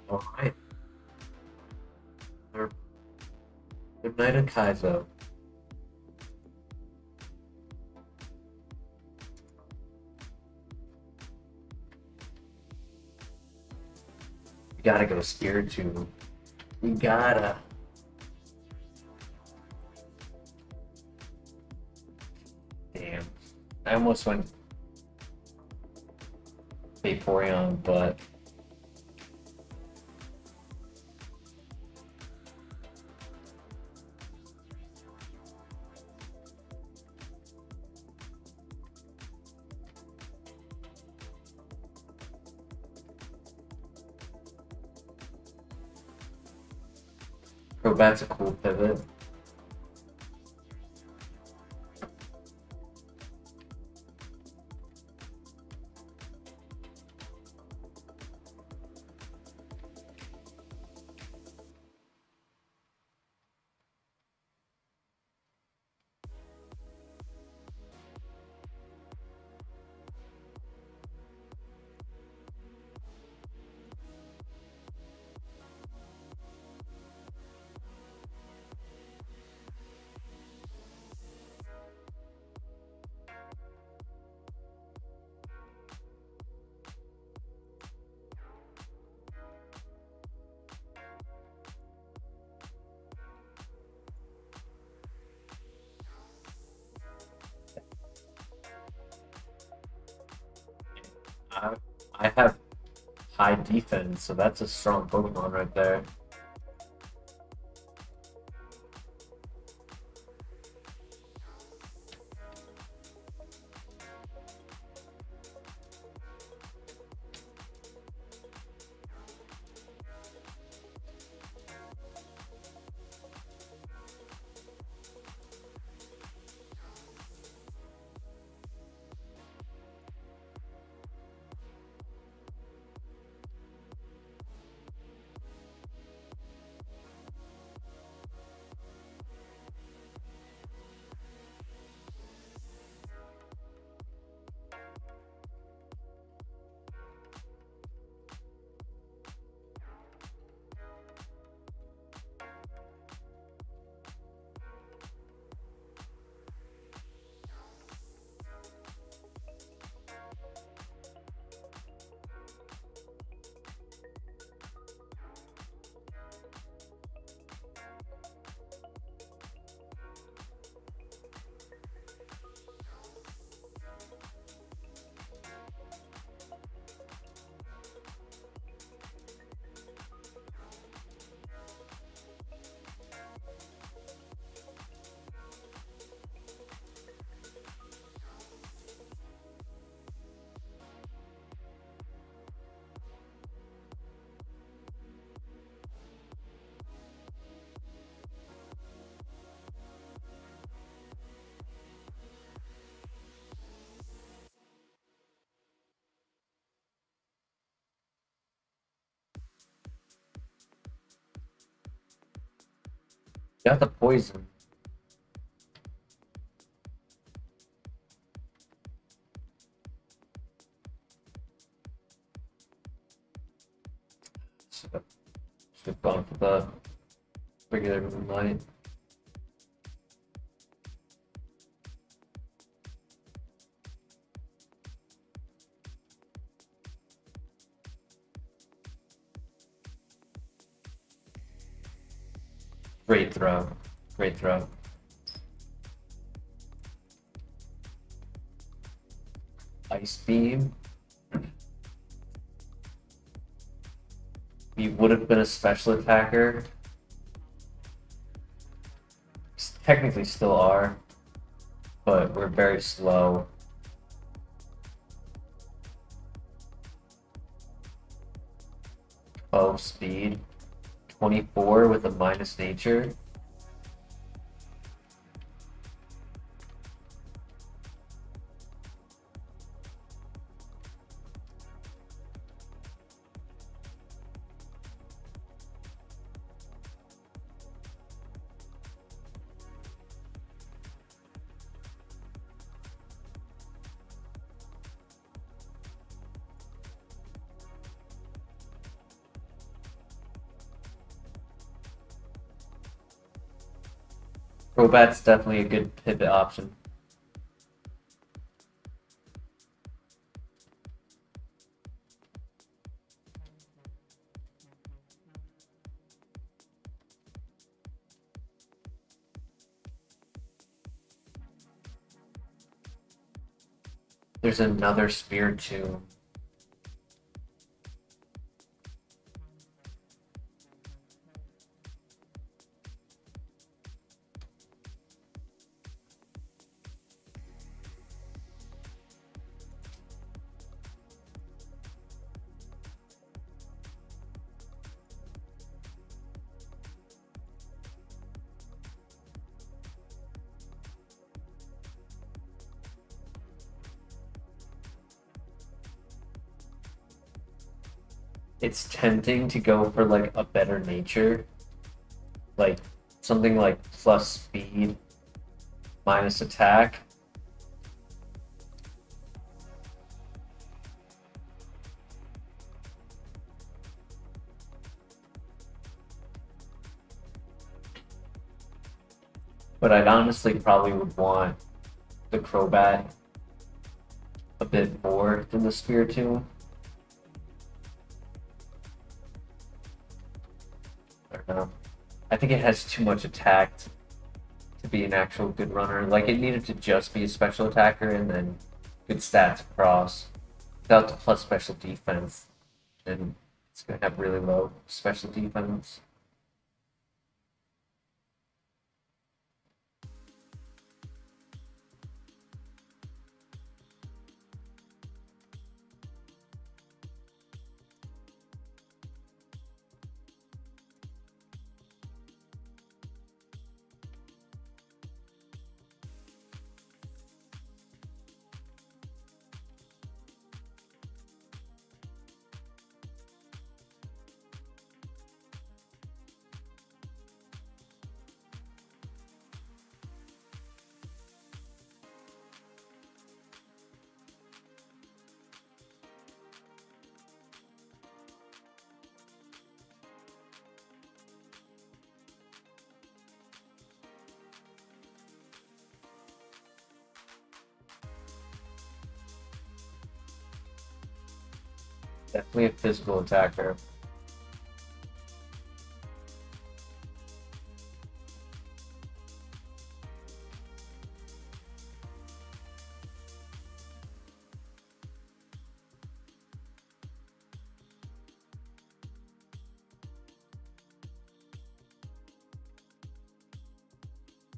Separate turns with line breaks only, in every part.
Alright. Good night, Kaizo. We gotta go Spear Tube. We gotta. Damn. I almost went Vaporeon, but Crobat's a cool pivot. I, I have high defense, so that's a strong Pokemon right there. Got the poison. Should have gone for the regular Moonlight. Great throw. Great throw. Ice Beam. We would have been a special attacker. Technically still are, but we're very slow. Speed. 24 with a minus nature. Crobat's definitely a good pivot option. There's another Spiritomb. It's tempting to go for like a better nature, like something like plus speed minus attack. But I'd honestly probably would want the Crobat a bit more than the Spiritomb. I don't know. I think it has too much attack to be an actual good runner. Like, it needed to just be a special attacker and then good stats across. Without the plus special defense, then it's going to have really low special defense. Definitely a physical attacker.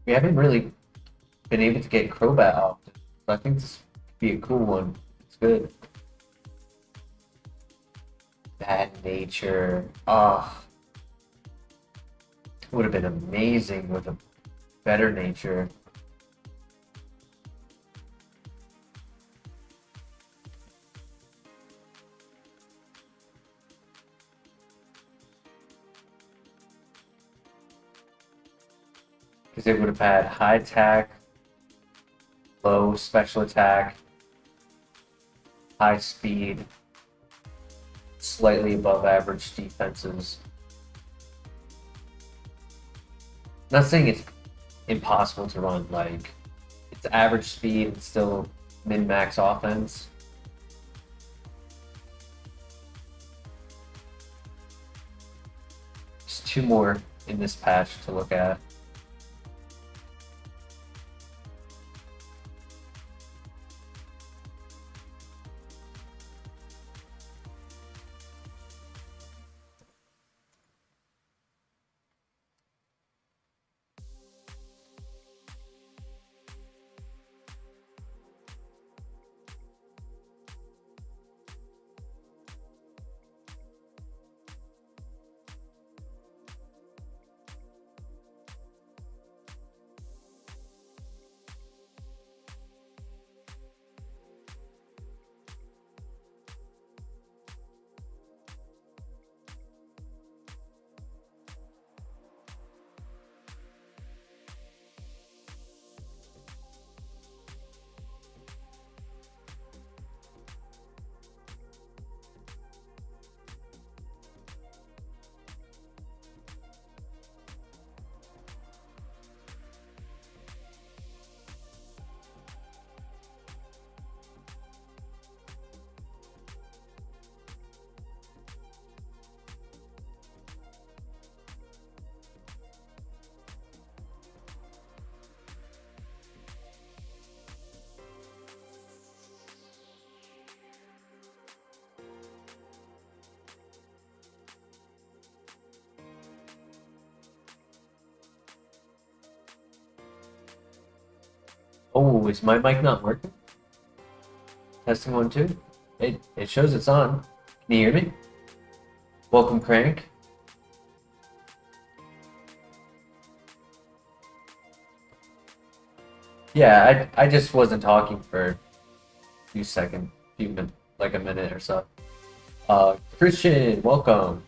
We haven't really been able to get Crobat often, so I think this could be a cool one. It's good. Bad nature. Ah, would have been amazing with a better nature. Because it would have had high attack, low special attack, high speed, slightly above average defenses. Not saying it's impossible to run, like, it's average speed, it's still min-max offense. There's two more in this patch to look at. Oh, is my mic not working? Testing 1, 2. It shows it's on. Can you hear me? Welcome, Crank. Yeah, I just wasn't talking for a few seconds, like a minute or so. Christian, welcome.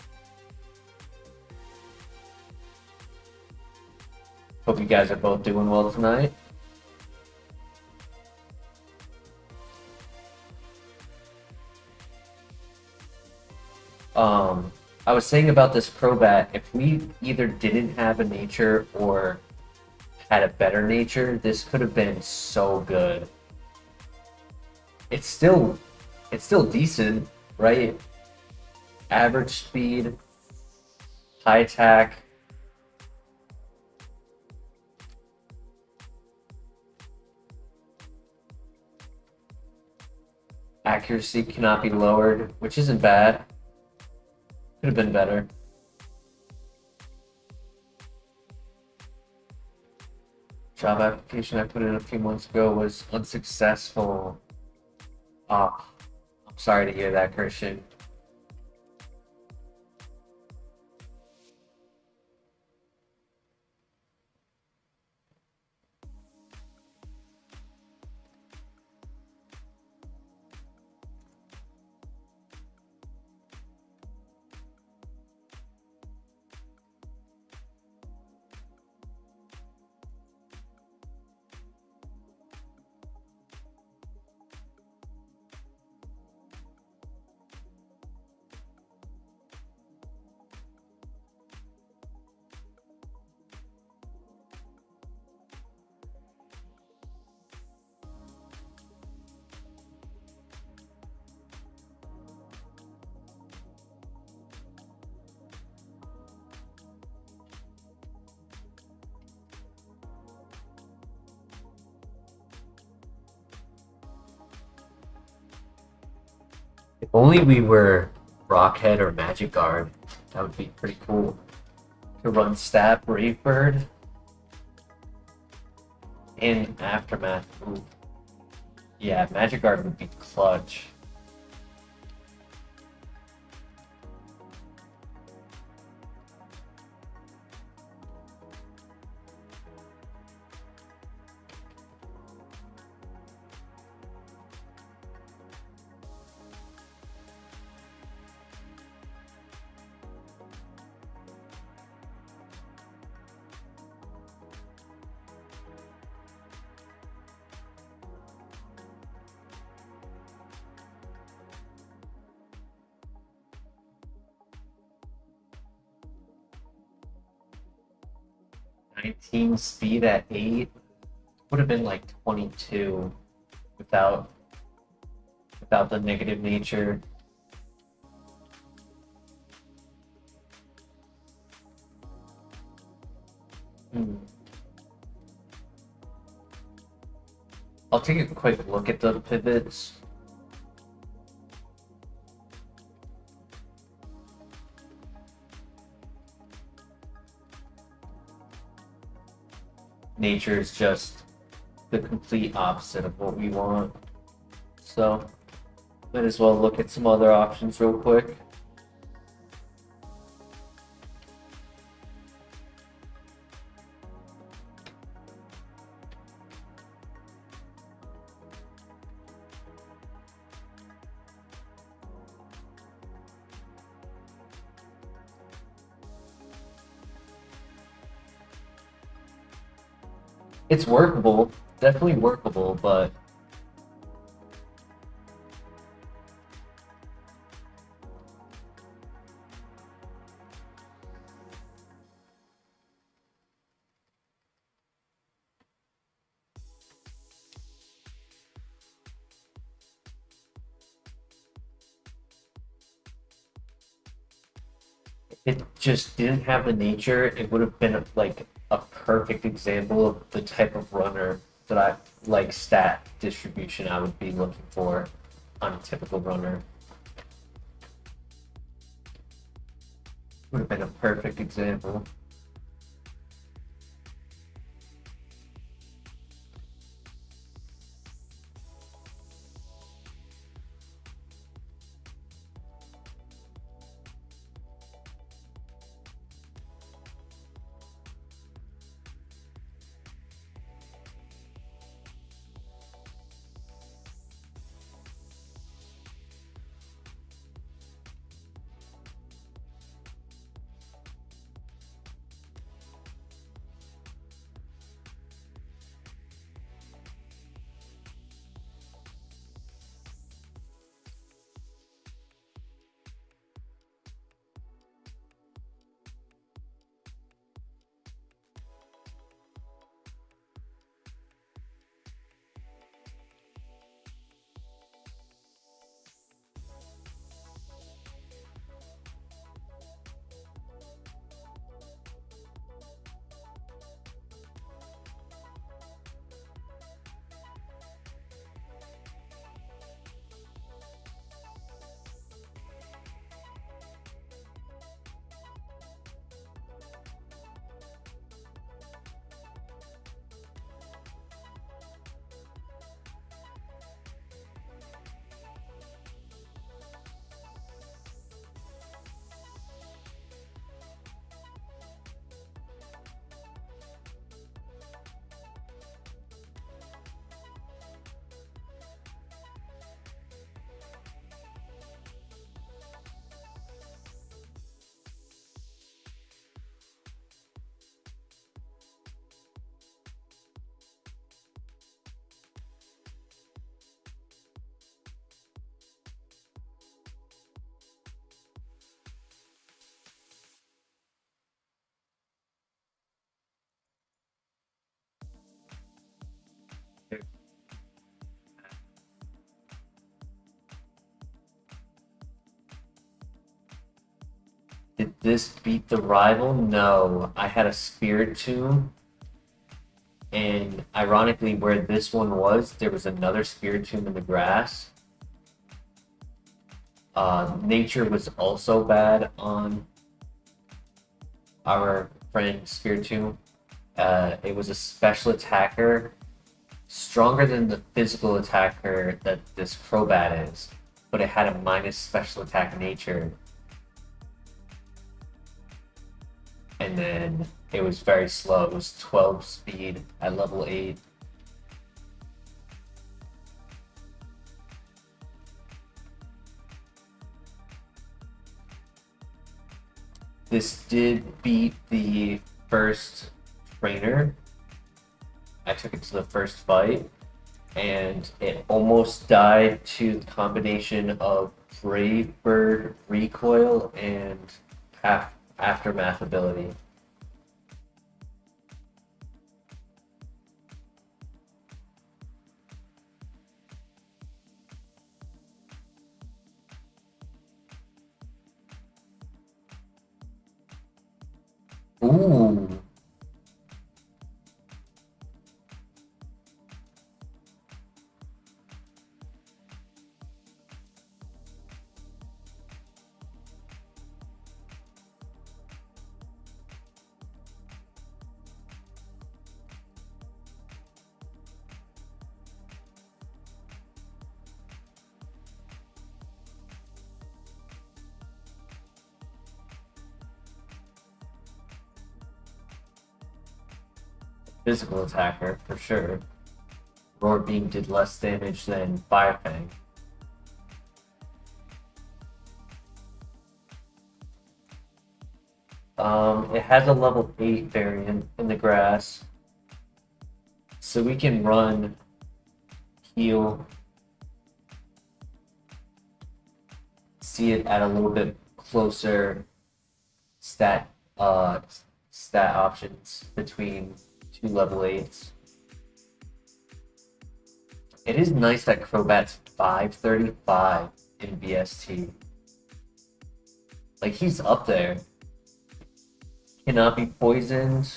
Hope you guys are both doing well tonight. I was saying about this Crobat, if we either didn't have a nature or had a better nature, this could have been so good. It's still decent, right? Average speed, high attack. Accuracy cannot be lowered, which isn't bad. Could have been better. Job application I put in a few months ago was unsuccessful. Ah, I'm sorry to hear that, Christian. If only we were Rockhead or Magic Guard, that would be pretty cool. To run Stat Brave Bird in Aftermath. Ooh. Yeah, Magic Guard would be clutch. "19 speed at 8 would have been like 22 without the negative nature. I'll take a quick look at the pivots. Nature is just the complete opposite of what we want. So, might as well look at some other options real quick. It's workable, definitely workable, but it just didn't have the nature. It would have been like a perfect example of the type of runner that I like stat distribution I would be looking for on a typical runner. Would have been a perfect example. Did this beat the rival? No. I had a Spiritomb, and ironically, where this one was, there was another Spiritomb in the grass. Nature was also bad on our friend Spiritomb. It was a special attacker, stronger than the physical attacker that this Crobat is, but it had a minus special attack nature. And then it was very slow. It was 12 speed at level 8. This did beat the first trainer. I took it to the first fight, and it almost died to the combination of Brave Bird recoil and aftermath ability. Ooh. Physical attacker, for sure. Roar Beam did less damage than Fire Fang. It has a level 8 variant in the grass. So we can run heal. See it at a little bit closer stat options between two level 8s. It is nice that Crobat's 535 in BST. Like, he's up there. Cannot be poisoned.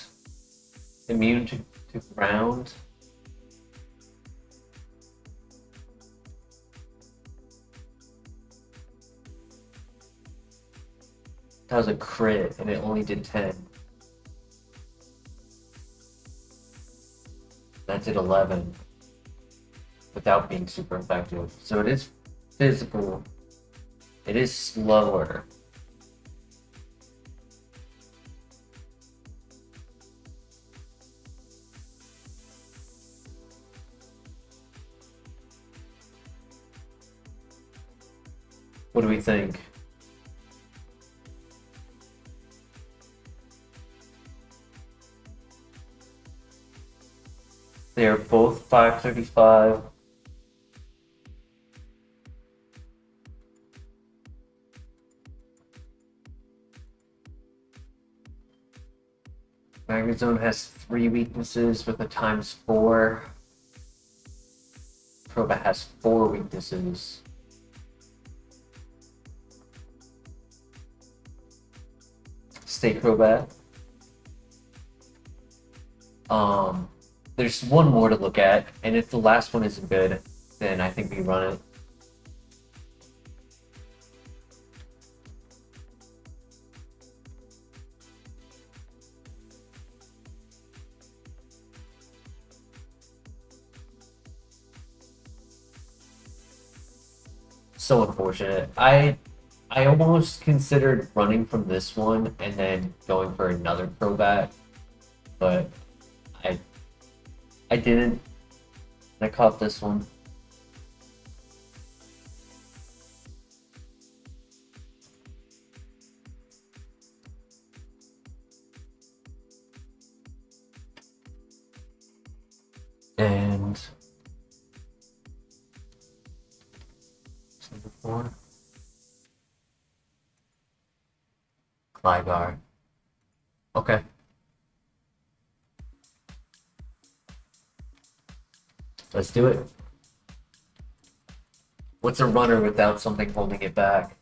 Immune to ground. That was a crit, and it only did 10. That did 11. Without being super effective. So it is physical. It is slower. What do we think? They are both 535. Magnezone has 3 weaknesses with a ×4. Crobat has 4 weaknesses. Stay Crobat. There's one more to look at, and if the last one isn't good, then I think we run it. So unfortunate. I almost considered running from this one and then going for another Crobat, but I didn't. I caught this one. And number 4. Gligar. Okay. Let's do it. What's a runner without something holding it back?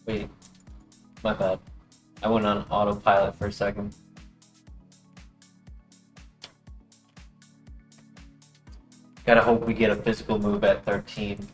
Wait, my bad. I went on autopilot for a second. Gotta hope we get a physical move at 13.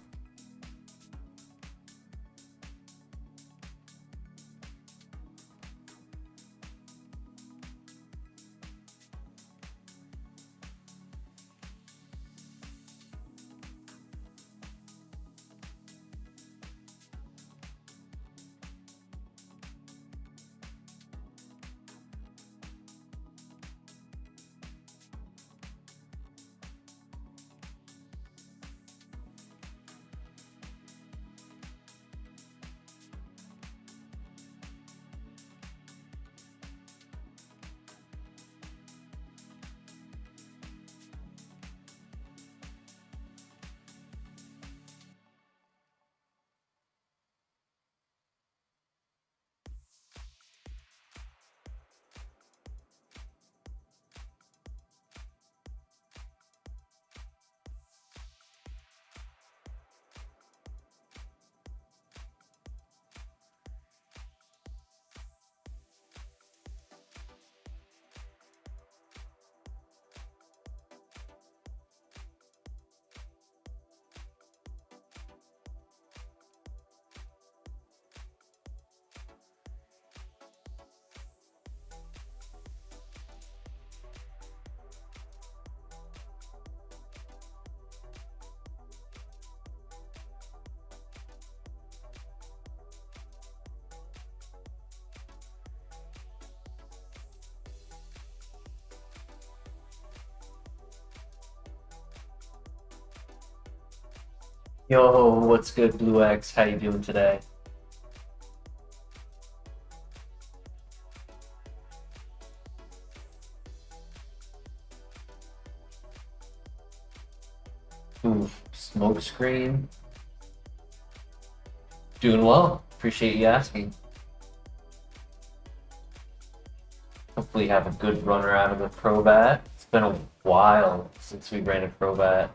Yo, what's good, Blue X? How you doing today? Ooh, smoke screen. Doing well. Appreciate you asking. Hopefully have a good runner out of the Crobat. It's been a while since we ran a Crobat.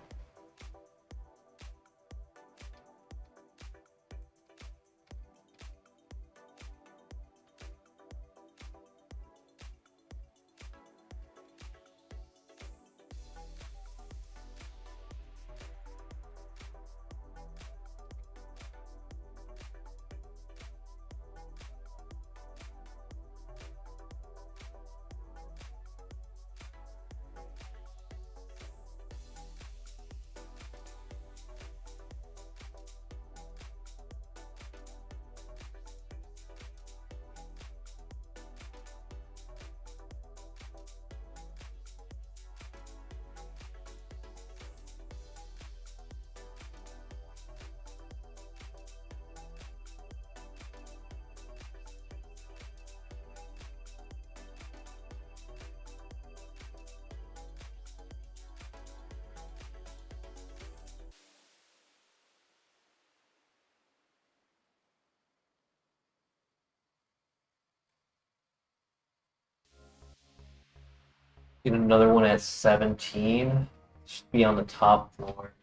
Get another one at 17. Should be on the top floor.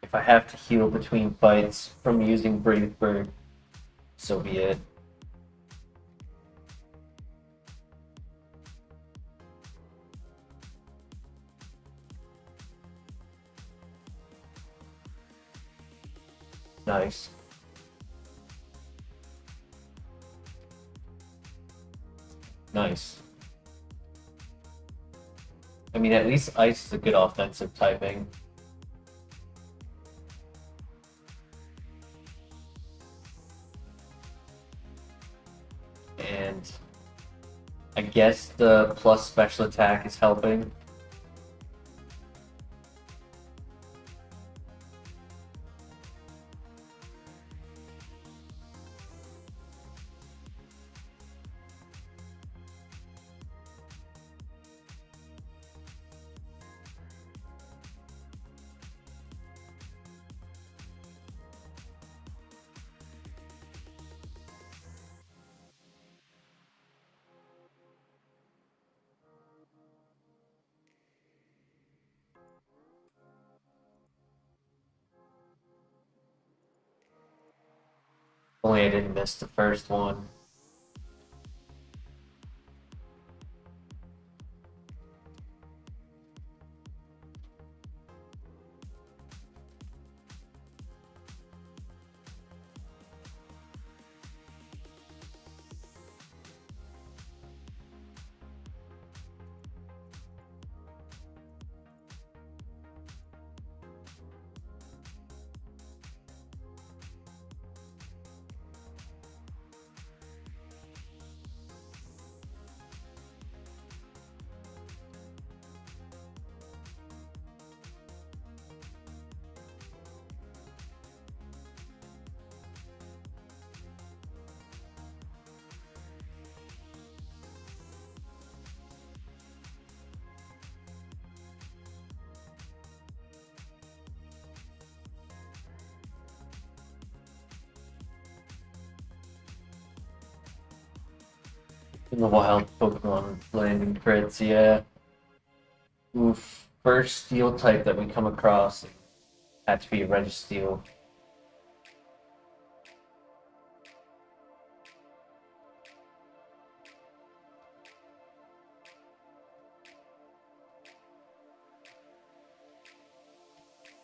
If I have to heal between fights from using Brave Bird, so be it. Nice. Nice. I mean, at least Ice is a good offensive typing. And I guess the plus special attack is helping. Only I didn't miss the first one. In the wild, Pokemon landing crits, yeah. Oof. First steel type that we come across had to be a Registeel.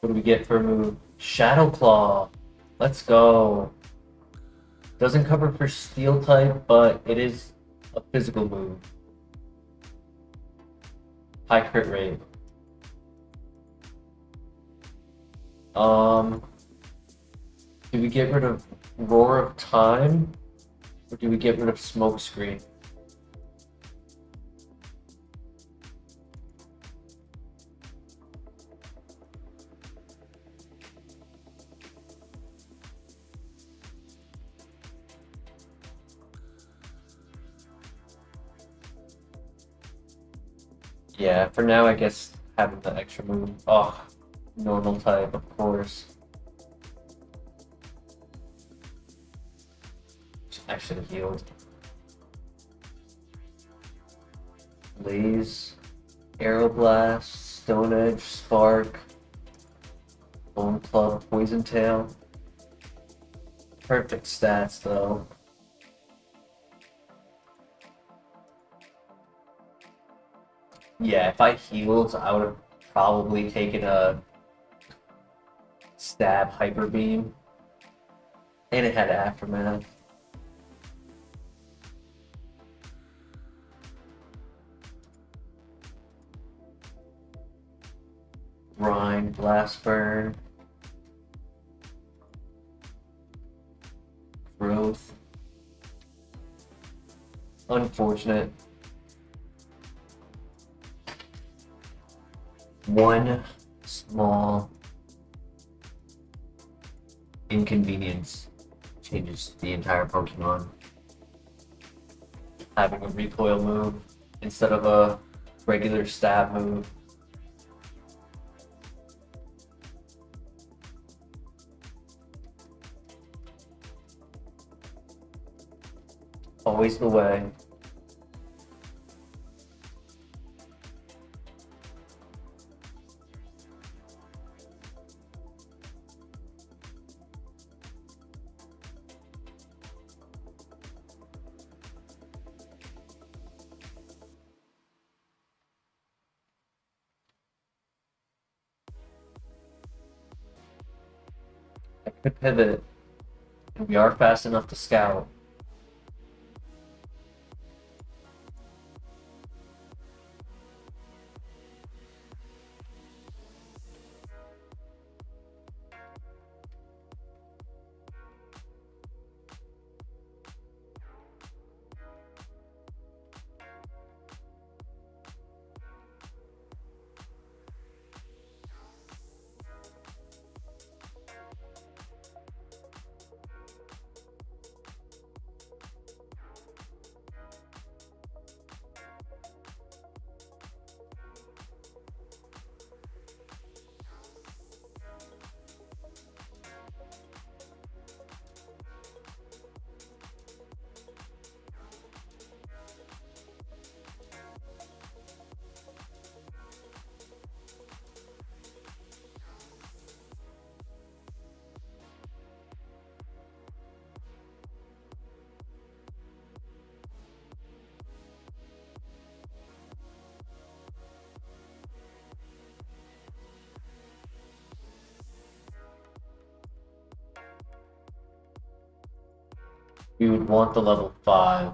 What do we get for a move? Shadow Claw. Let's go. Doesn't cover for steel type, but it is a physical move. High crit rate. Do we get rid of Roar of Time? Or do we get rid of Smokescreen? Yeah, for now I guess having the extra move. Oh, normal type, of course. I should have healed. Blaze, Aeroblast, Stone Edge, Spark, Bone Club, Poison Tail. Perfect stats though. Yeah, if I healed, I would have probably taken a Stab Hyper Beam. And it had Aftermath. Brine, Blast Burn. Growth. Unfortunate. One small inconvenience changes the entire Pokemon. Having a recoil move instead of a regular stab move. Always the way. I could pivot, and we are fast enough to scout. We would want the level 5.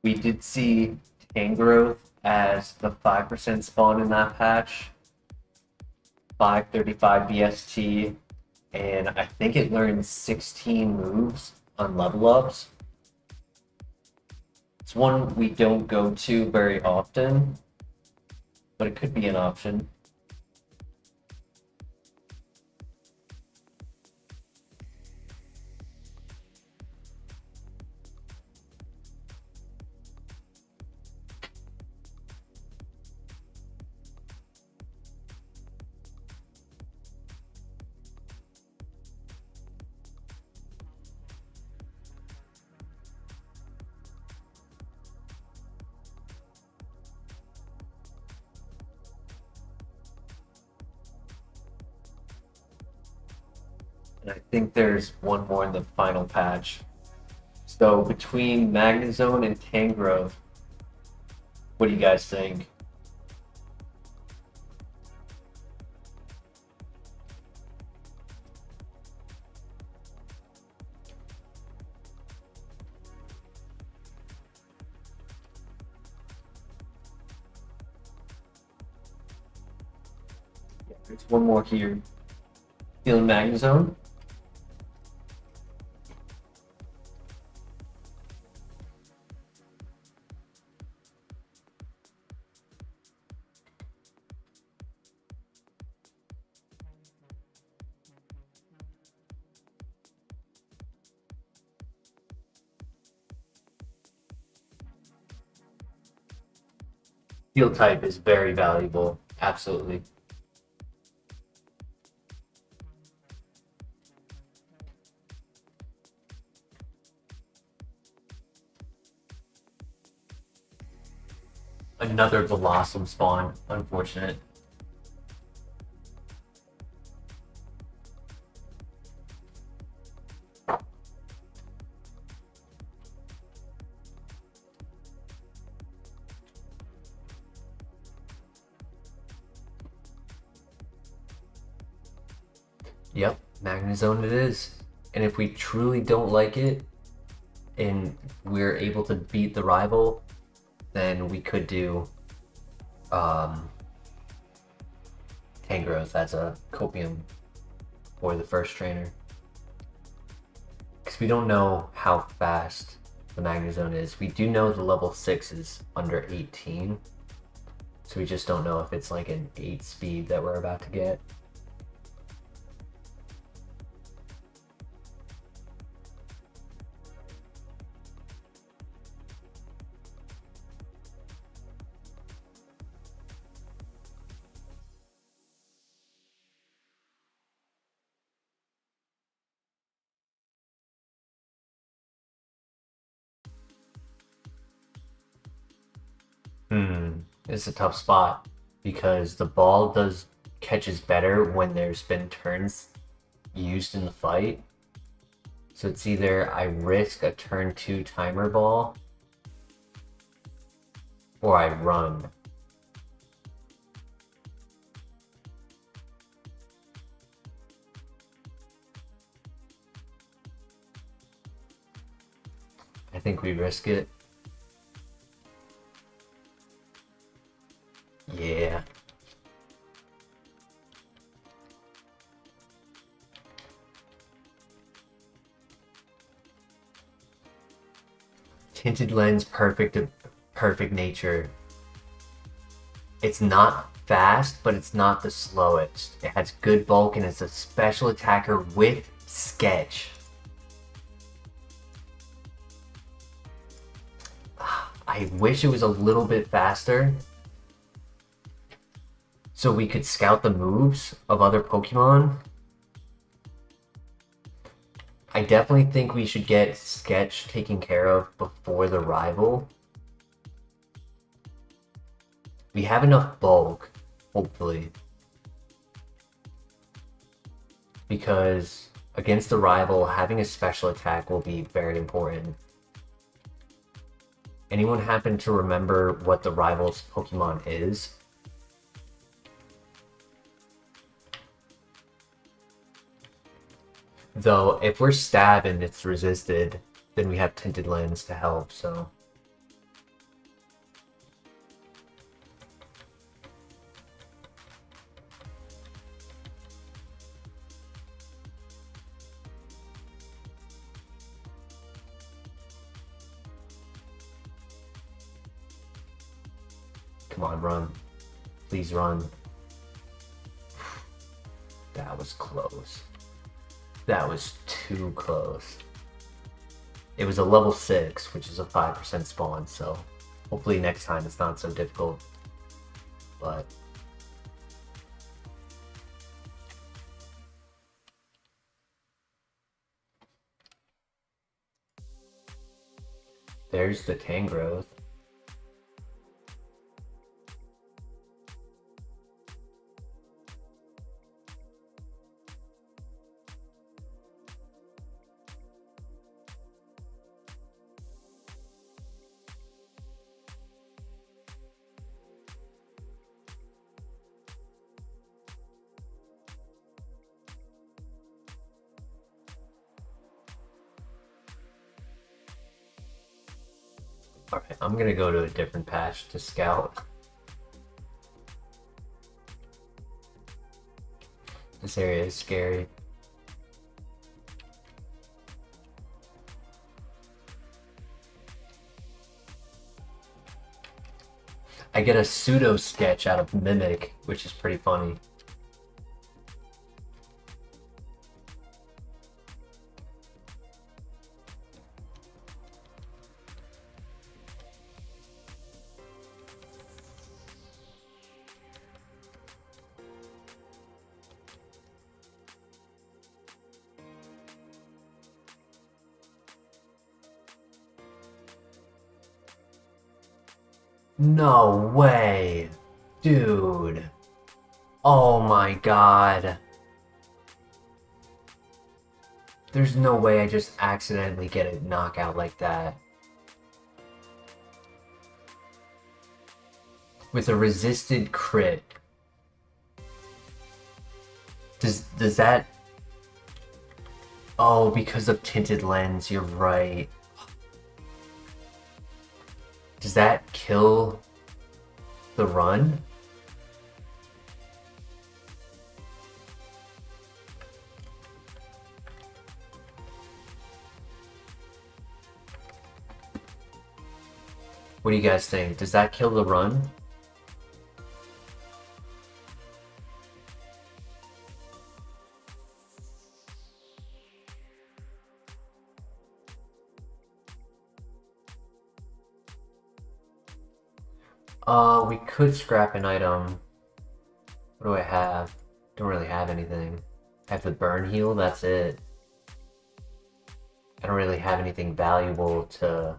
We did see Tangrowth as the 5% spawn in that patch. 535 BST, and I think it learns 16 moves on level ups. It's one we don't go to very often, but it could be an option. And I think there's one more in the final patch. So between Magnezone and Tangrowth, what do you guys think? Yeah, there's one more here. Feeling Magnezone? Field type is very valuable, absolutely. Another Blossom spawn, unfortunate. Yep, Magnezone it is. And if we truly don't like it, and we're able to beat the rival, then we could do Tangrowth as a copium for the first trainer. Because we don't know how fast the Magnezone is. We do know the level 6 is under 18. So we just don't know if it's like an 8 speed that we're about to get. It's a tough spot because the ball catches better when there's been turns used in the fight. So it's either I risk a turn 2 timer ball or I run. I think we risk it. Yeah.
Tinted Lens, perfect nature. It's not fast, but it's not the slowest. It has good bulk and it's a special attacker with sketch. I wish it was a little bit faster so we could scout the moves of other Pokemon. I definitely think we should get sketch taken care of before the rival. We have enough bulk, hopefully. Because against the rival, having a special attack will be very important. Anyone happen to remember what the rival's Pokemon is? Though, if we're stabbed and it's resisted, then we have Tinted Lens to help, so... Come on, run. Please run. That was close. That was too close. It was a level 6, which is a 5% spawn, so hopefully next time it's not so difficult. But there's the Tangrowth. Alright, I'm gonna go to a different patch to scout. This area is scary. I get a pseudo sketch out of Mimic, which is pretty funny. No way! Dude! Oh my god! There's no way I just accidentally get a knockout like that. With a resisted crit. Does that... Oh, because of Tinted Lens, you're right. Does that kill the run? What do you guys think? Does that kill the run? We could scrap an item. What do I have? Don't really have anything. I have the burn heal, that's it. I don't really have anything valuable to...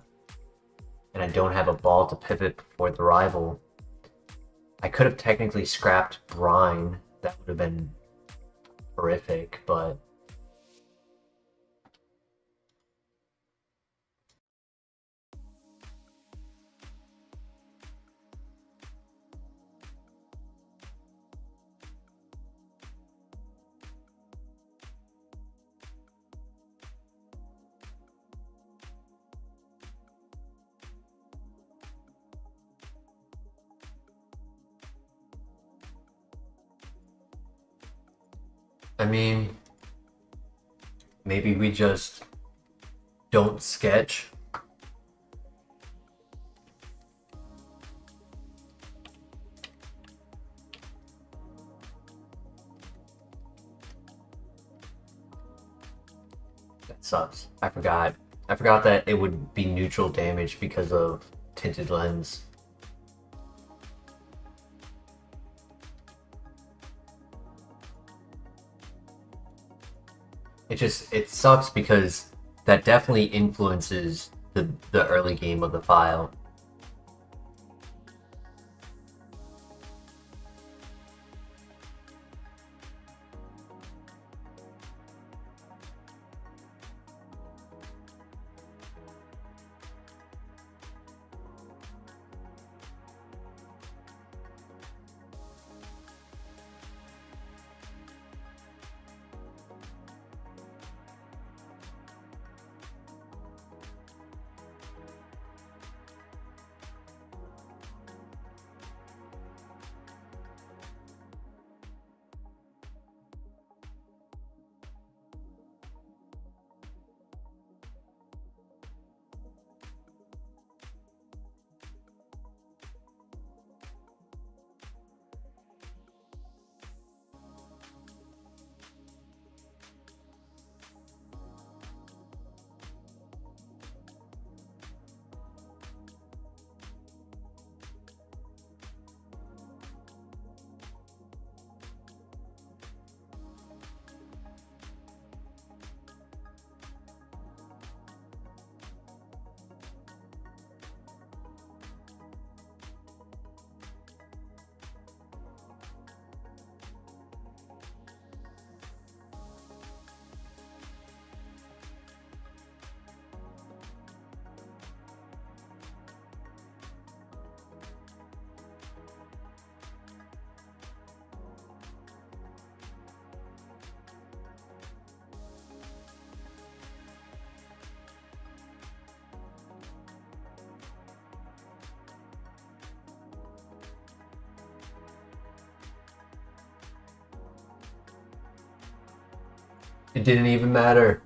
And I don't have a ball to pivot before the rival. I could have technically scrapped Brine. That would have been horrific, but... I mean, maybe we just don't sketch That sucks. I forgot. I forgot that it would be neutral damage because of tinted lens. It sucks because that definitely influences the early game of the file. It didn't even matter.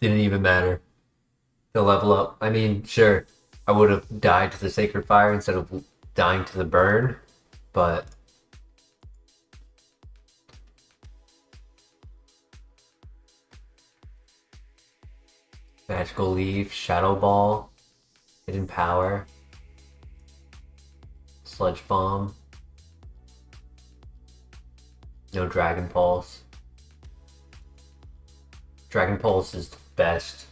Didn't even matter. The level up. I mean, sure, I would have died to the Sacred Fire instead of dying to the burn, but Magical Leaf, Shadow Ball, Hidden Power, Sludge Bomb, no Dragon Pulse. Dragon Pulse is the best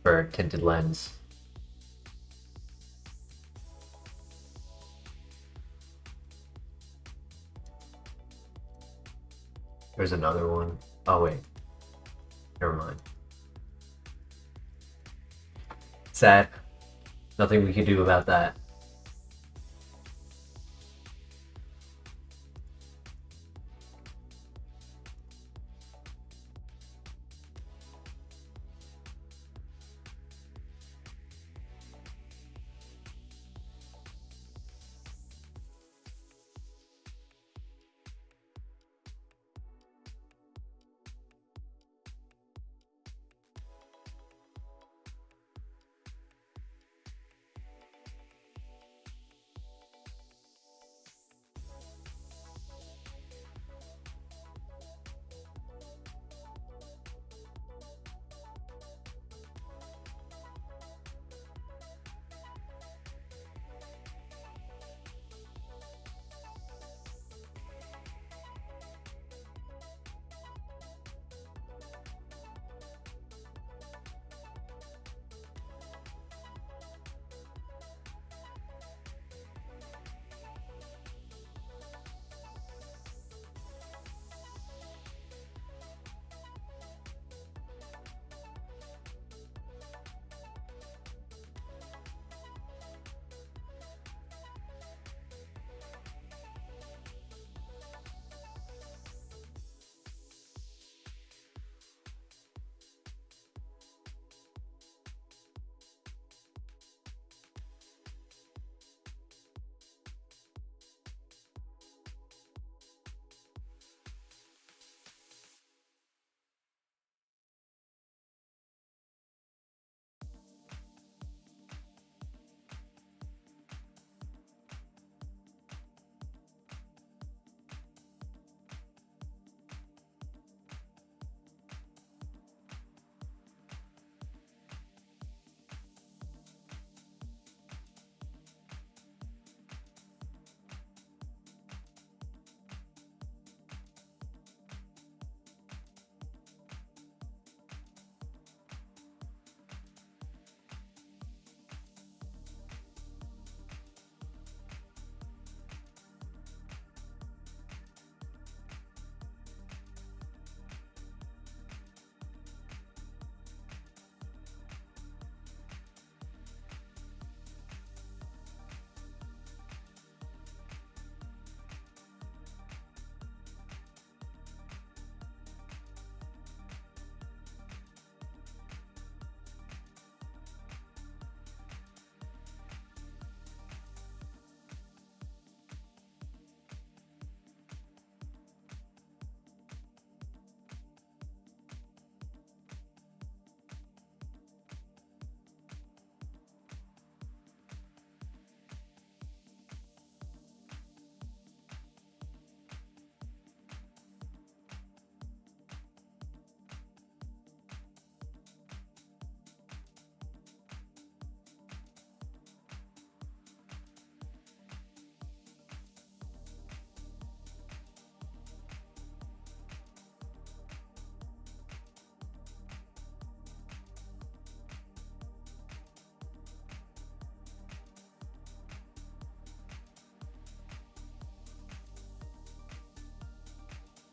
for Tinted Lens. There's another one. Oh wait. Never mind. Sad. Nothing we can do about that.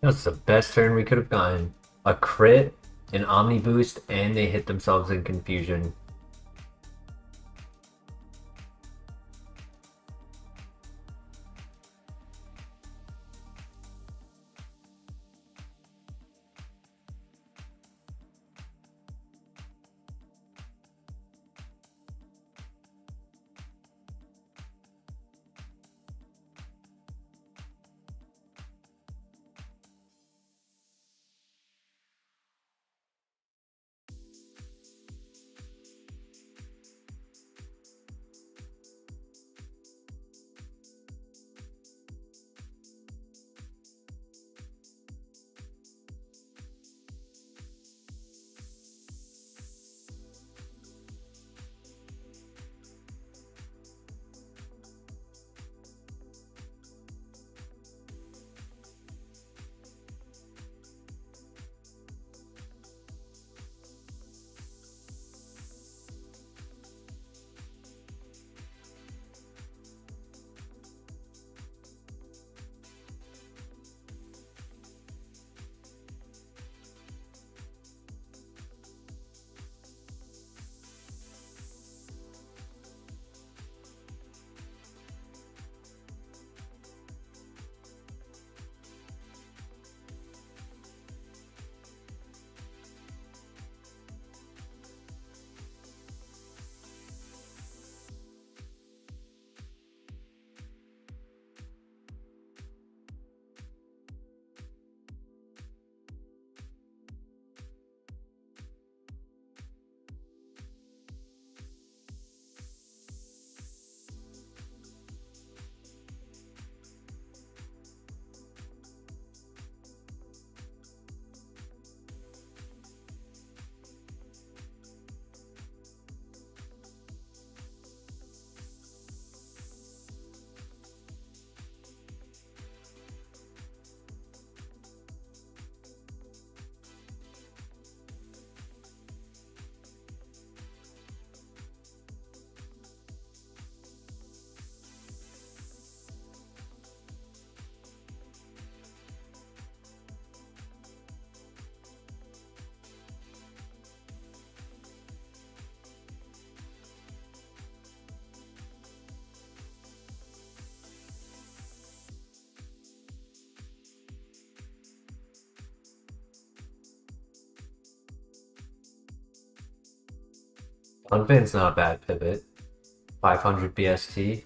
That's the best turn we could have gotten. A crit, an Omni boost, and they hit themselves in confusion. Unfan's not a bad pivot. 500 BST.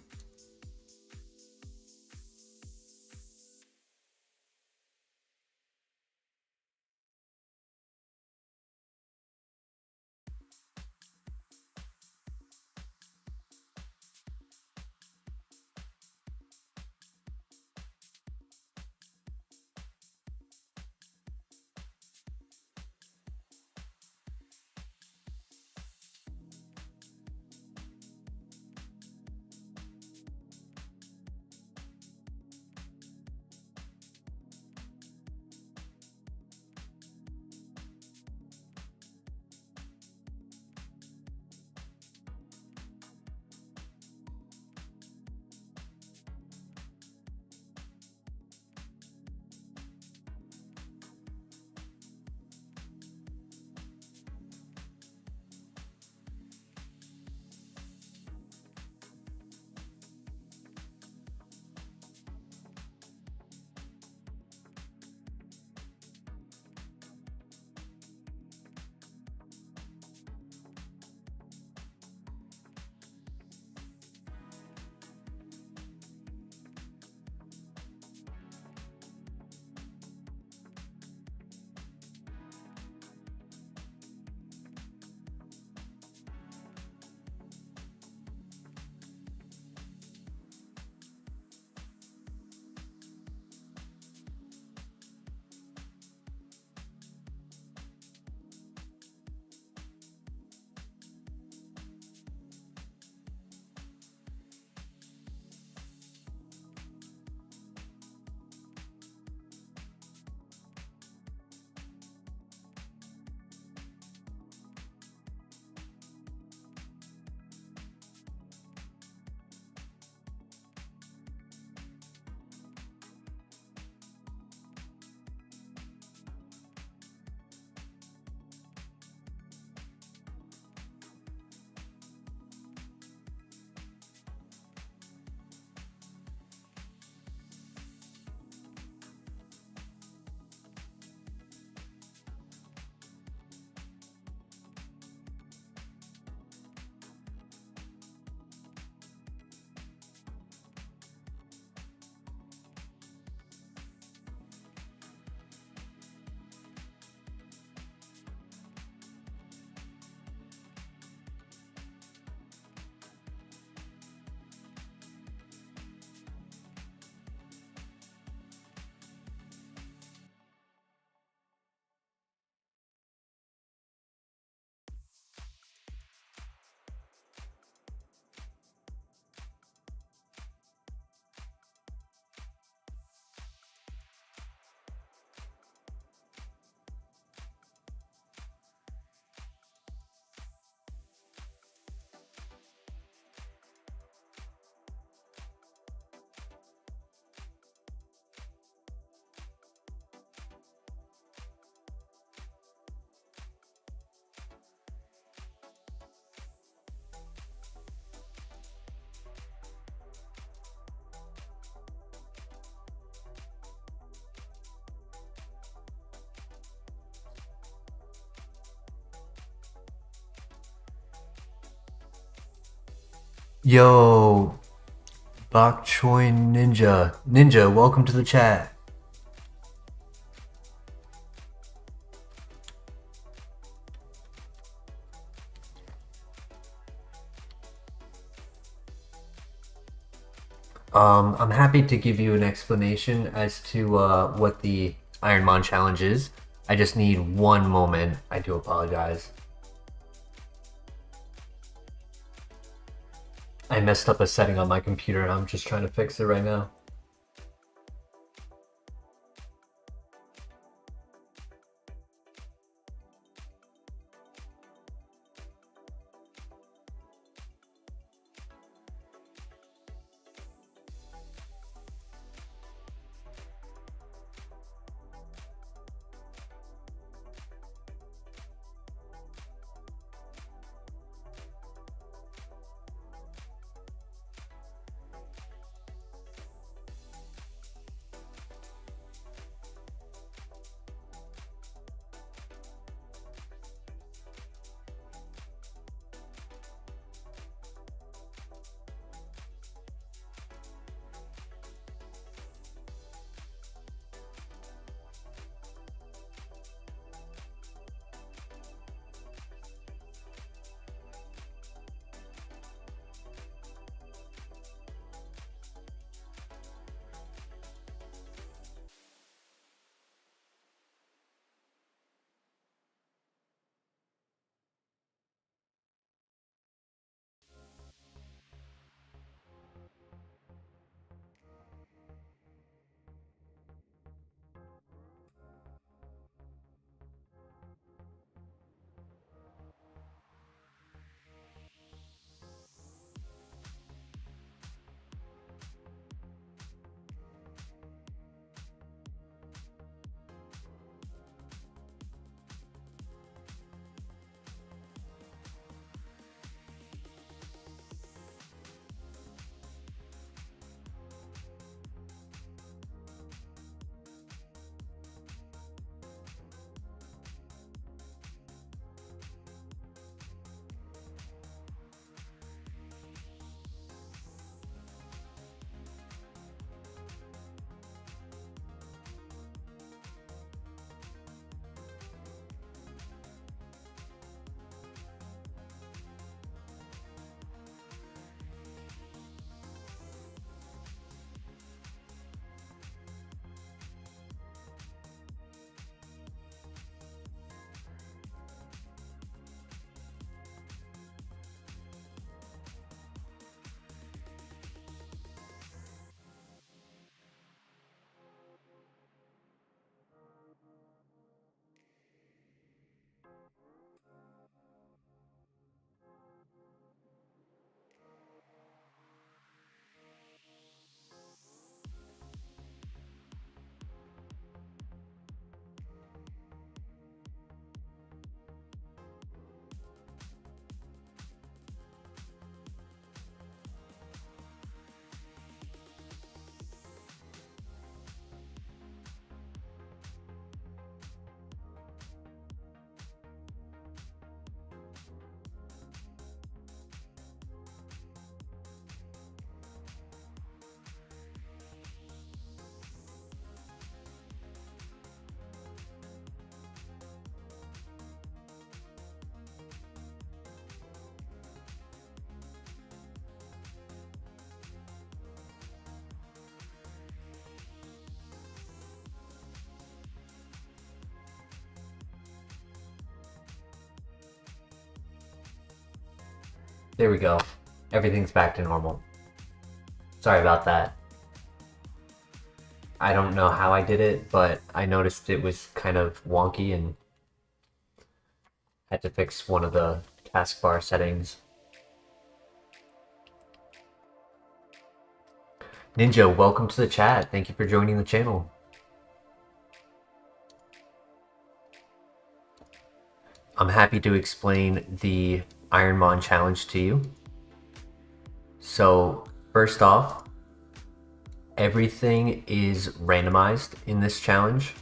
Yo, Bok Choy Ninja. Ninja, welcome to the chat. I'm happy to give you an explanation as to what the IronMon challenge is. I just need one moment. I do apologize. I messed up a setting on my computer and I'm just trying to fix it right now. There we go. Everything's back to normal. Sorry about that. I don't know how I did it, but I noticed it was kind of wonky and had to fix one of the taskbar settings. Ninja, welcome to the chat. Thank you for joining the channel. I'm happy to explain the IronMon challenge to you. So first off, everything is randomized in this challenge.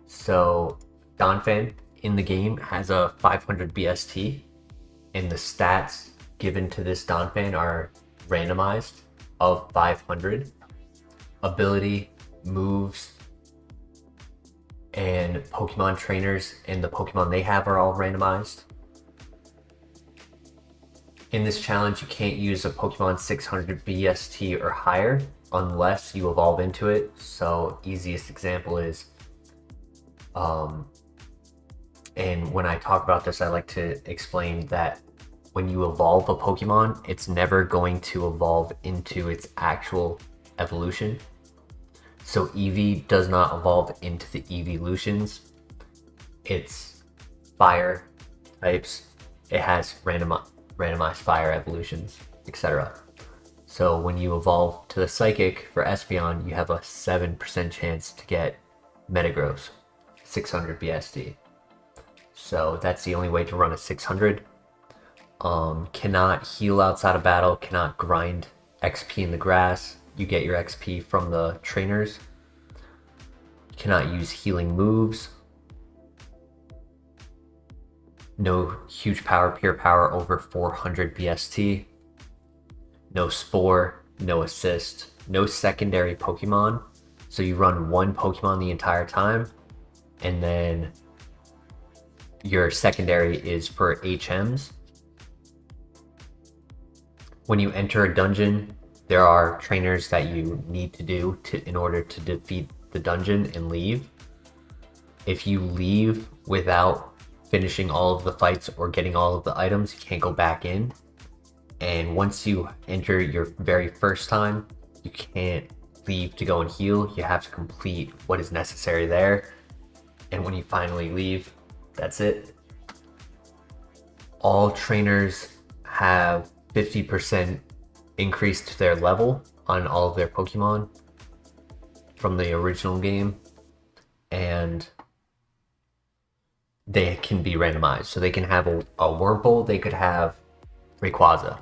So Donphan in the game has a 500 BST and the stats given to this Donphan are randomized of 500. Ability, moves, and Pokemon trainers and the Pokemon they have are all randomized. In this challenge, you can't use a Pokemon 600 BST or higher unless you evolve into it. So easiest example is, and when I talk about this, I like to explain that when you evolve a Pokemon, it's never going to evolve into its actual evolution. So Eevee does not evolve into the evolutions. It's fire types. It has randomized fire evolutions, etc. So when you evolve to the Psychic for Espeon, you have a 7% chance to get Metagross, 600 BSD. So that's the only way to run a 600. Cannot heal outside of battle, cannot grind XP in the grass. You get your XP from the trainers. Cannot use healing moves. No huge power, pure power over 400 BST. No Spore, no Assist, no secondary Pokemon. So you run one Pokemon the entire time, and then your secondary is for HMs. When you enter a dungeon, there are trainers that you need to do in order to defeat the dungeon and leave. If you leave without finishing all of the fights or getting all of the items, you can't go back in. And once you enter your very first time, you can't leave to go and heal. You have to complete what is necessary there. And when you finally leave, that's it. All trainers have 50% increase to their level on all of their Pokemon from the original game, and they can be randomized. So they can have a Wurmple, they could have Rayquaza.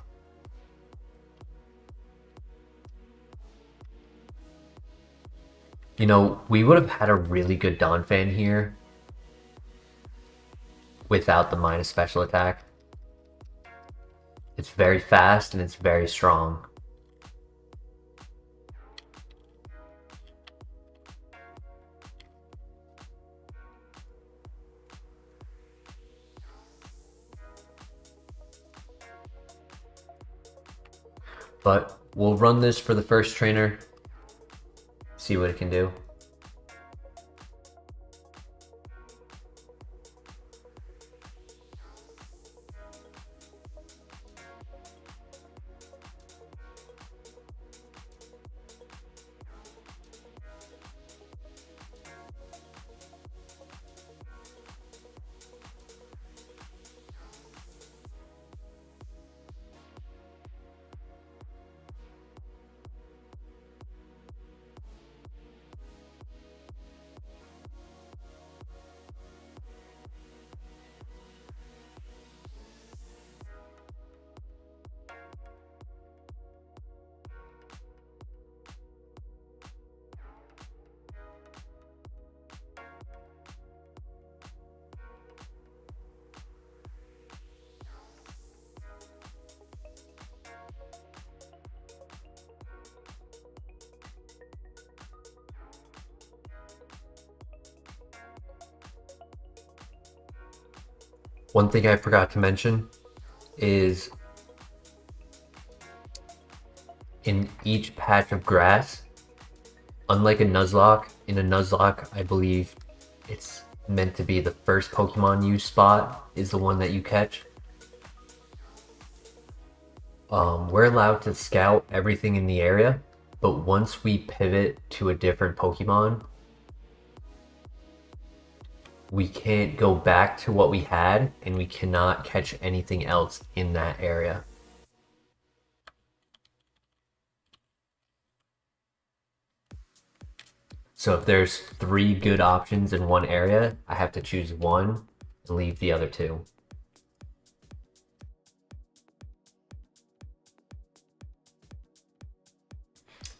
You know, we would have had a really good Donphan here without the minus special attack. It's very fast and it's very strong. But we'll run this for the first trainer, see what it can do. One thing I forgot to mention is in each patch of grass, unlike a Nuzlocke, in a Nuzlocke, I believe it's meant to be the first Pokemon you spot is the one that you catch. We're allowed to scout everything in the area, but once we pivot to a different Pokemon, we can't go back to what we had, and we cannot catch anything else in that area. So if there's 3 good options in one area, I have to choose one and leave the other 2.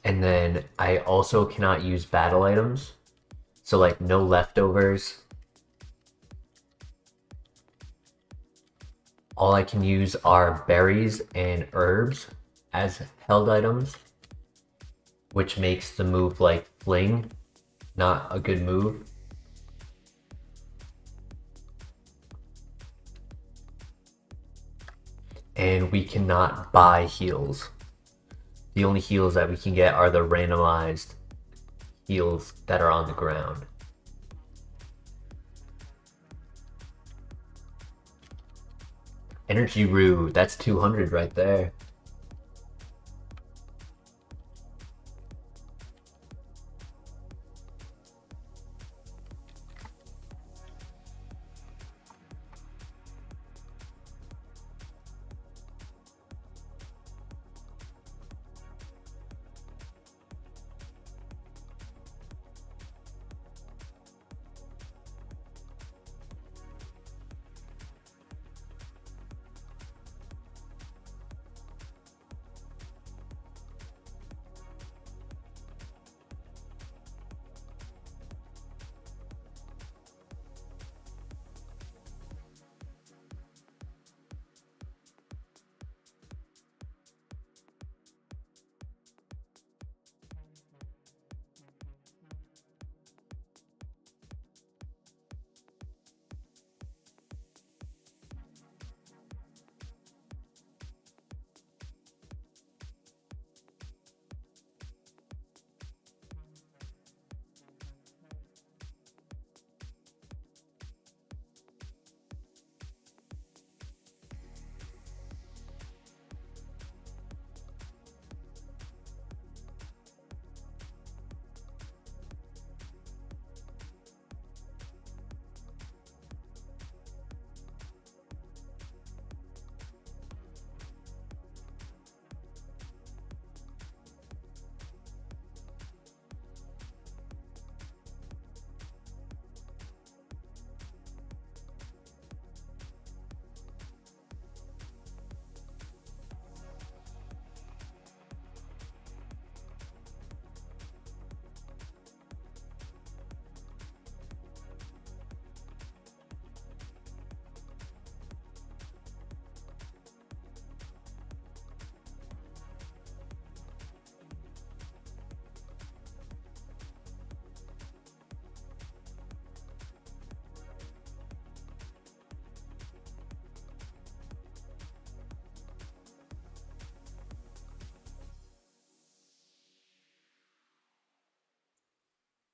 And then I also cannot use battle items. So like no leftovers. all I can use are berries and herbs as held items, which makes the move like Fling not a good move. And we cannot buy heals. The only heals that we can get are the randomized heals that are on the ground. Energy Rue, that's 200 right there.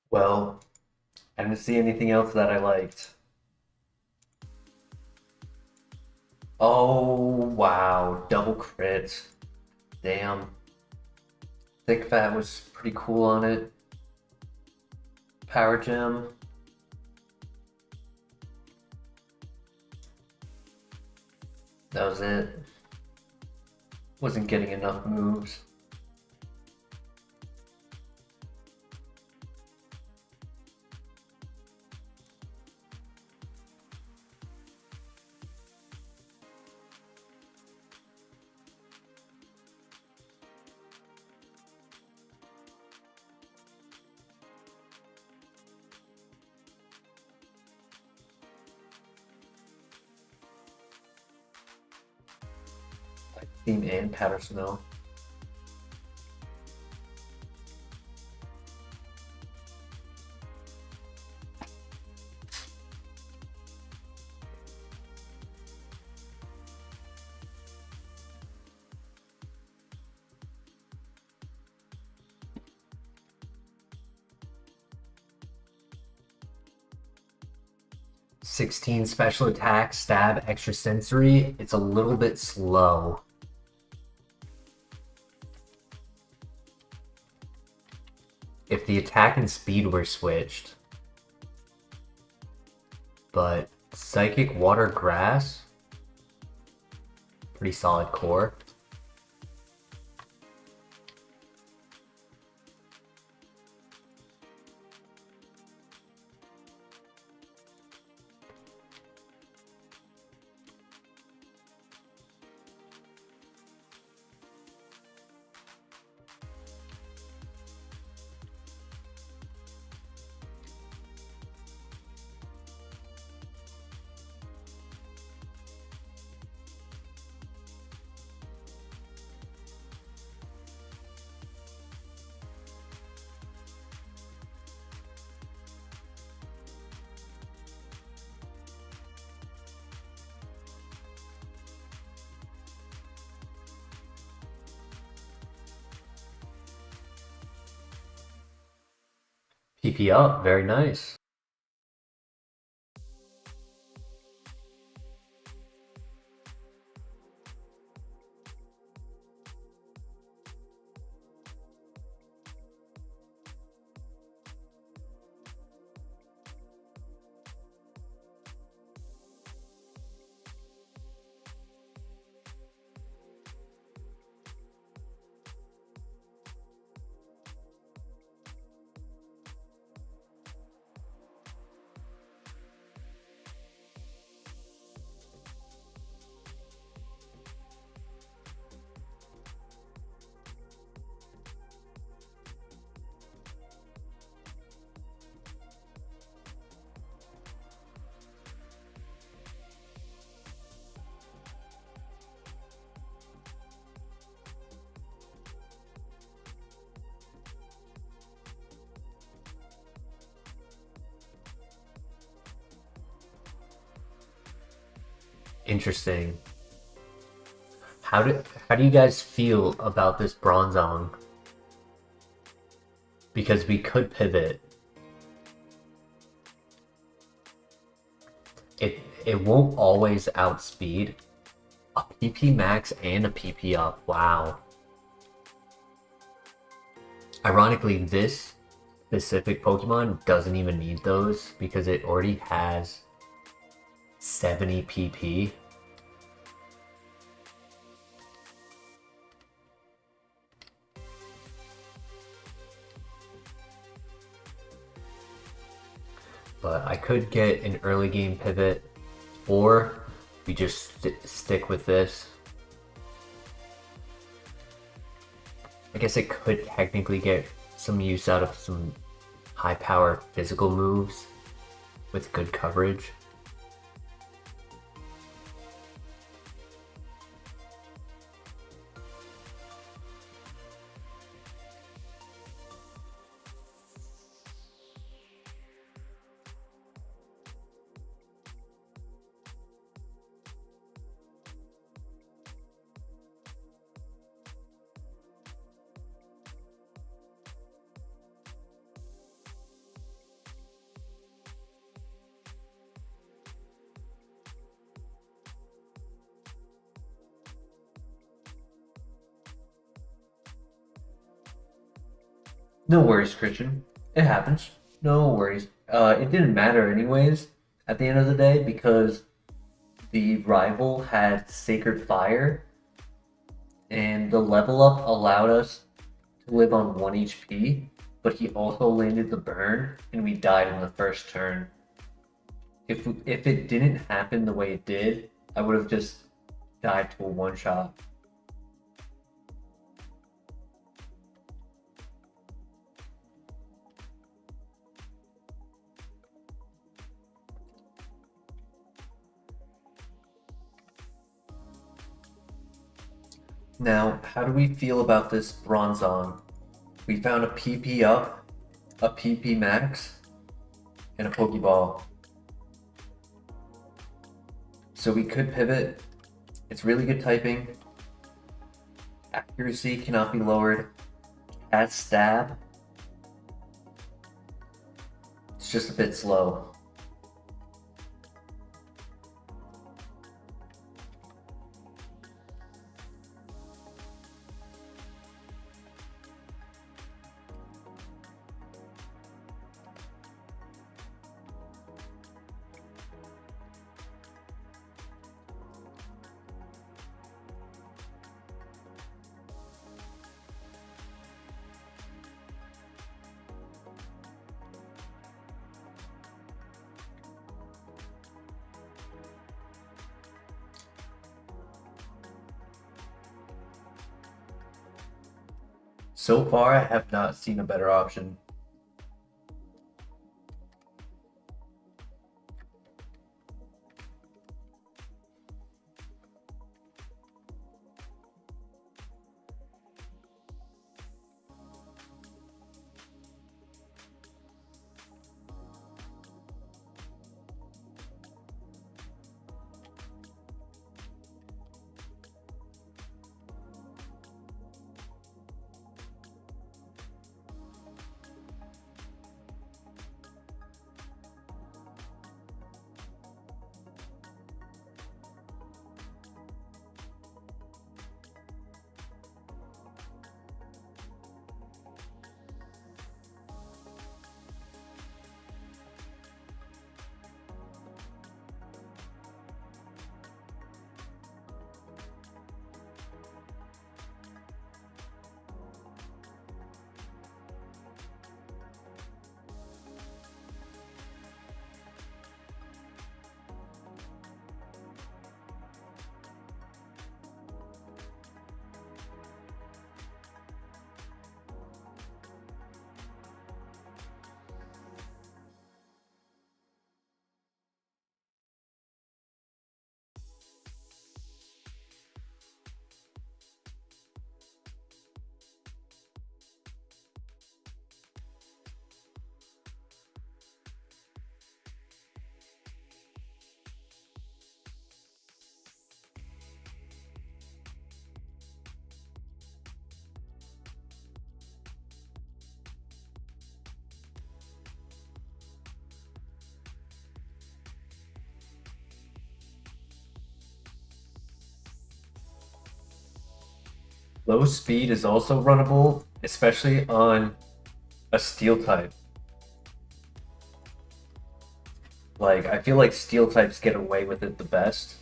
Well, I didn't see anything else that I liked. Oh, wow. Double crit. Damn. Thick Fat was pretty cool on it. Power Gem. That was it. Wasn't getting enough moves. Theme and Powder Snow.
"16 special attack, stab, extra sensory." It's a little bit slow. If the attack and speed were switched. But Psychic, Water, Grass, pretty solid core. PP up, very nice. Interesting. How do you guys feel about this Bronzong? Because we could pivot. It won't always outspeed. A PP max and a PP up. Wow. Ironically, this specific Pokemon doesn't even need those because it already has 70 PP. But I could get an early game pivot, or we just stick with this. I guess it could technically get some use out of some high power physical moves with good coverage.
No worries, Christian. It happens. No worries. It didn't matter anyways at the end of the day because the rival had Sacred Fire, and the level up allowed us to live on 1 HP, but he also landed the burn, and we died in the first turn. If it didn't happen the way it did, I would have just died to a one-shot. Now, how do we feel about this Bronzong? We found a PP up, a PP max, and a Pokeball. So we could pivot. It's really good typing. Accuracy cannot be lowered. At stab, it's just a bit slow. So far, I have not seen a better option. Low speed is also runnable, especially on a steel type. Like, I feel like steel types get away with it the best.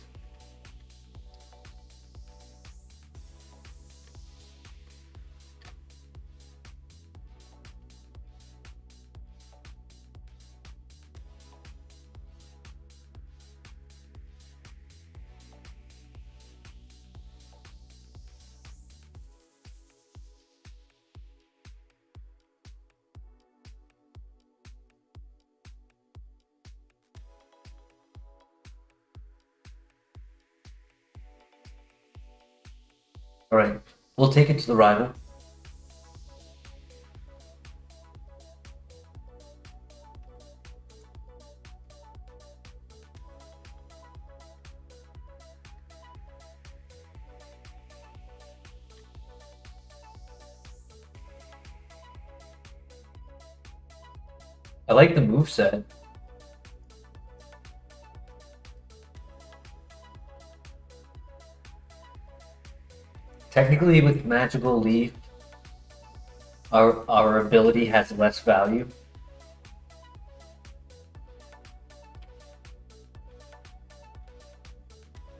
All right, we'll take it to the rival. I like the moveset. Technically, with Magical Leaf, our ability has less value.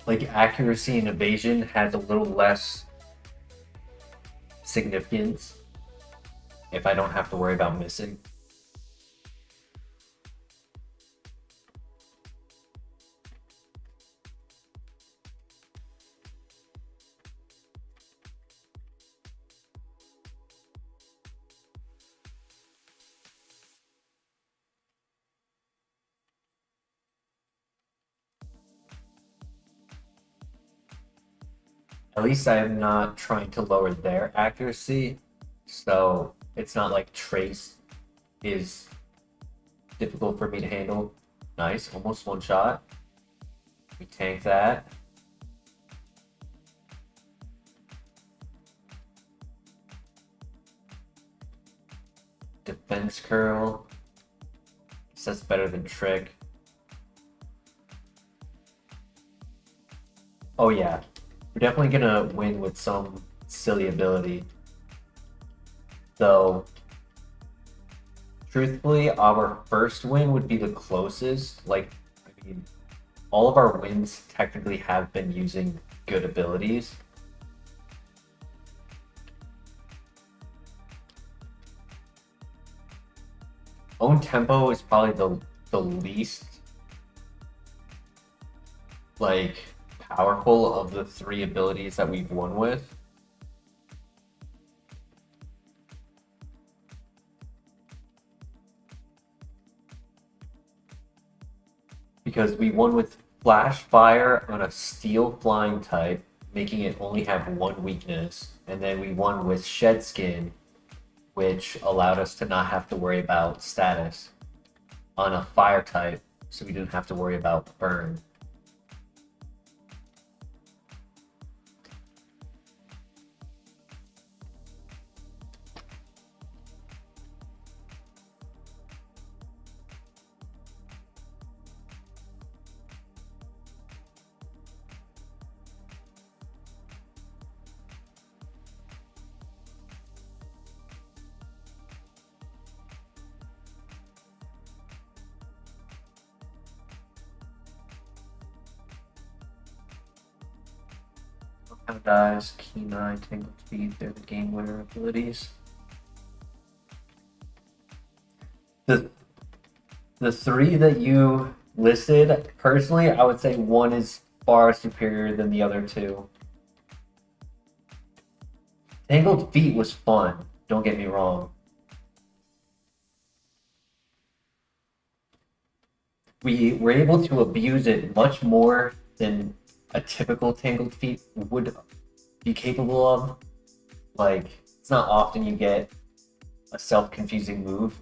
Like, accuracy and evasion has a little less significance if I don't have to worry about missing. At least I am not trying to lower their accuracy, so it's not like Trace is difficult for me to handle. Nice, almost one shot. We tank that. Defense curl. That's better than trick. Oh yeah, we're definitely gonna win with some silly ability. Though, truthfully, our first win would be the closest. Like, I mean, all of our wins technically have been using good abilities. Own tempo is probably the least like powerful of the three abilities that we've won with. Because we won with Flash Fire on a Steel Flying type, making it only have one weakness, and then we won with Shed Skin, which allowed us to not have to worry about status on a Fire type, so we didn't have to worry about burn. Dies, Keen Eye, Tangled Feet, they're the game winner abilities. The three that you listed, personally, I would say one is far superior than the other two. Tangled Feet was fun, don't get me wrong. We were able to abuse it much more than a typical Tangled Feet would be capable of. Like, it's not often you get a self-confusing move.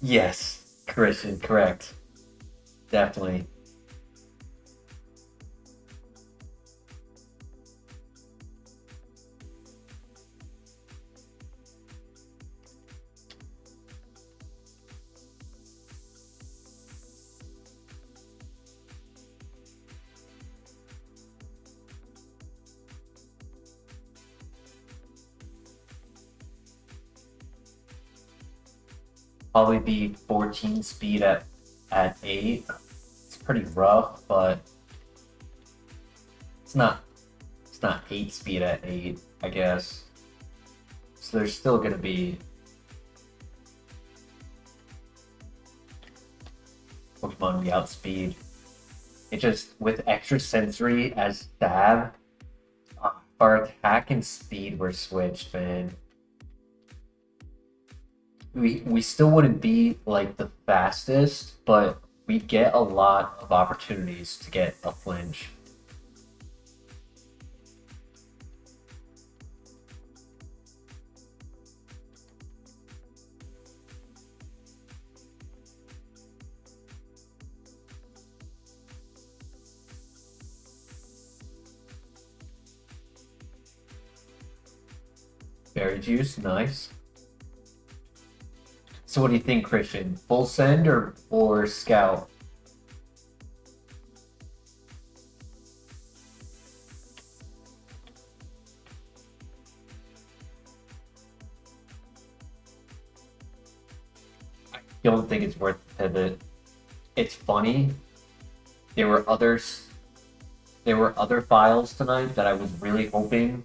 Yes, Christian, correct. Definitely.
probably be 14 speed at 8. It's pretty rough, but it's not 8 speed at 8, I guess. So there's still gonna be Pokemon we outspeed. It just, with extra sensory as stab, our attack and speed were switched, man. We still wouldn't be like the fastest, but we get a lot of opportunities to get a flinch. Berry juice, nice. So what do you think, Christian? Full send or scout? I don't think it's worth the pivot. It's funny. There were other files tonight that I was really hoping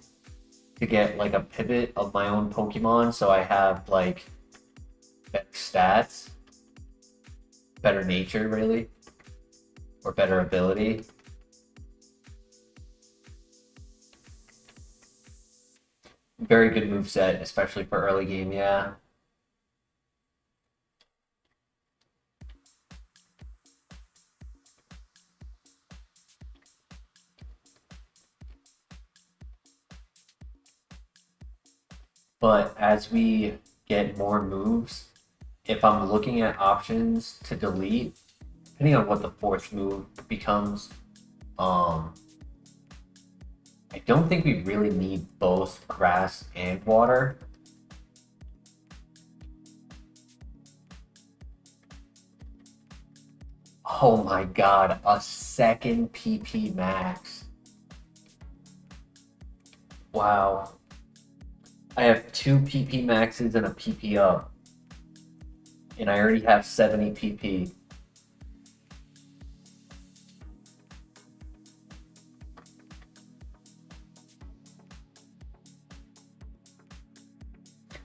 to get like a pivot of my own Pokemon, so I have like better stats, better nature, really, or better ability. Very good moveset, especially for early game, yeah. But as we get more moves, if I'm looking at options to delete, depending on what the fourth move becomes, I don't think we really need both grass and water. Oh my god, a second PP max. Wow. I have 2 PP maxes and a PP up. And I already have 70 PP.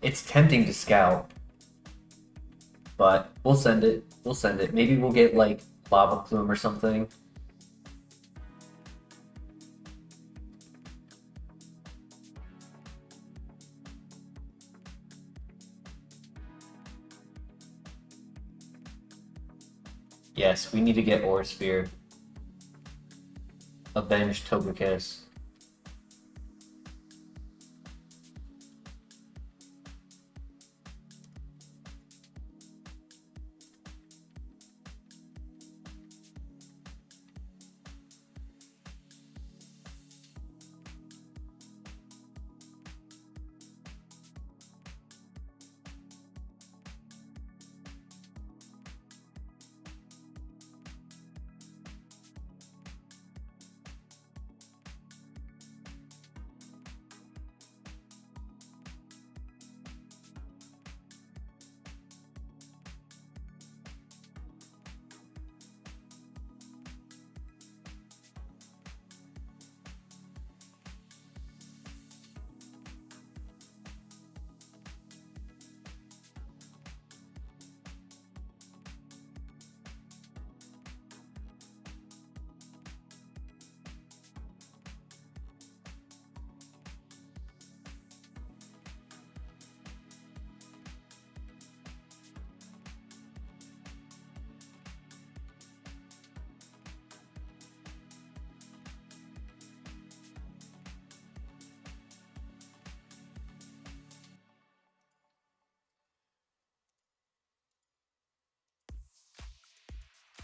It's tempting to scout. But we'll send it. We'll send it. Maybe we'll get like Lava Plume or something. Yes, we need to get Aura Sphere. Avenge Togekiss.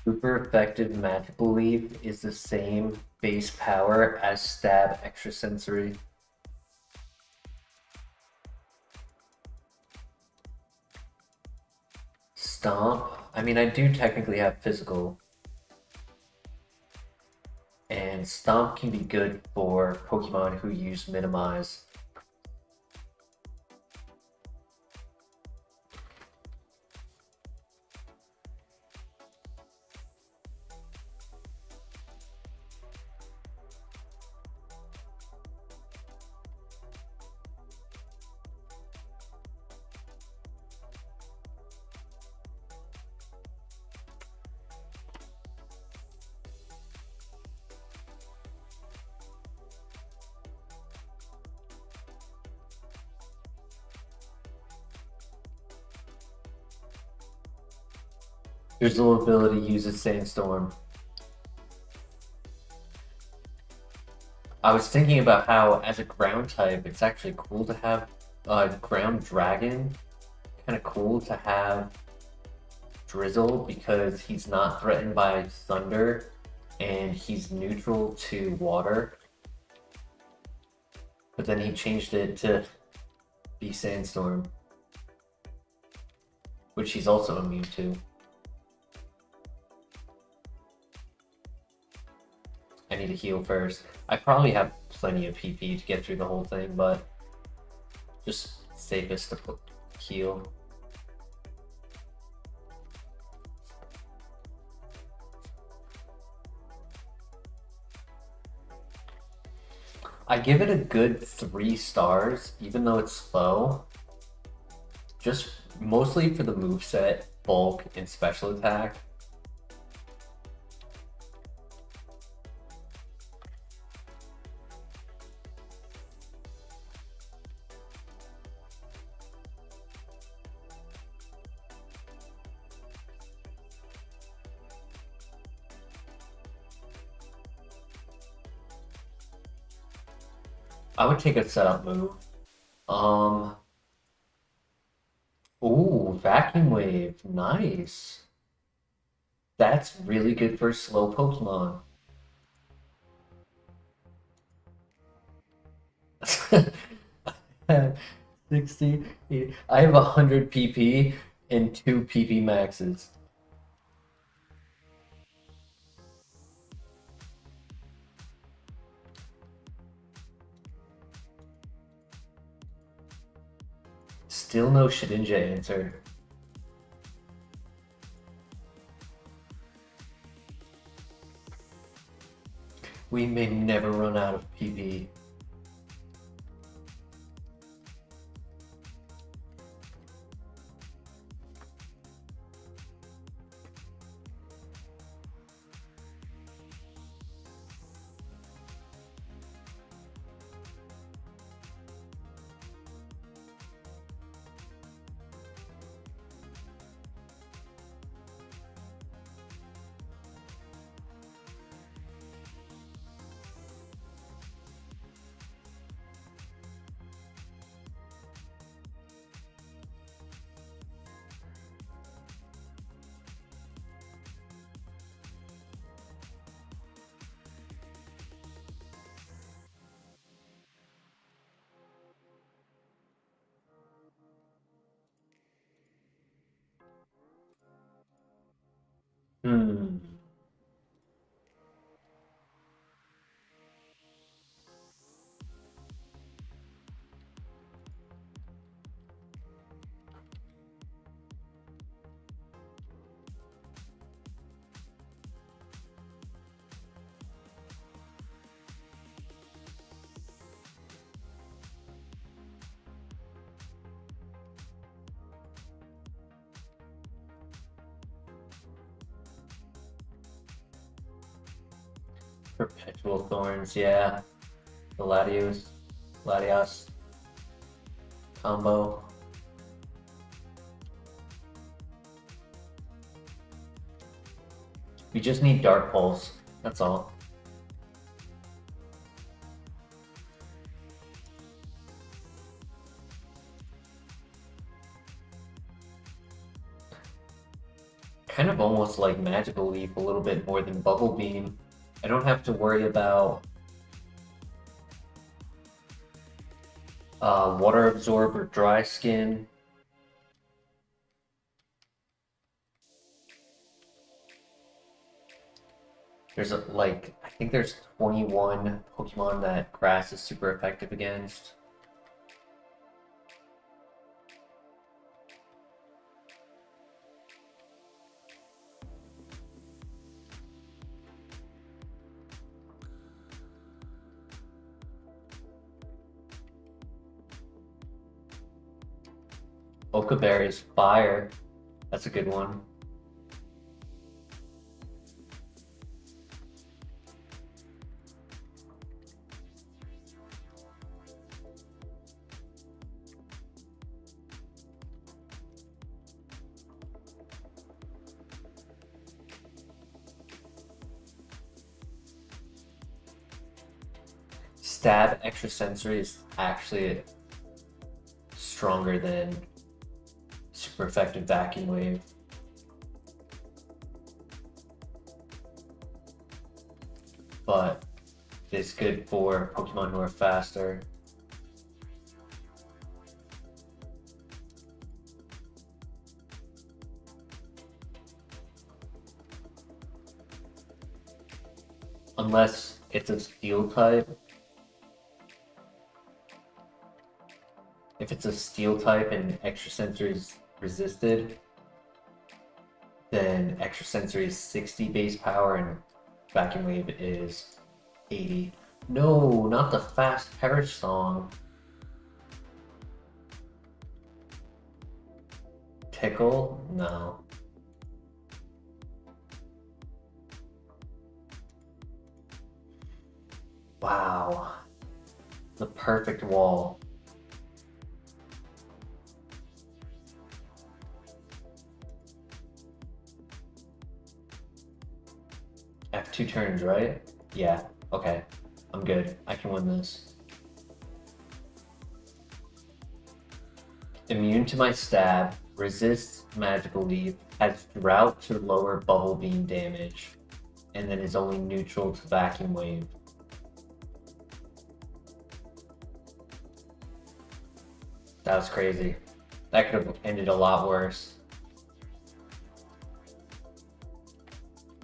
Super effective Magical Leaf is the same base power as Stab Extrasensory. Stomp? I mean, I do technically have Physical. And Stomp can be good for Pokemon who use Minimize.
Drizzle ability uses Sandstorm. I was thinking about how, as a ground type, it's actually cool to have Ground Dragon. Kind of cool to have Drizzle because he's not threatened by Thunder and he's neutral to water. But then he changed it to be Sandstorm, which he's also immune to. I need to heal first. I probably have plenty of PP to get through the whole thing, but just safest to heal. I give it a good 3 stars, even though it's slow. Just mostly for the moveset, bulk, and special attack. I would take a setup move. Ooh, Vacuum Wave. Nice. That's really good for slow Pokemon. 60. I have 100 PP and 2 PP maxes. Still no Shedinja answer. We may never run out of PP. Hmm. Perpetual Thorns, yeah. The Latios combo. We just need Dark Pulse, that's all. Kind of almost like Magical Leap a little bit more than Bubble Beam. I don't have to worry about Water Absorb or Dry Skin. There's I think there's 21 Pokemon that Grass is super effective against. Okaberry is fire. That's a good one. stab extrasensory is actually stronger than super effective vacuum wave. But it's good for Pokemon who are faster. Unless it's a steel type. If it's a steel type and extrasensory is resisted, then extrasensory is 60 base power and vacuum wave is 80. No, not the fast perish song. Tickle? No. Wow. The perfect wall. I have 2 turns, right? Yeah, okay. I'm good. I can win this. Immune to my stab, resists magical leap, has drought to lower bubble beam damage, and then is only neutral to vacuum wave. That was crazy. That could have ended a lot worse.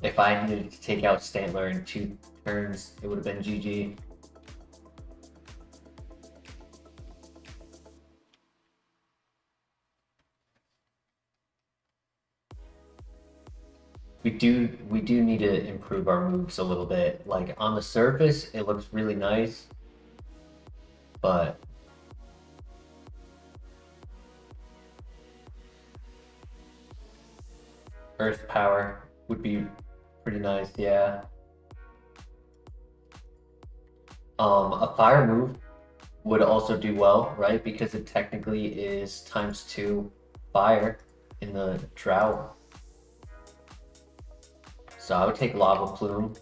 If I needed to take out Stantler in 2 turns, it would have been GG. We do need to improve our moves a little bit. Like on the surface, it looks really nice, but Earth Power would be pretty nice, yeah. A fire move would also do well, right? Because it technically is ×2 fire in the drought. So I would take Lava Plume.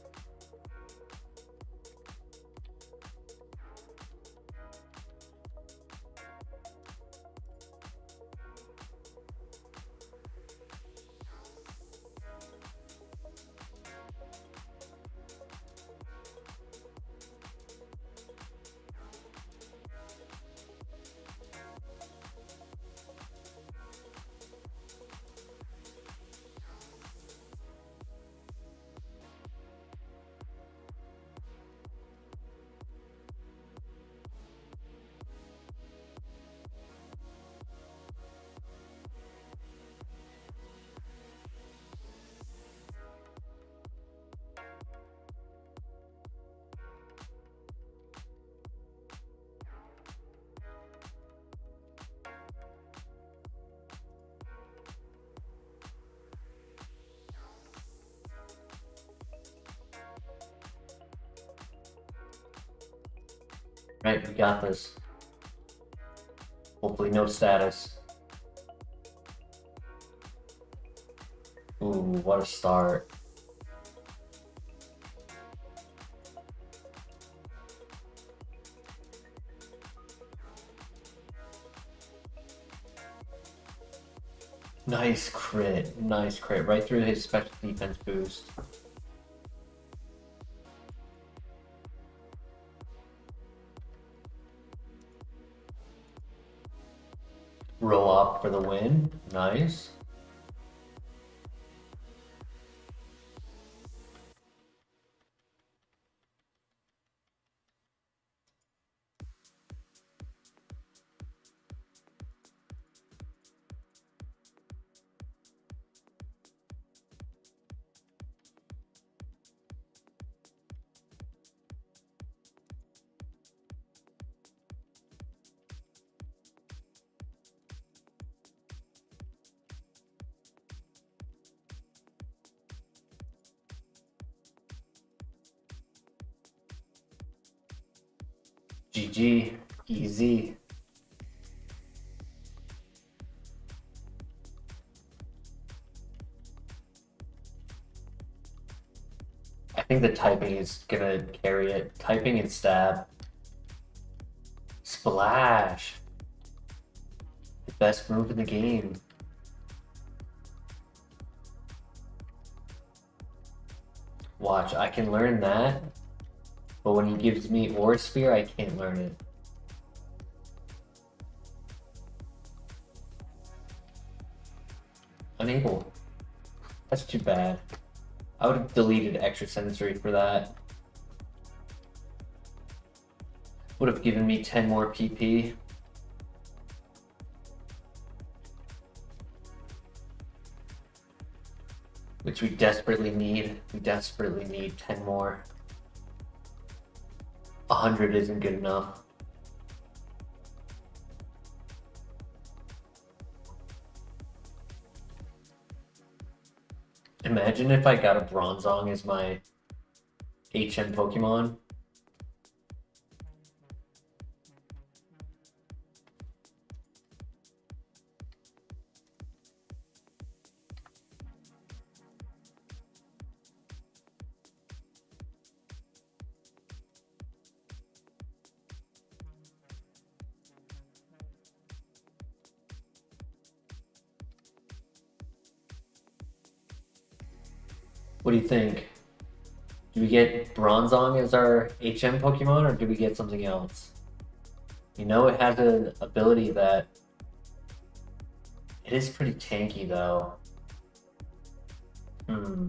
Right, we got this. Hopefully no status. Ooh, what a start. Nice crit, right through his special defense boost. Roll up for the win, nice. GG, easy. I think the typing is gonna carry it. Typing and stab. Splash. The best move in the game. Watch, I can learn that, but when he gives me Aura Sphere, I can't learn it. Unable. That's too bad. I would have deleted extra sensory for that. Would have given me 10 more PP. Which we desperately need. We desperately need 10 more. 100 isn't good enough. Imagine if I got a Bronzong as my HM Pokemon. What do you think? Do we get Bronzong as our HM Pokemon, or do we get something else? You know, it has an ability that... It is pretty tanky, though. I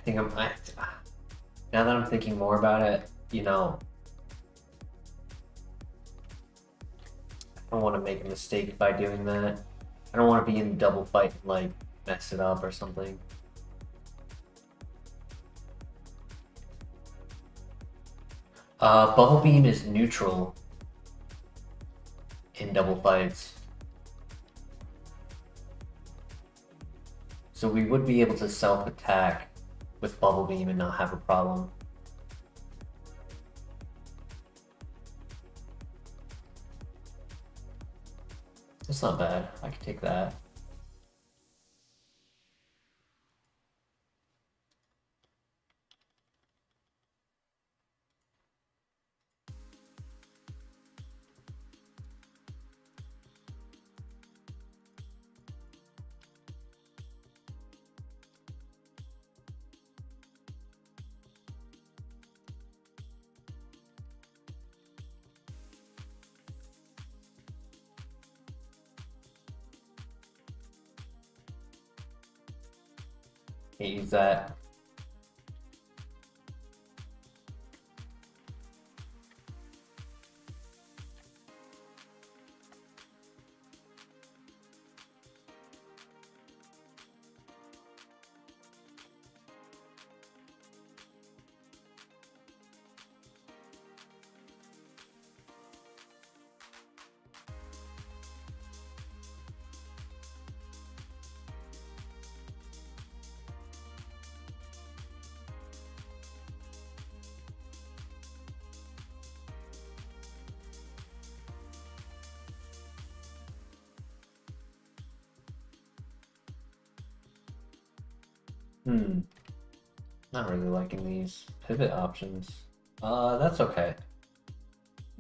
think now that I'm thinking more about it, you know... I don't want to make a mistake by doing that. I don't want to be in double fight and like mess it up or something. Bubble Beam is neutral in double fights. So we would be able to self-attack with Bubble Beam and not have a problem. That's not bad. I could take that. Can't use that. Not really liking these pivot options. That's okay.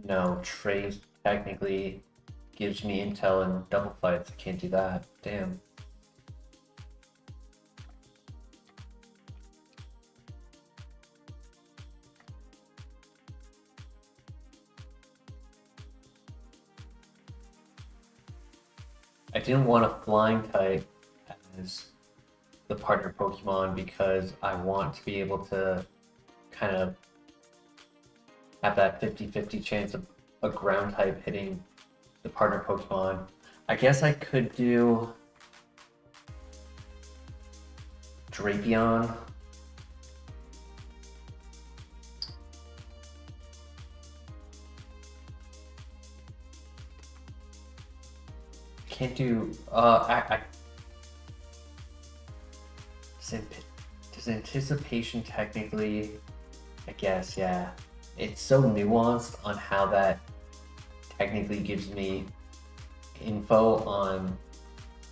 No, Trace technically gives me intel in double fights. I can't do that. Damn. I didn't want a flying type as the partner Pokemon because I want to be able to kind of have that 50-50 chance of a ground type hitting the partner Pokemon. I guess I could do Drapion. Can't do does anticipation technically, I guess, yeah. It's so nuanced on how that technically gives me info on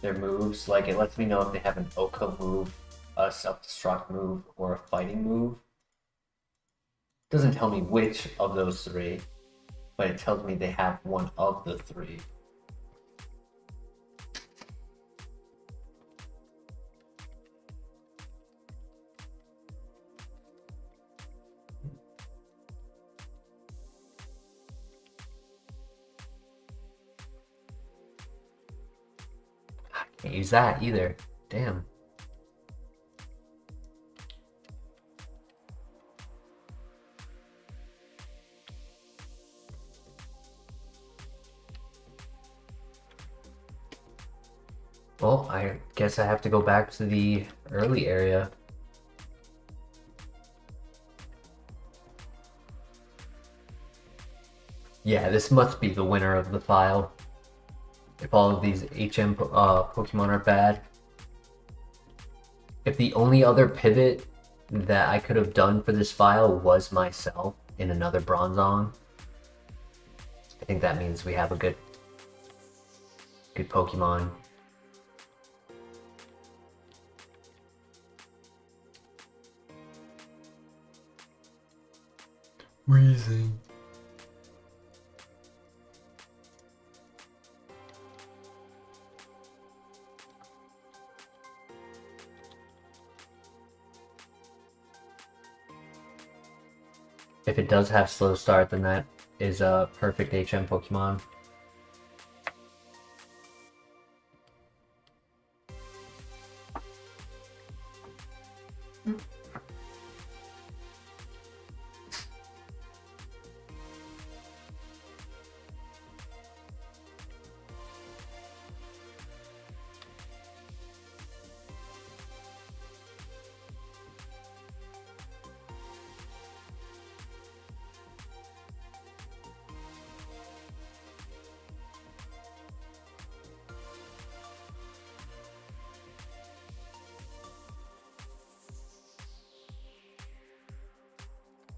their moves. Like, it lets me know if they have an Oko move a self-destruct move or a fighting move. It doesn't tell me which of those three, but it tells me they have one of the three.
Can't use that either. Damn. Well, I guess I have to go back to the early area. Yeah, this must be the winner of the file. If all of these HM Pokemon are bad. If the only other pivot that I could have done for this file was myself in another Bronzong, I think that means we have a good Pokemon. Reason. If it does have slow start, then that is a perfect HM Pokemon.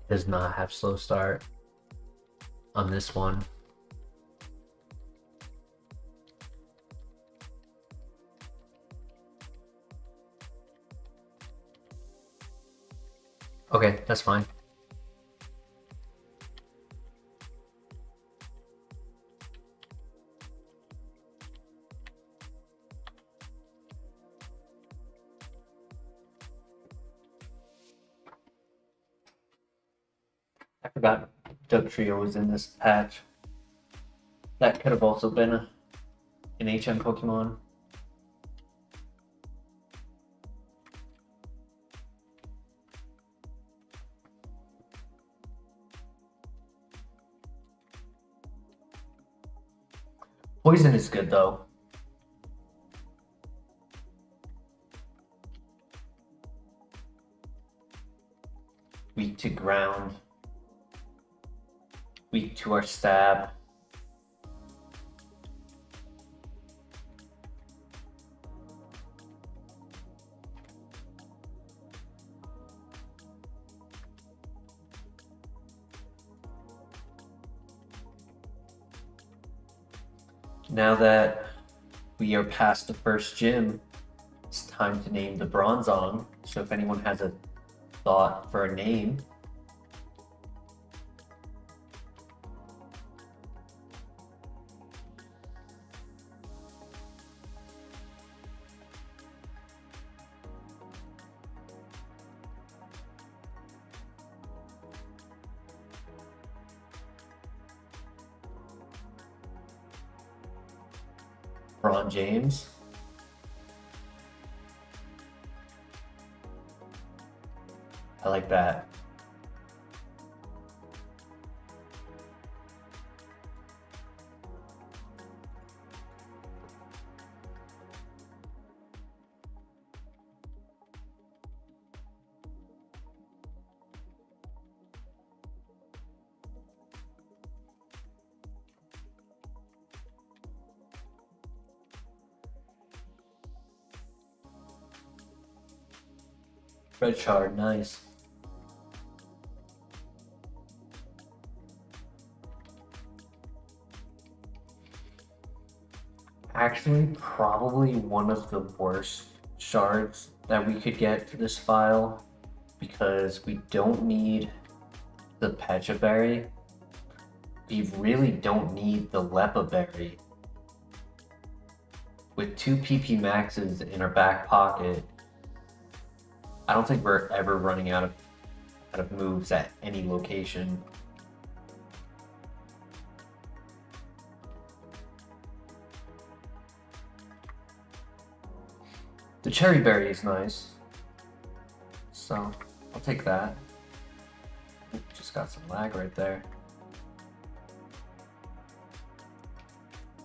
Does not have slow start on this one. Okay, that's fine.
I forgot Dugtrio was in this patch. That could have also been an HM Pokemon. Poison is good though. Weak to ground. Weak to our stab. Now that we are past the first gym, it's time to name the Bronzong. So if anyone has a thought for a name, Ron James. I like that. Red Shard, nice. Actually, probably one of the worst shards that we could get for this file because we don't need the Pecha Berry. We really don't need the Lepa Berry. With 2 PP maxes in our back pocket, I don't think we're ever running out of moves at any location. The Cherry Berry is nice, so I'll take that. Ooh, just got some lag right there.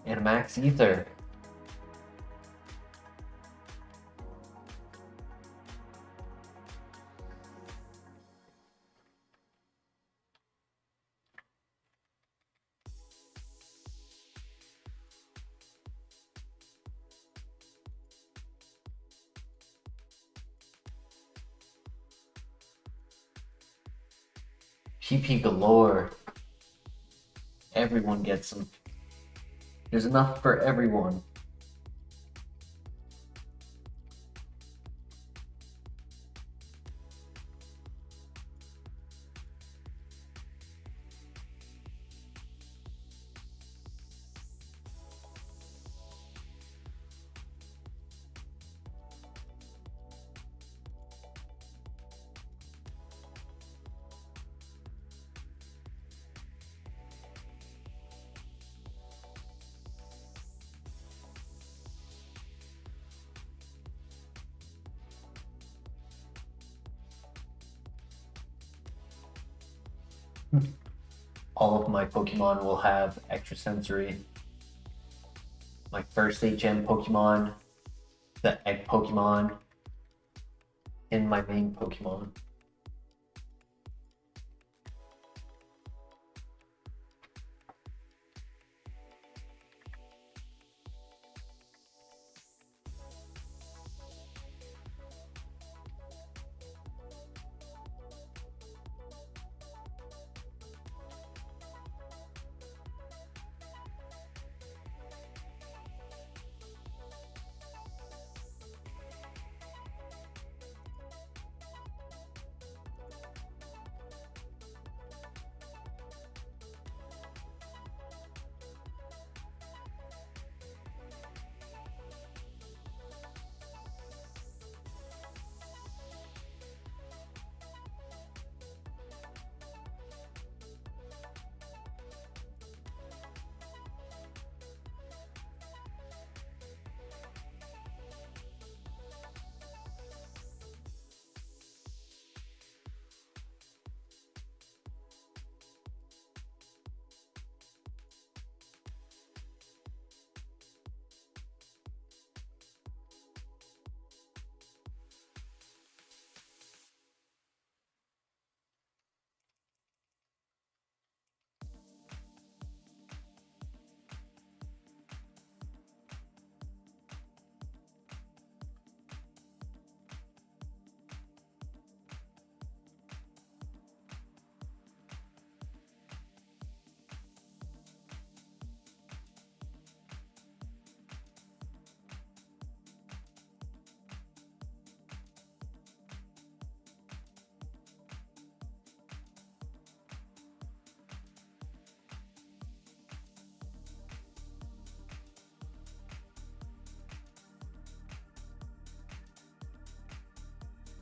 And a Max Ether. PP galore. Everyone gets some. There's enough for everyone. All of my Pokemon will have extrasensory. My first HM Pokemon, the Egg Pokemon, and my main Pokemon.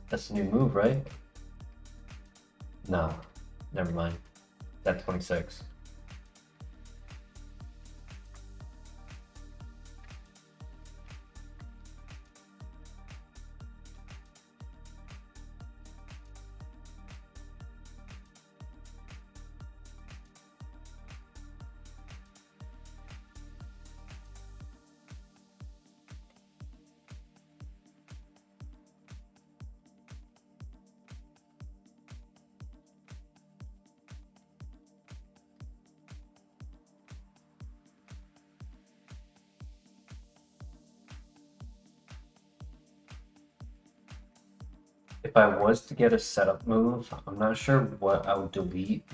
That's a new move, right? No, never mind. That's 26. If I was to get a setup move, I'm not sure what I would delete.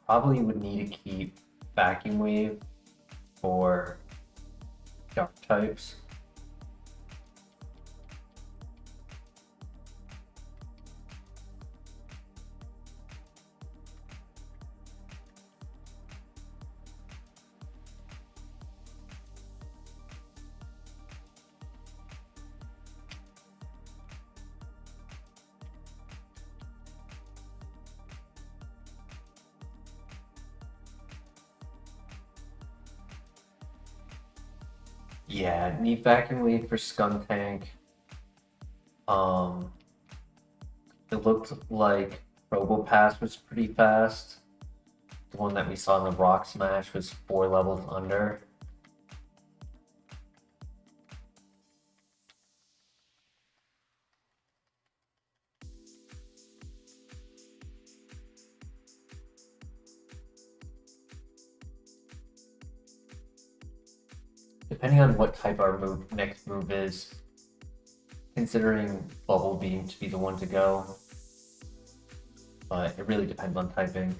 Probably would need to keep Backing Wave for dark types. Yeah, need vacuum lead for Skuntank. It looked like Robopass was pretty fast. The one that we saw in the Rock Smash was 4 levels under. Depending on what type our next move is, considering Bubble Beam to be the one to go, but it really depends on typing.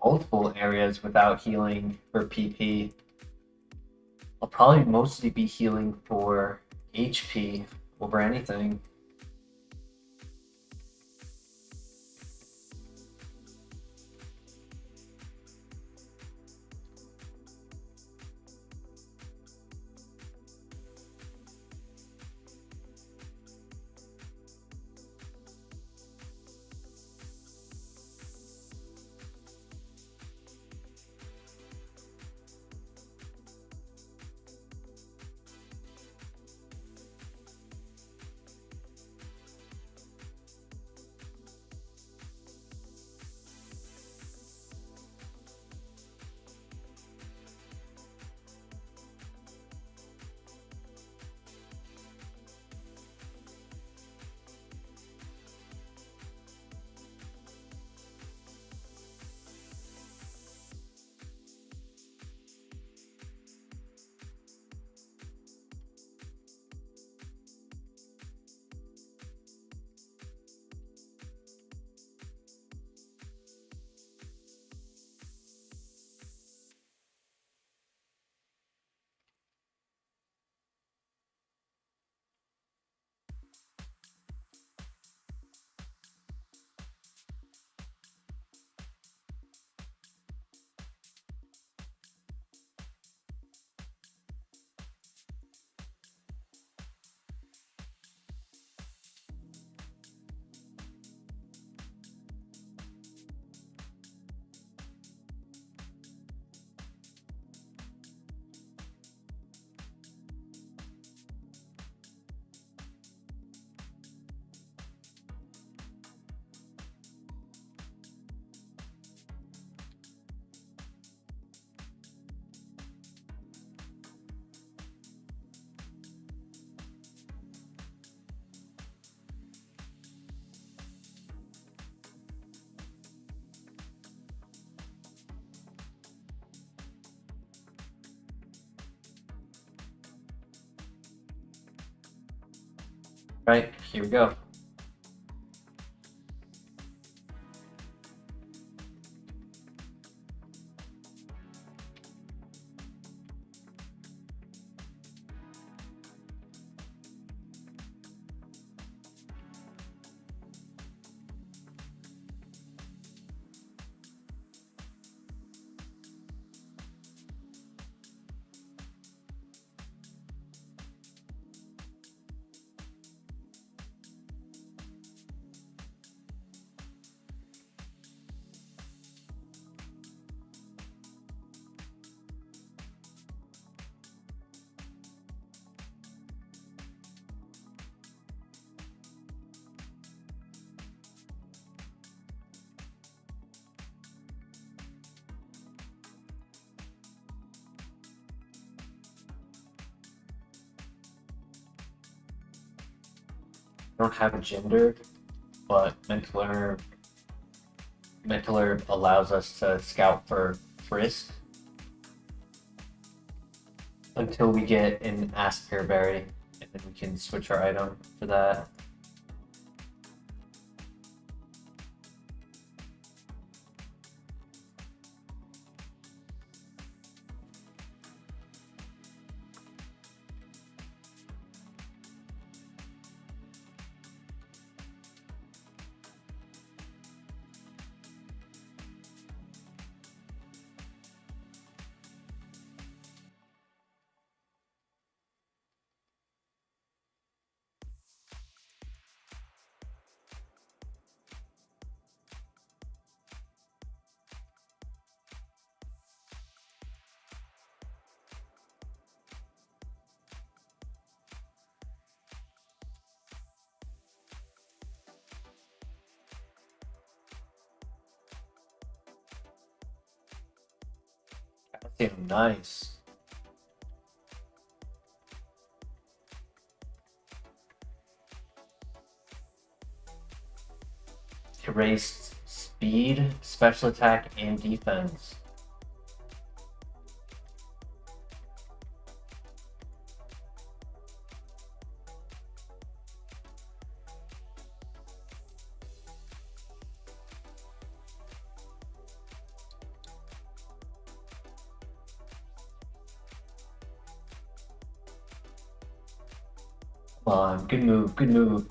Multiple areas without healing for PP. I'll probably mostly be healing for HP over anything. Right, here we go. don't have a gender, but mental herb allows us to scout for frisk until we get an Aspir berry, and then we can switch our item for that. Damn, nice. Erased speed, special attack, and defense. Come on, good move, good move.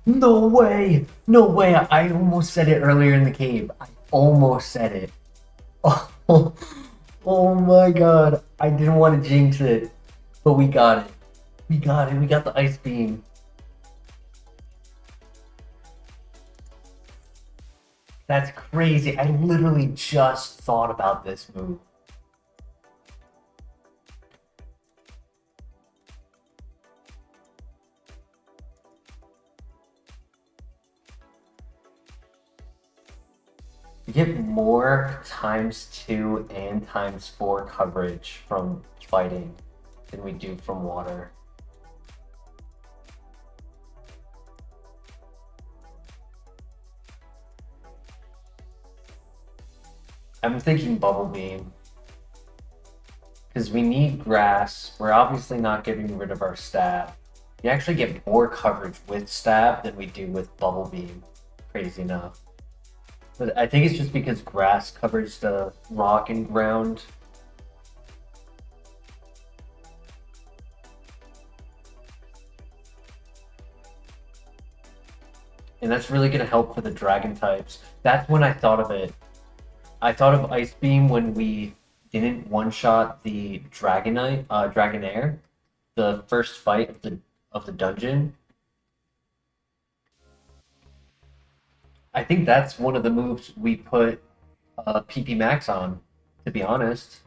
No way! No way! I almost said it earlier in the cave. I almost said it. Oh, oh my god. I didn't want to jinx it. But we got it. We got it. We got the ice beam. That's crazy. I literally just thought about this move. You get more ×2 and ×4 coverage from fighting than we do from water. I'm thinking Bubble Beam. Because we need grass. We're obviously not getting rid of our stab. You actually get more coverage with stab than we do with Bubble Beam. Crazy enough. But I think it's just because grass covers the rock and ground. And that's really going to help for the dragon types. That's when I thought of it. I thought of Ice Beam when we didn't one-shot the Dragonair, the first fight of the dungeon. I think that's one of the moves we put PP Max on, to be honest.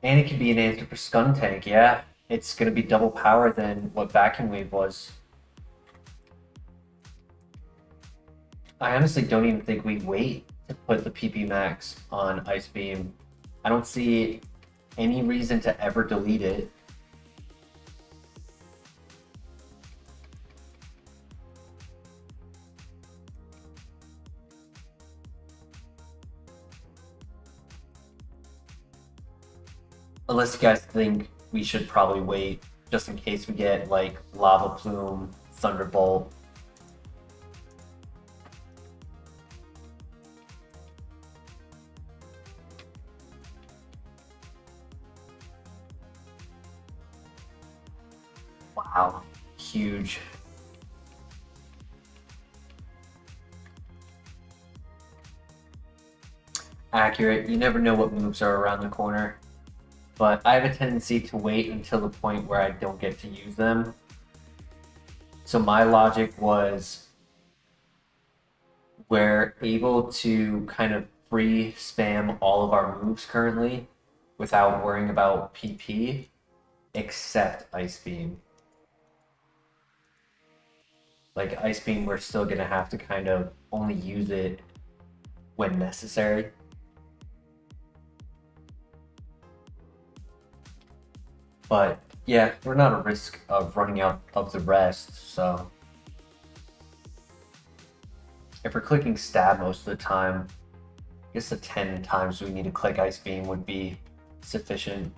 And it can be an answer for Scun Tank, yeah. It's going to be double power than what Vacuum Wave was. I honestly don't even think we wait to put the PP Max on Ice Beam. I don't see any reason to ever delete it. Unless you guys think we should probably wait, just in case we get like Lava Plume, Thunderbolt. Wow, huge. Accurate. You never know what moves are around the corner. But I have a tendency to wait until the point where I don't get to use them. So my logic was we're able to kind of free spam all of our moves currently without worrying about PP, except Ice Beam. Like Ice Beam, we're still going to have to kind of only use it when necessary. But yeah, we're not at risk of running out of the rest, so if we're clicking stab most of the time, I guess the 10 times we need to click Ice Beam would be sufficient.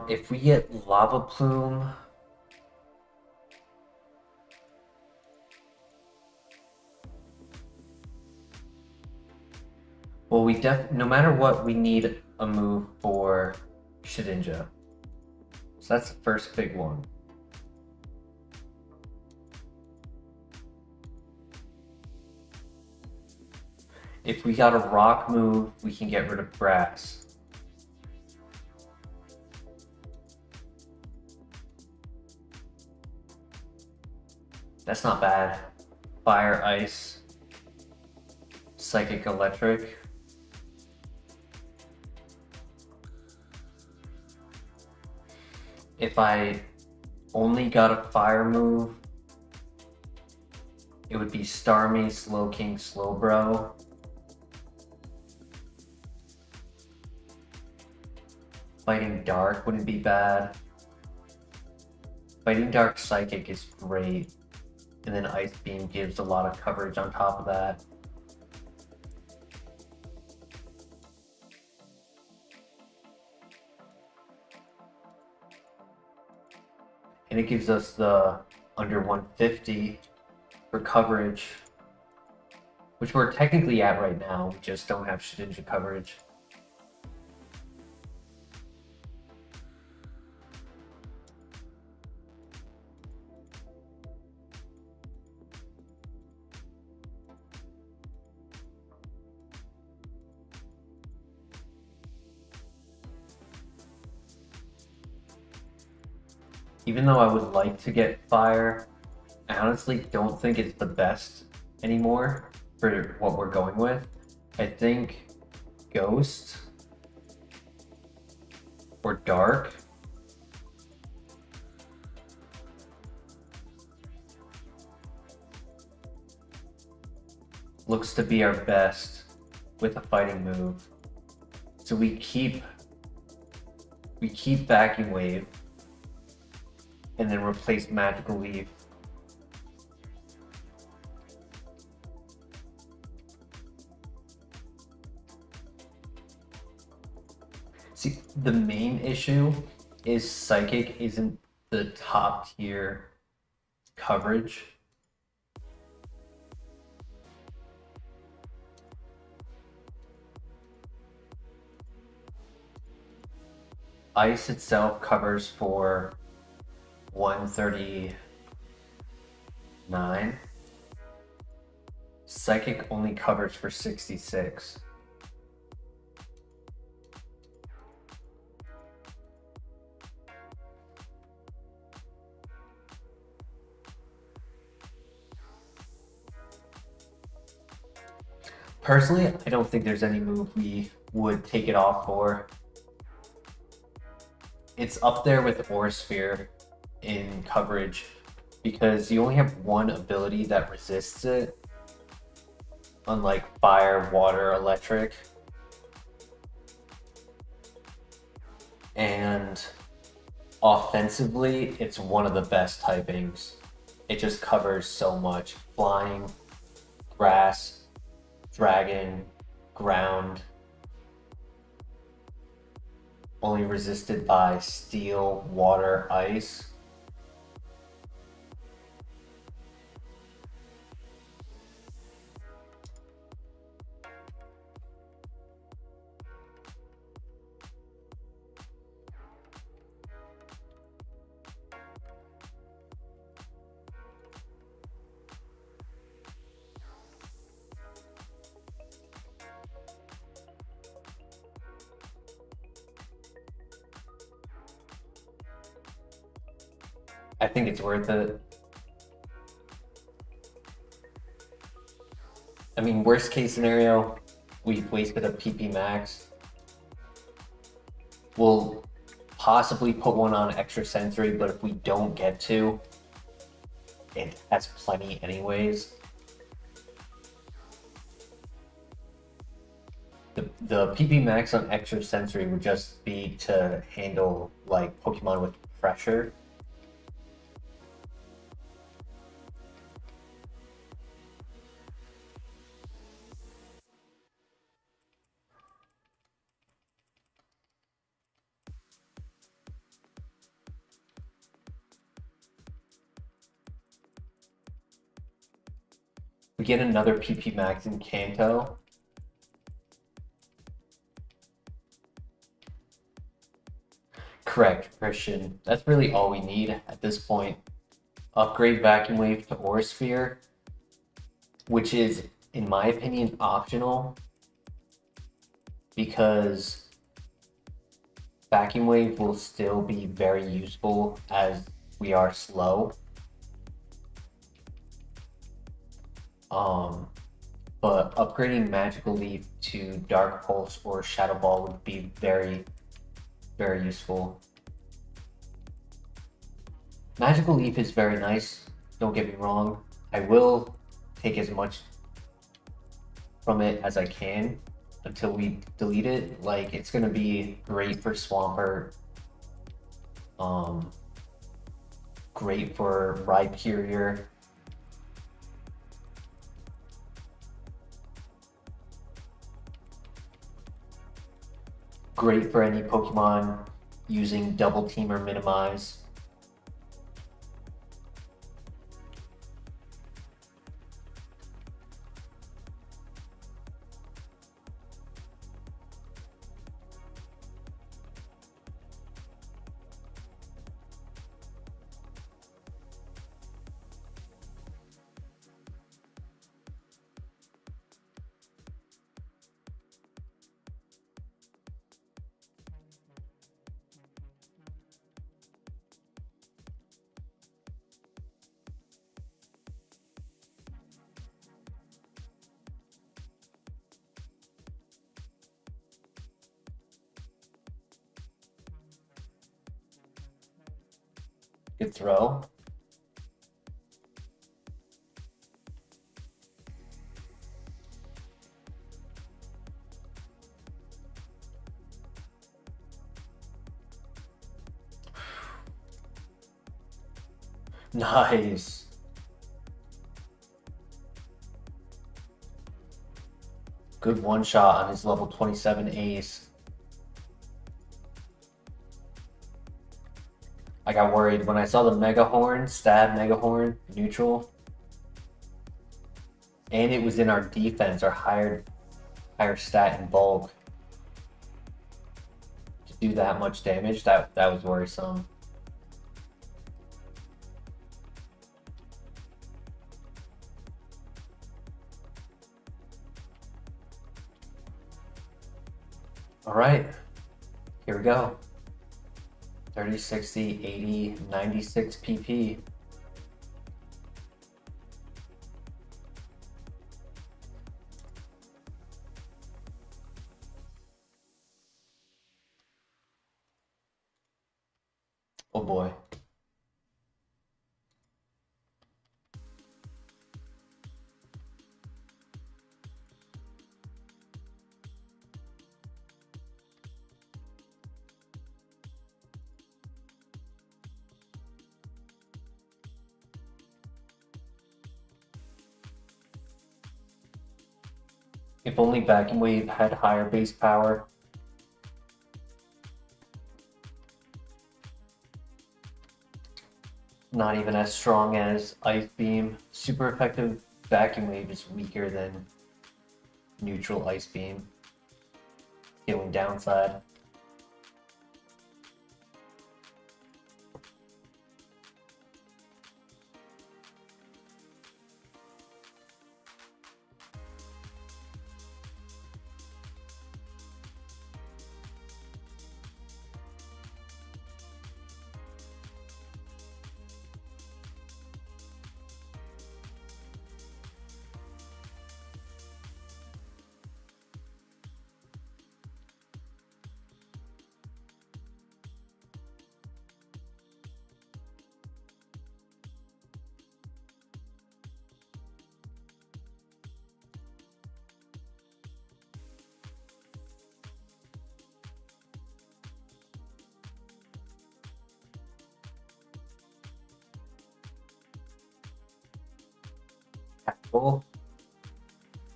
If we get Lava Plume, well, no matter what, we need a move for Shedinja. So that's the first big one. If we got a rock move, we can get rid of grass. That's not bad. Fire, ice, psychic, electric. If I only got a fire move, it would be Starmie, Slowking, Slowbro. Fighting Dark wouldn't be bad. Fighting Dark Psychic is great. And then Ice Beam gives a lot of coverage on top of that. And it gives us the under 150 for coverage, which we're technically at right now. We just don't have Shedinja coverage. Even though I would like to get fire, I honestly don't think it's the best anymore for what we're going with. I think Ghost or Dark looks to be our best with a fighting move. So we keep Vacuum Wave and then replace Magical Leaf. See, the main issue is Psychic isn't the top tier coverage. Ice itself covers for 139. Psychic only covers for 66. Personally, I don't think there's any move we would take it off for. It's up there with Aura Sphere in coverage because you only have one ability that resists it, unlike fire, water, electric. And offensively, it's one of the best typings. It just covers so much. Flying, grass, dragon, ground. Only resisted by steel, water, ice. I think it's worth it. I mean, worst case scenario, we've wasted a PP max. We'll possibly put one on extra sensory, but if we don't get to, it has plenty anyways. The PP max on extra sensory would just be to handle like Pokemon with pressure. We get another PP max in Kanto. Correct, Christian. That's really all we need at this point. Upgrade Vacuum Wave to Aura Sphere, which is, in my opinion, optional because Vacuum Wave will still be very useful as we are slow. But upgrading Magical Leaf to Dark Pulse or Shadow Ball would be very, very useful. Magical Leaf is very nice, don't get me wrong. I will take as much from it as I can until we delete it. Like, it's gonna be great for Swampert, great for Rhyperior. Great for any Pokemon using Double Team or Minimize. Good throw. Nice. Good one shot on his level 27 ace. I got worried when I saw the Mega Horn, stab Mega Horn, neutral. And it was in our defense, our higher stat in bulk. To do that much damage, that was worrisome. All right, here we go. 30, 60, 80, 96 PP. Oh boy. If only Vacuum Wave had higher base power. Not even as strong as Ice Beam. Super effective Vacuum Wave is weaker than neutral Ice Beam. Healing downside. full.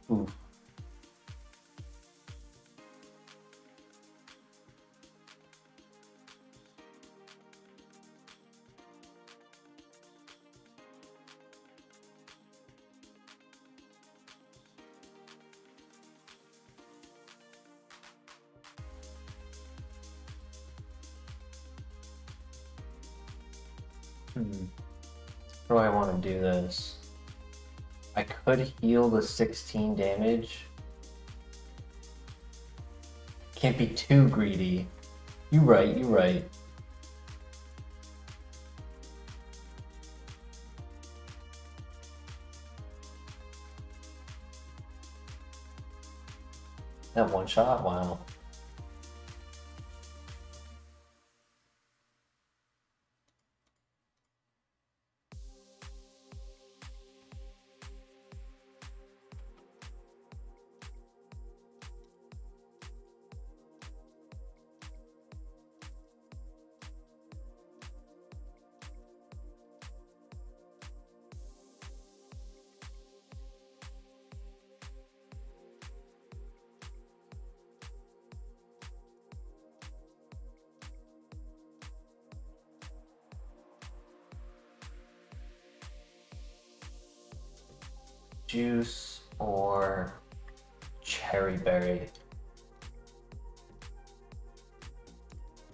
Ooh. How do I want to do this? I could heal the 16 damage. Can't be too greedy. You're right, you're right. That one shot? Wow. Juice or cherry berry? I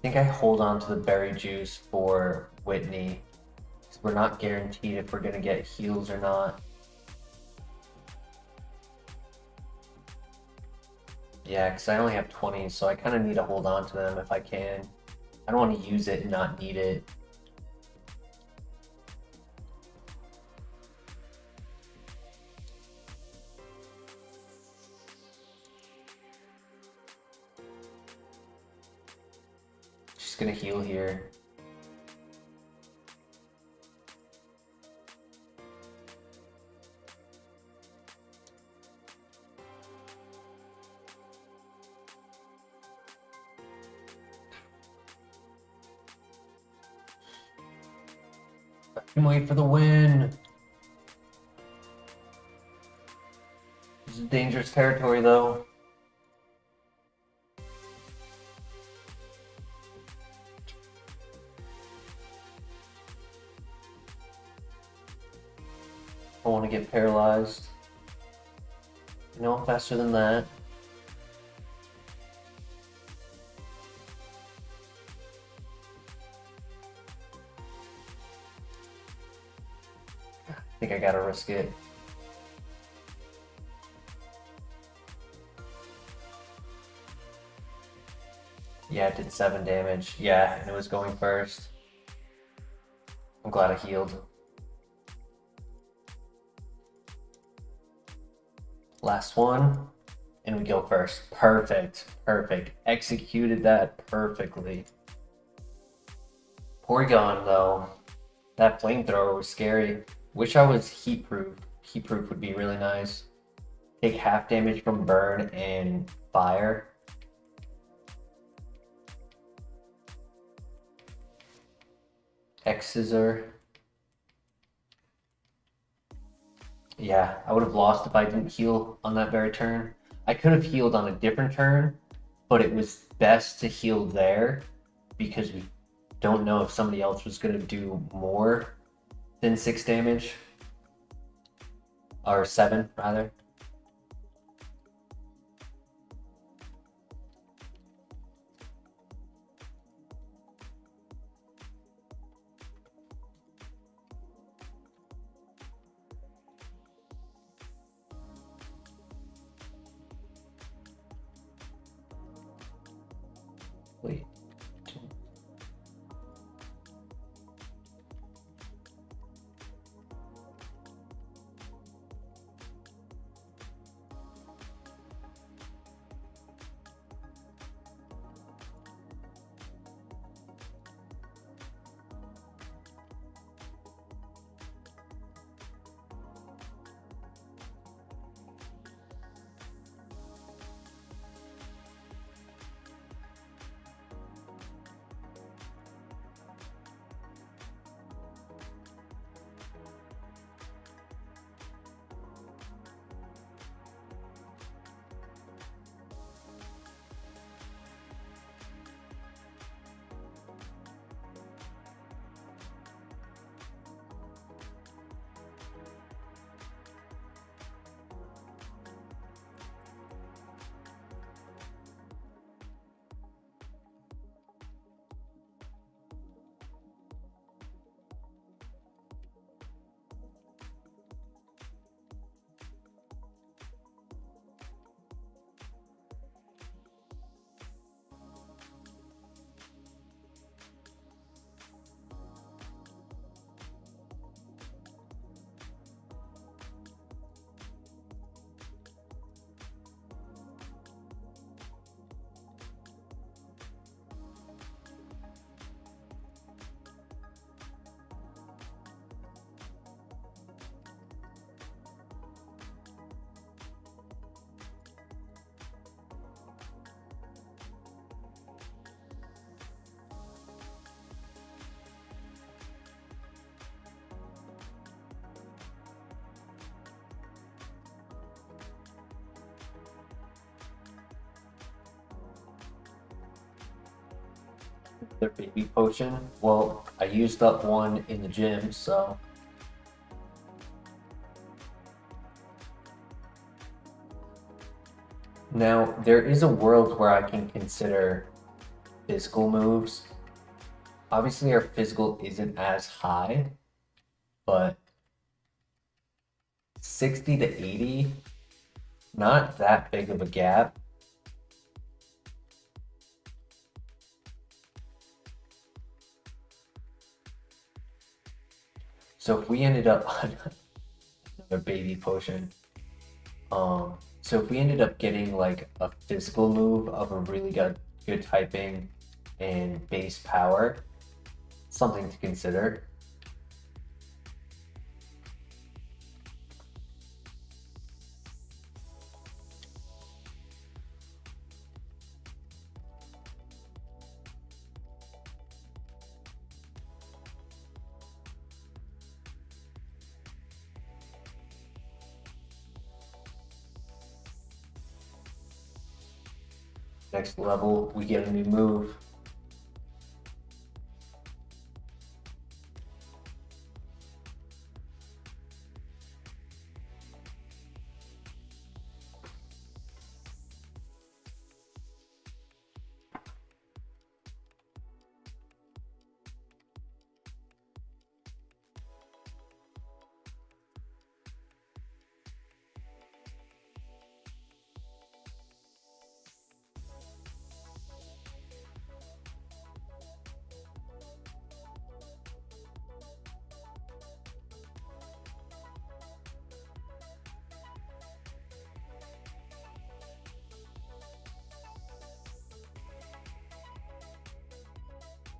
think I hold on to the berry juice for Whitney, because we're not guaranteed if we're gonna get heals or not. Yeah, because I only have 20, so I kind of need to hold on to them if I can. I don't want to use it and not need it. Just gonna heal here. I can wait for the win. This is dangerous territory, though. I want to get paralyzed. No, I'm faster than that. I think I gotta risk it. Yeah, it did 7 damage. Yeah, and it was going first. I'm glad I healed. Last one, and we go first. Perfect, perfect. Executed that perfectly. Porygon, though, that flamethrower was scary. Wish I was heat proof. Heat proof would be really nice. Take half damage from burn and fire. X-Scissor. Yeah, I would have lost if I didn't heal on that very turn. I could have healed on a different turn, but it was best to heal there because we don't know if somebody else was going to do more than 6 damage. Or 7, rather. Wait. Their baby potion. Well, I used up one in the gym, so. Now, there is a world where I can consider physical moves. Obviously, our physical isn't as high, but 60 to 80, not that big of a gap. So if we ended up on another baby potion, so if we ended up getting like a physical move of a really good typing and base power, something to consider. Next level, we get a new move.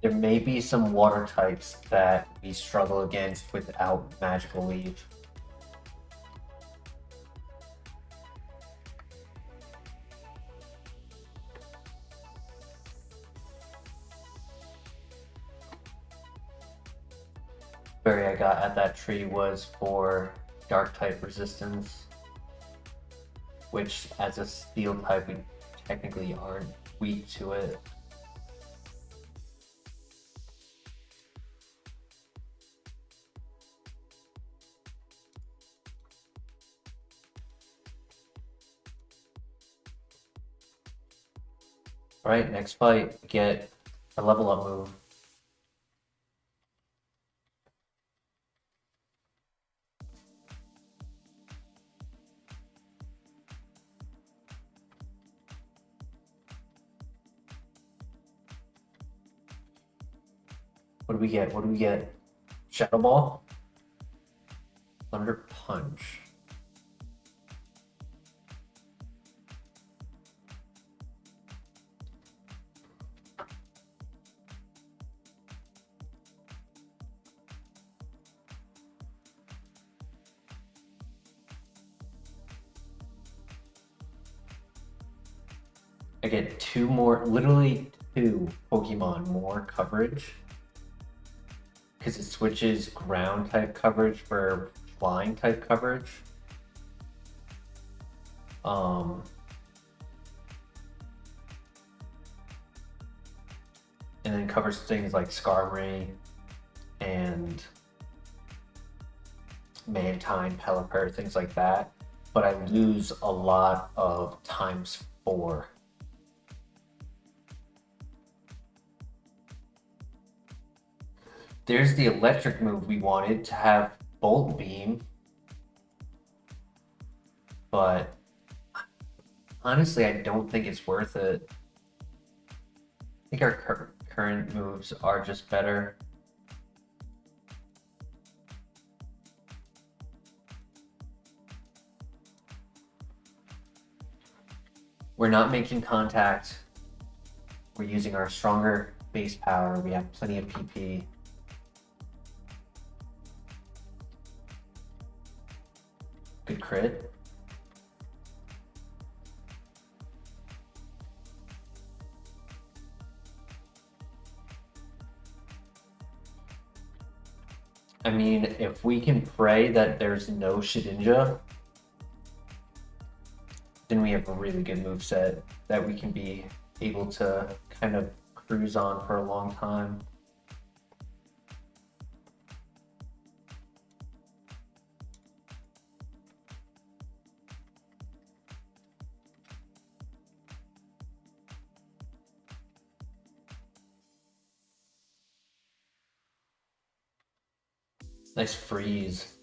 There may be some water types that we struggle against without magical leaf. Berry I got at that tree was for dark type resistance, which as a steel type we technically aren't weak to it. Alright, next fight, get a level up move. What do we get? What do we get? Shadow Ball? Thunder Punch. I get two more, literally two Pokemon more coverage. Because it switches ground type coverage for flying type coverage. And then covers things like Skarmory and Mantine, Pelipper, things like that. But I lose a lot of ×4. There's the electric move we wanted to have Bolt Beam. But honestly, I don't think it's worth it. I think our current moves are just better. We're not making contact. We're using our stronger base power. We have plenty of PP. Good crit. I mean, if we can pray that there's no Shedinja, then we have a really good moveset that we can be able to kind of cruise on for a long time. Nice freeze.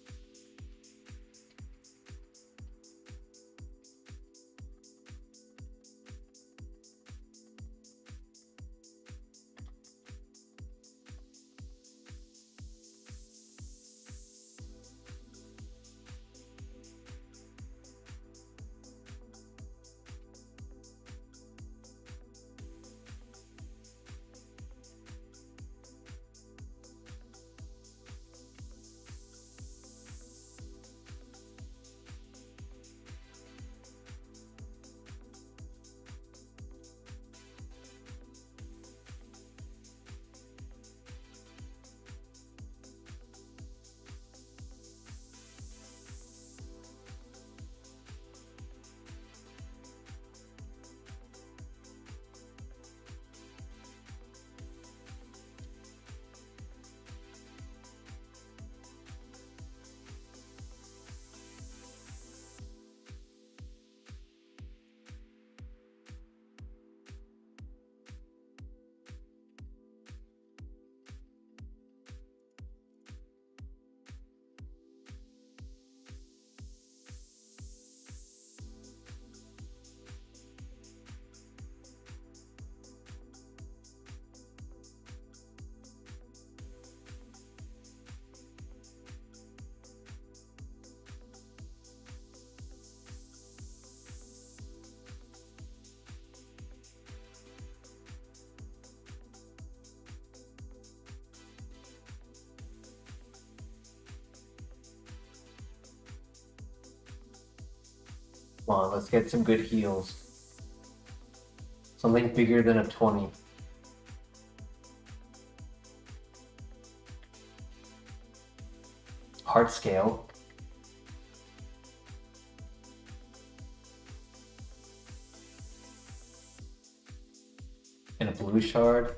Come on, let's get some good heals. Something bigger than a 20. Heart scale. And a blue shard.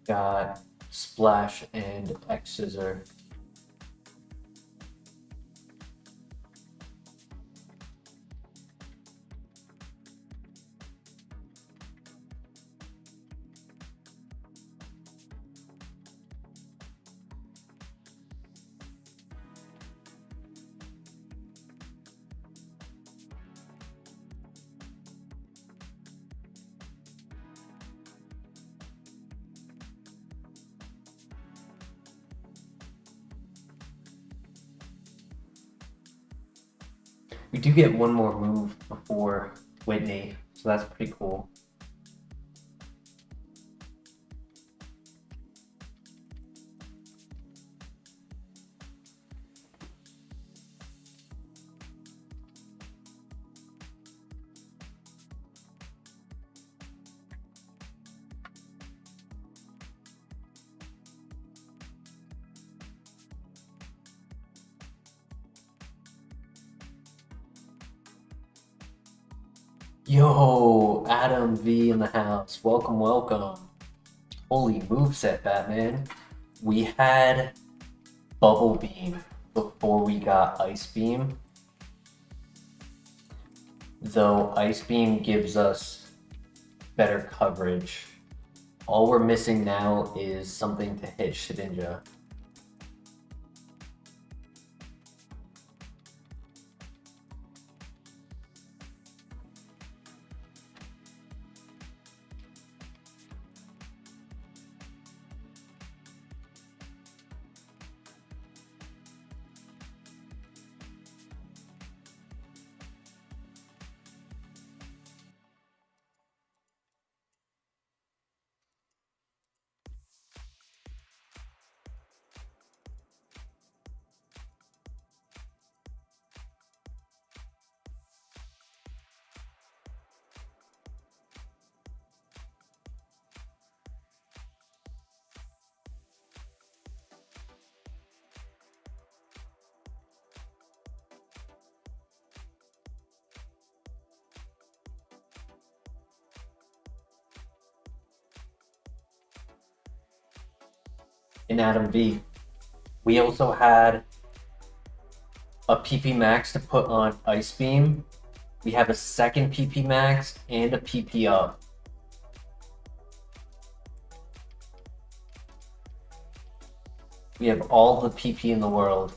Got Splash and X Scissor. We do get one more move before Whitney, so that's pretty cool. Yo, Adam V in the house. Welcome, welcome. Holy moveset, Batman. We had Bubble Beam before we got Ice Beam.
though Ice Beam gives us better coverage. All we're missing now is something to hit Shedinja. In Adam V, we also had a PP max to put on Ice Beam. We have a second PP max and a PP up. We have all the PP in the world.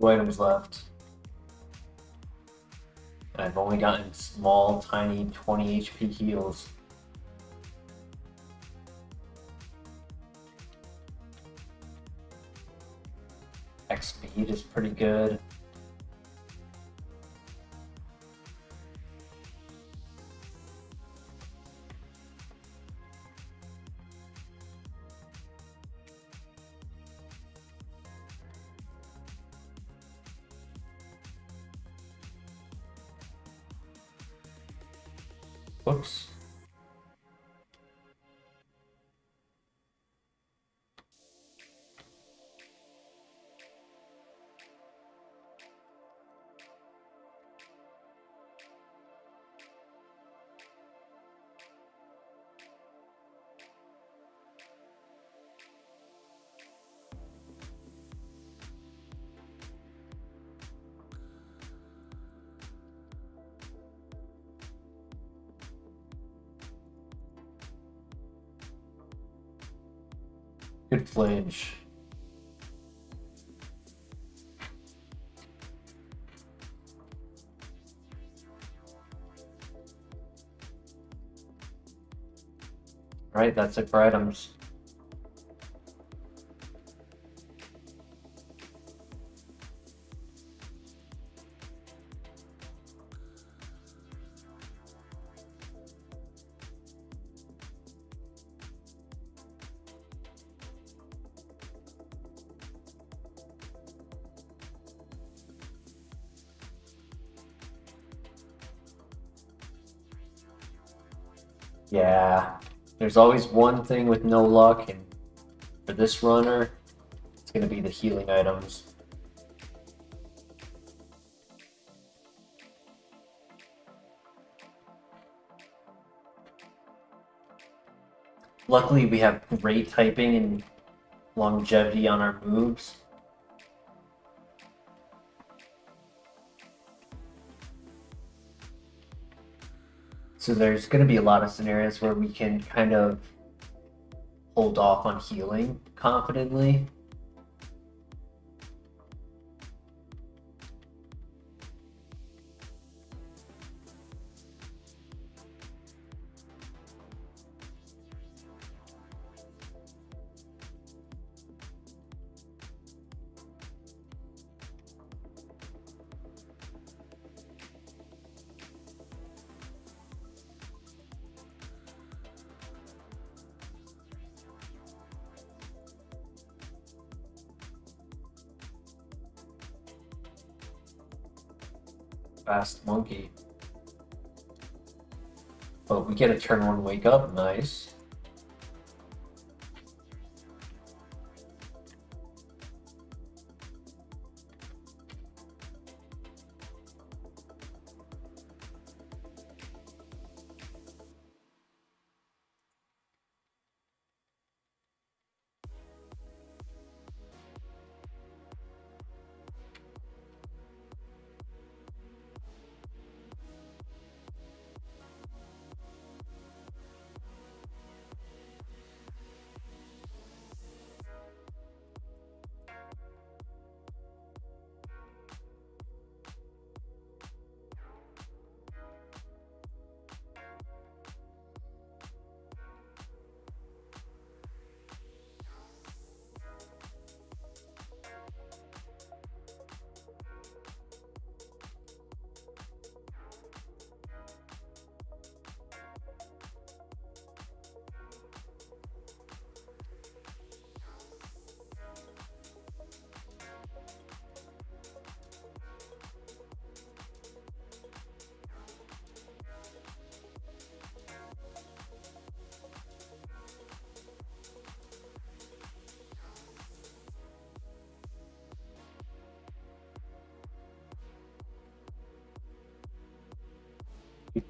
2 items left. And I've only gotten small, tiny 20 HP heals. X speed is pretty good. Whoops. Good flinch. Alright, that's it for items. Yeah, there's always one thing with no luck, and for this runner, it's going to be the healing items. Luckily, we have great typing and longevity on our moves. So there's going to be a lot of scenarios where we can kind of hold off on healing confidently. Fast monkey. But we get a turn 1 wake up, nice.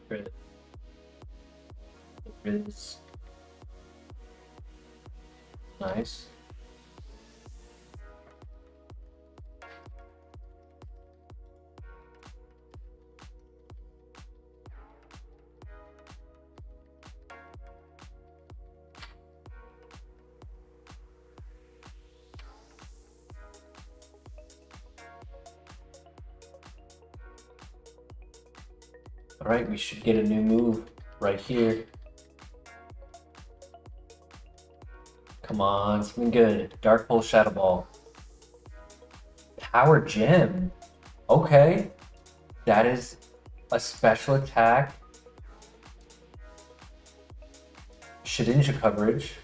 Crit. Is nice.
All right, we should get a new move right here. Come on, something good. Dark Pulse Shadow Ball. Power Gem. Okay. That is a special attack. Shedinja coverage.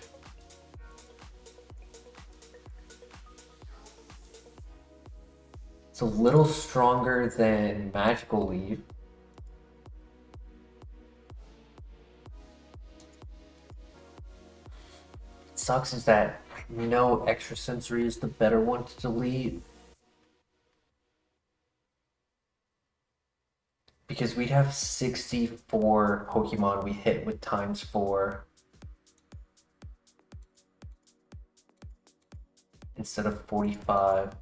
It's a little stronger than Magical Leaf. It sucks is that no extra sensory is the better one to delete. Because we'd have 64 Pokemon we hit with ×4 instead of 45.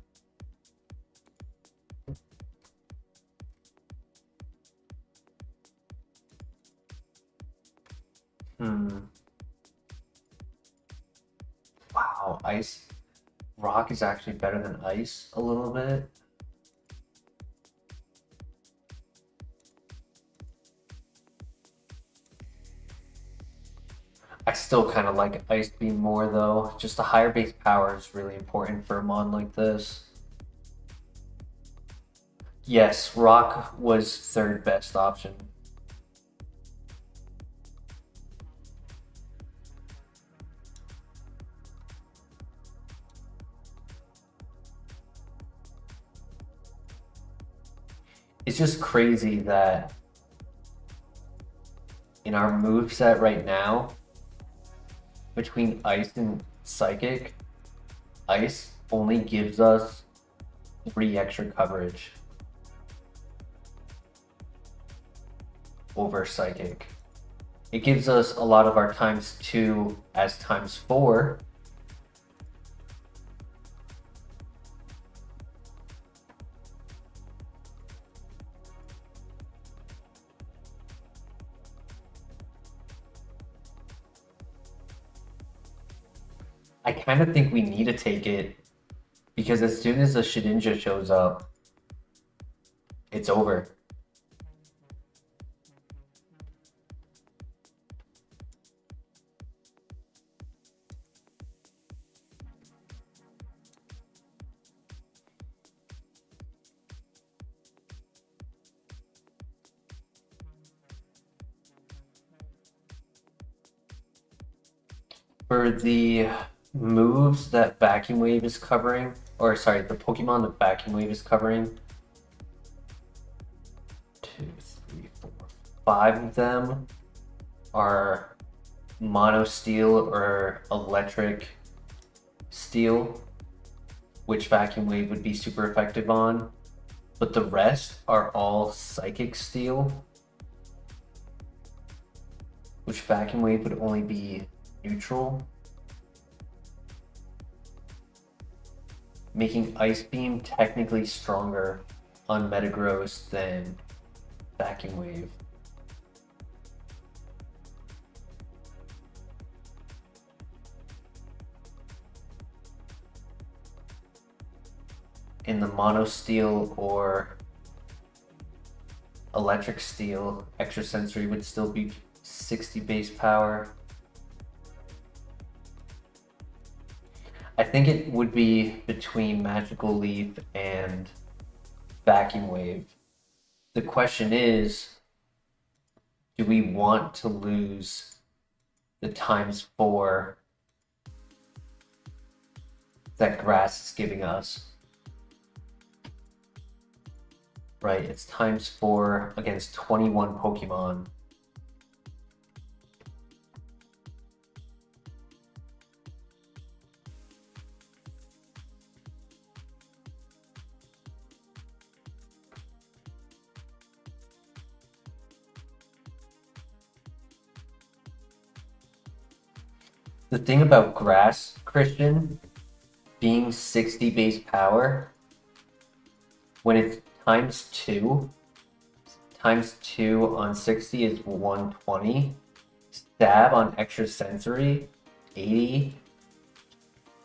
Wow, Ice. Rock is actually better than Ice a little bit. I still kind of like Ice Beam more though. Just the higher base power is really important for a mon like this. Yes, Rock was third best option. It's just crazy that in our moveset right now, between Ice and Psychic, Ice only gives us 3 extra coverage over Psychic. It gives us a lot of our ×2 as ×4. I kind of think we need to take it because as soon as the Shedinja shows up, it's over. For the moves that Vacuum Wave is covering, or sorry, the Pokemon that Vacuum Wave is covering, 2, 3, 4, 5 of them are Mono Steel or Electric Steel, which Vacuum Wave would be super effective on, but the rest are all Psychic Steel, which Vacuum Wave would only be neutral, making Ice Beam technically stronger on Metagross than Vacuum Wave. In the Mono Steel or Electric Steel, extra sensory would still be 60 base power. I think it would be between Magical Leaf and Vacuum Wave. The question is, do we want to lose the ×4 that Grass is giving us? Right, it's ×4 against 21 Pokemon. The thing about Grass, Christian, being 60 base power, when it's ×2 on 60 is 120. Stab on extra sensory, 80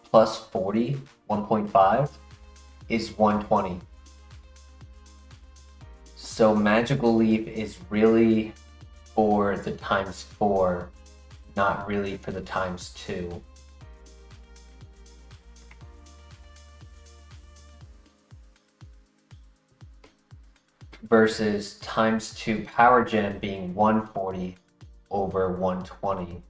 plus 40, 1.5 is 120. So Magical Leap is really for the ×4, not really for the ×2. Versus ×2 Power Gem being 140 over 120.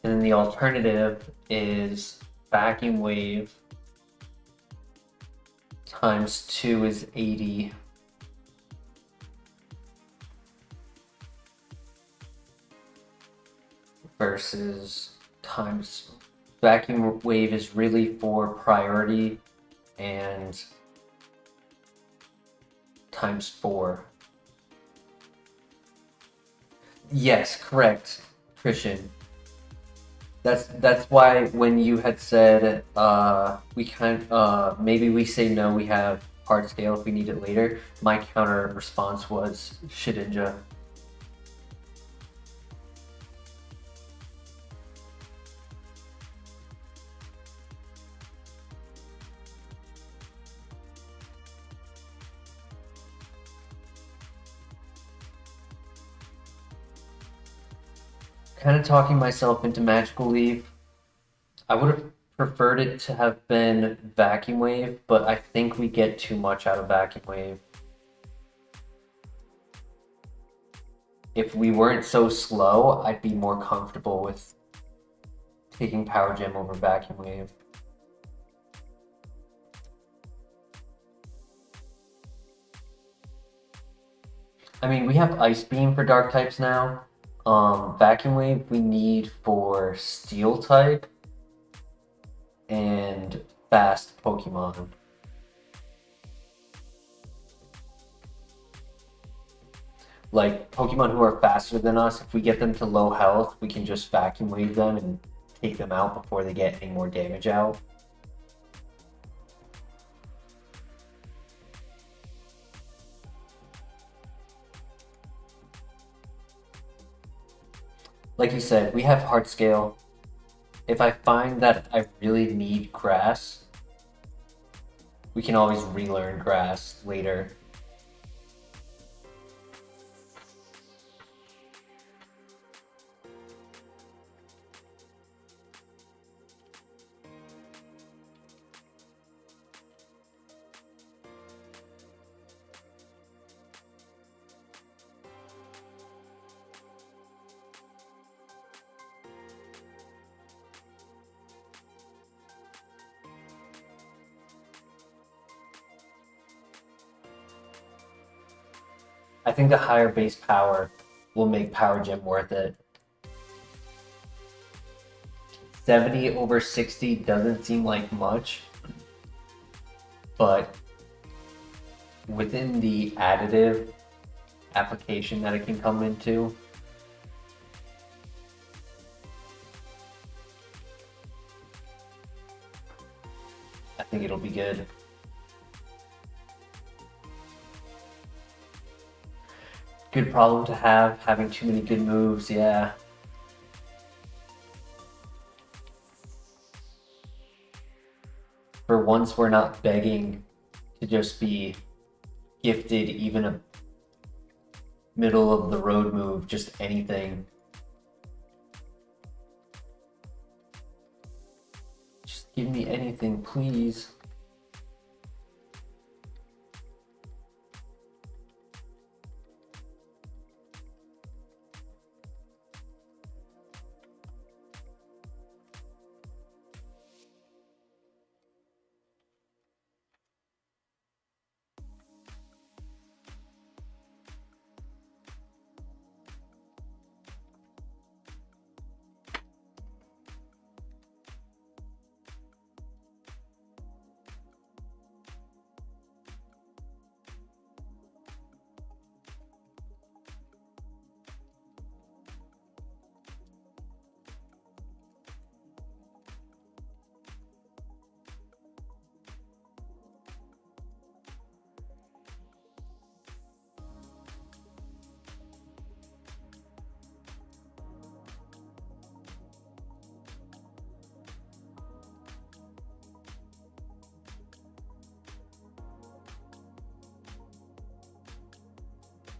And then the alternative is Vacuum Wave ×2 is 80. Versus Vacuum Wave is really for priority and ×4. Yes, correct, Christian. That's why when you had said maybe we say no, we have hard scale if we need it later, my counter response was Shedinja. Kind of talking myself into Magical Leap. I would have preferred it to have been Vacuum Wave, but I think we get too much out of Vacuum Wave. If we weren't so slow, I'd be more comfortable with taking Power Gem over Vacuum Wave. I mean, we have Ice Beam for Dark types now. Vacuum Wave we need for Steel type and fast Pokemon. Like Pokemon who are faster than us, if we get them to low health, we can just Vacuum Wave them and take them out before they get any more damage out. Like you said, we have Hard Scale. If I find that I really need Grass, we can always relearn Grass later. I think the higher base power will make Power Gem worth it. 70 over 60 doesn't seem like much, but within the additive application that it can come into, I think it'll be good. Good problem to have, having too many good moves, yeah. For once, we're not begging to just be gifted even a middle of the road move, just anything. Just give me anything, please.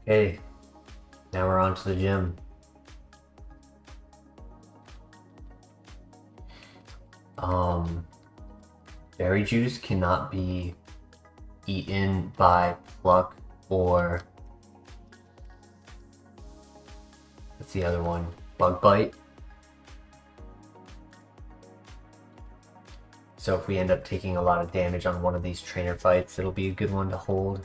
Okay, now we're on to the gym. Berry juice cannot be eaten by pluck or what's the other one? Bug bite. So if we end up taking a lot of damage on one of these trainer fights, it'll be a good one to hold.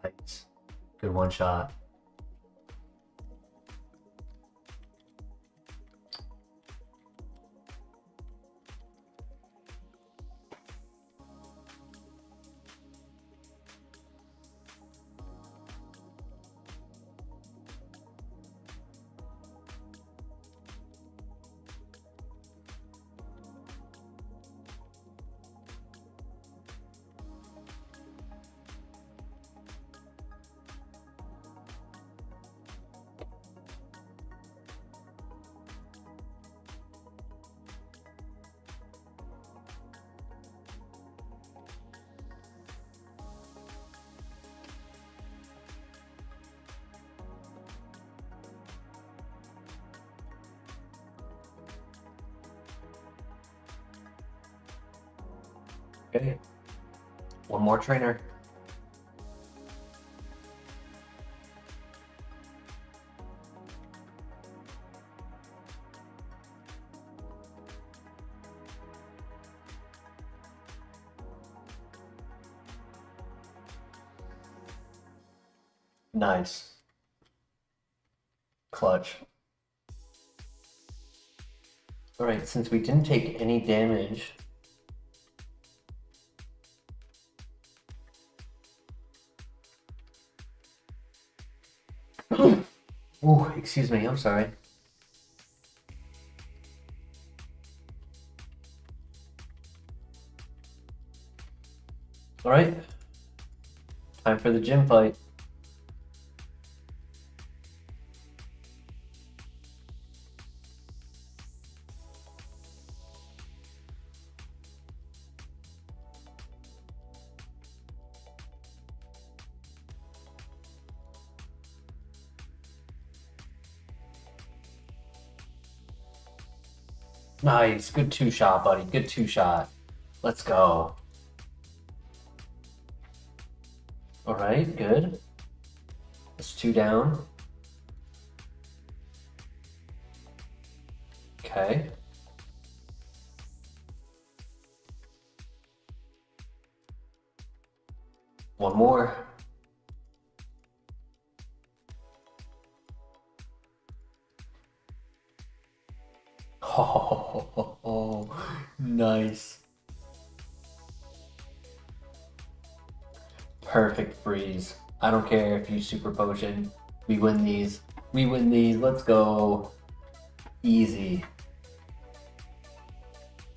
Nice. Good one shot. Okay. One more trainer. Nice. Clutch. Alright, since we didn't take any damage, oh, excuse me, I'm sorry. Alright, time for the gym fight. Nice, good two shot, buddy. Good two shot. Let's go. All right, good. That's two down. Okay. One more. Oh, nice. Perfect freeze. I don't care if you super potion. We win these. We win these. Let's go. Easy.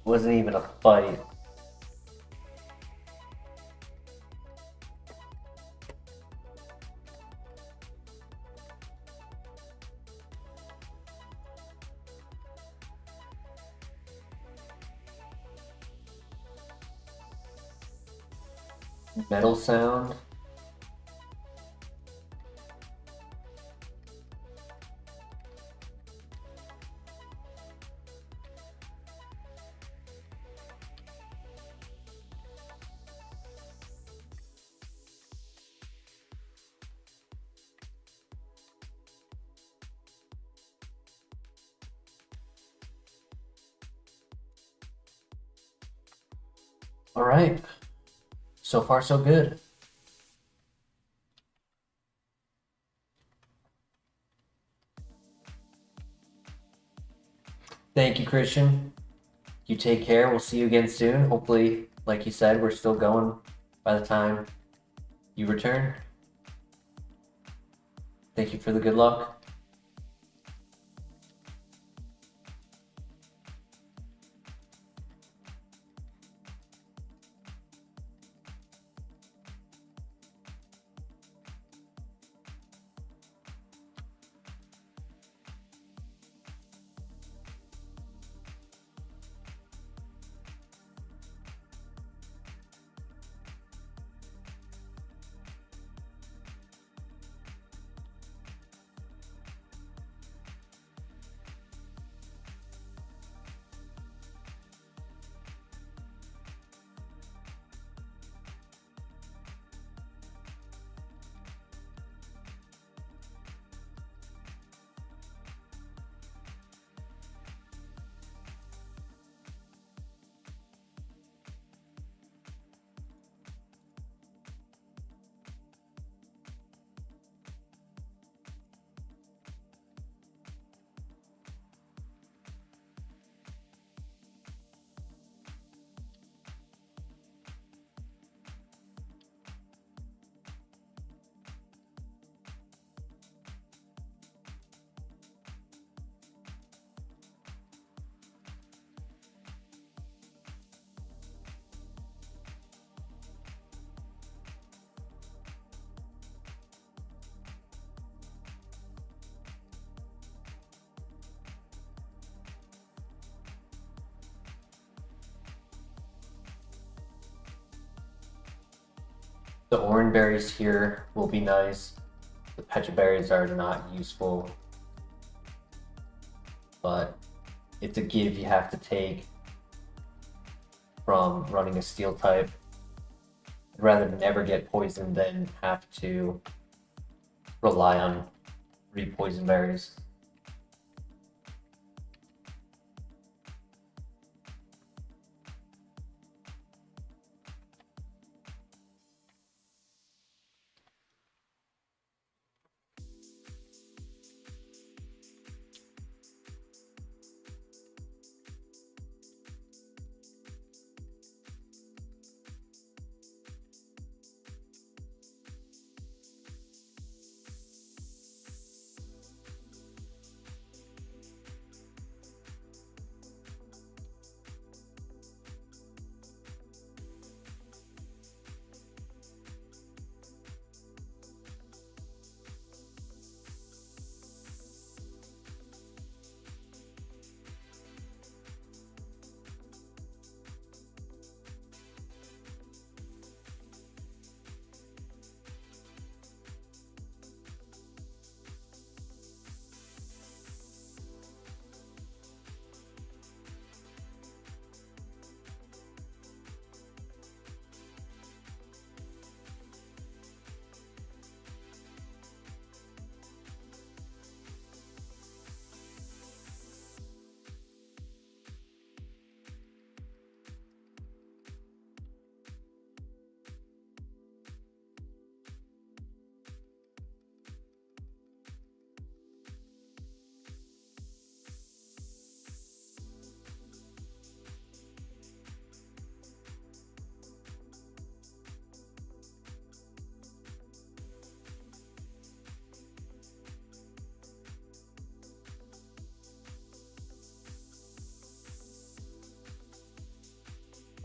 Wasn't even a fight. Metal sound. All right. So far, so good. Thank you, Christian. You take care. We'll see you again soon. Hopefully, like you said, we're still going by the time you return. Thank you for the good luck. The orange berries here will be nice. The pecha berries are not useful, but it's a give you have to take from running a steel type. I'd rather never get poisoned than have to rely on 3 poison berries.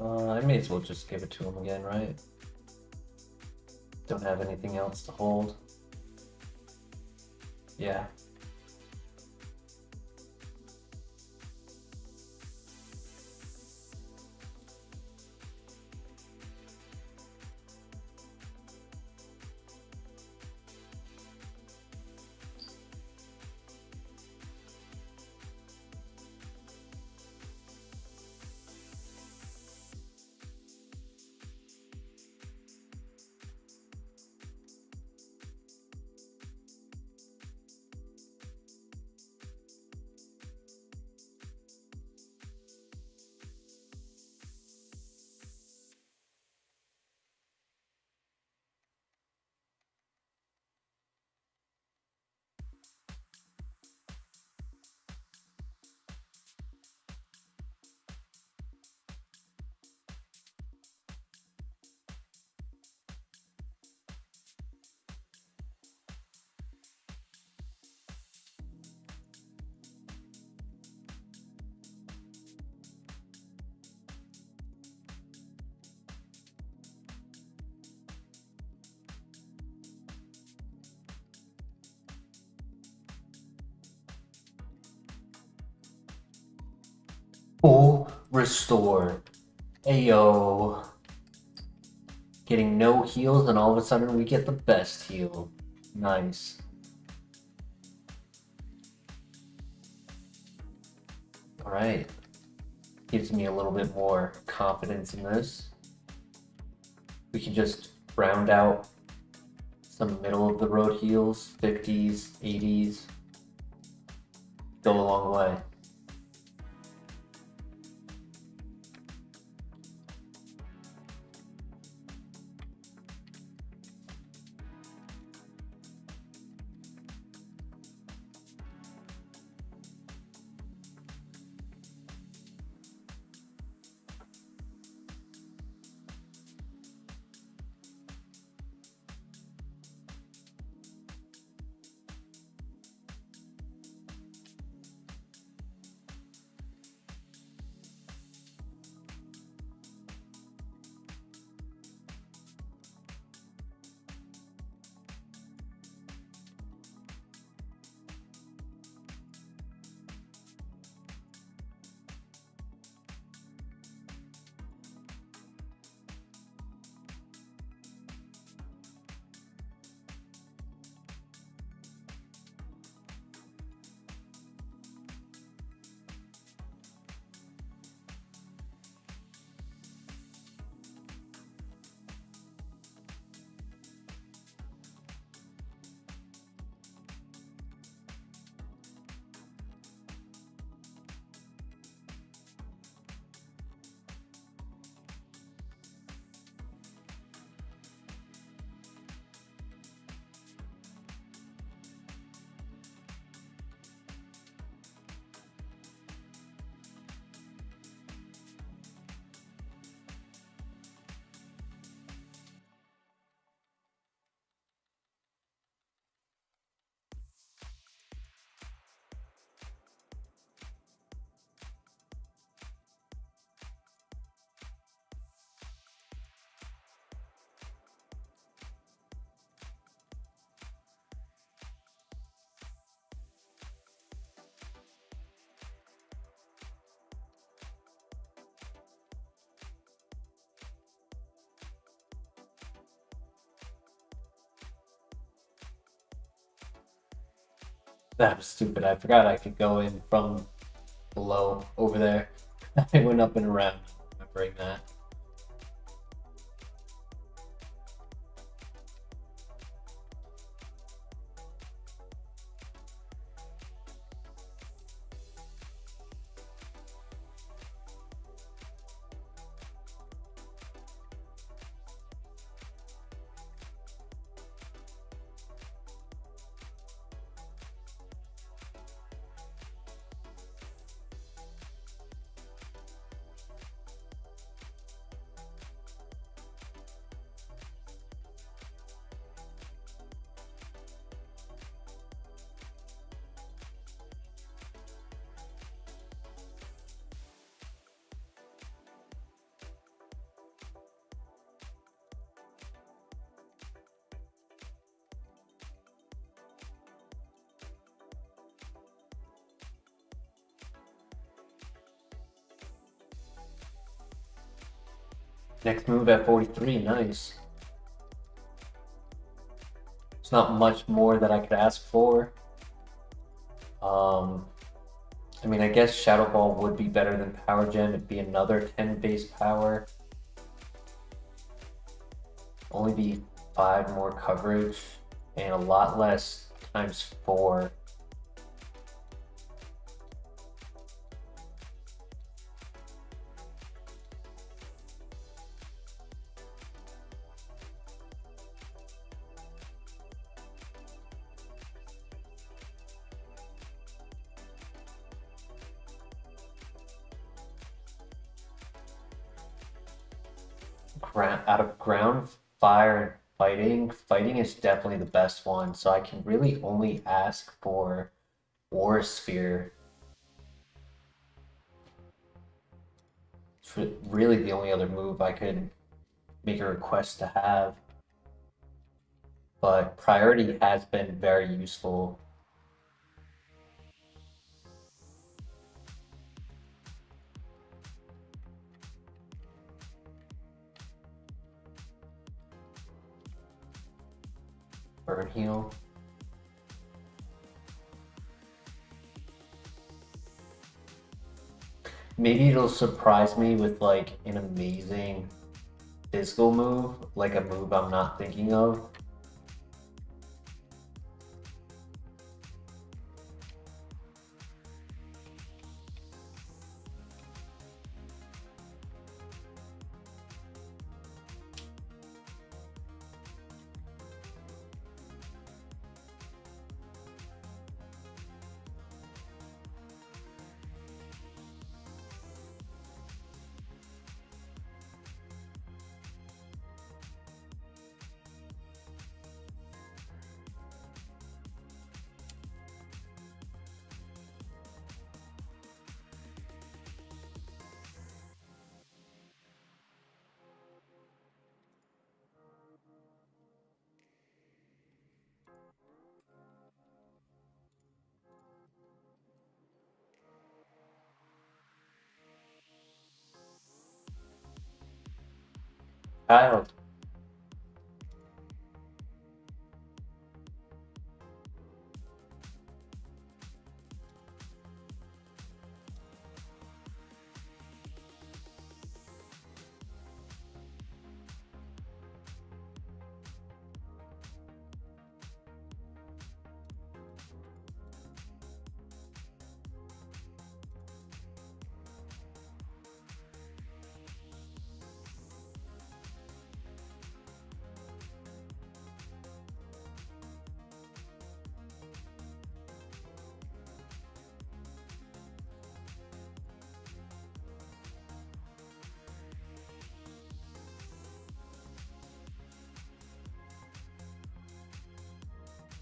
I may as well just give it to him again, right? Don't have anything else to hold. Yeah. Full restore. Ayo. Getting no heals, and all of a sudden we get the best heal. Nice. Alright. Gives me a little bit more confidence in this. We can just round out some middle of the road heals, 50s, 80s. Go a long way. That was stupid. I forgot I could go in from below over there. I went up and around, remembering that. Next move at 43, nice. It's not much more that I could ask for. I mean, I guess Shadow Ball would be better than Power Gem. It'd be another 10 base power. Only be 5 more coverage and a lot less times 4. Out of ground, fire, and fighting is definitely the best one. So I can really only ask for Aura Sphere. It's really the only other move I could make a request to have. But priority has been very useful. Burn heal. Maybe it'll surprise me with like an amazing physical move, like a move I'm not thinking of. Child.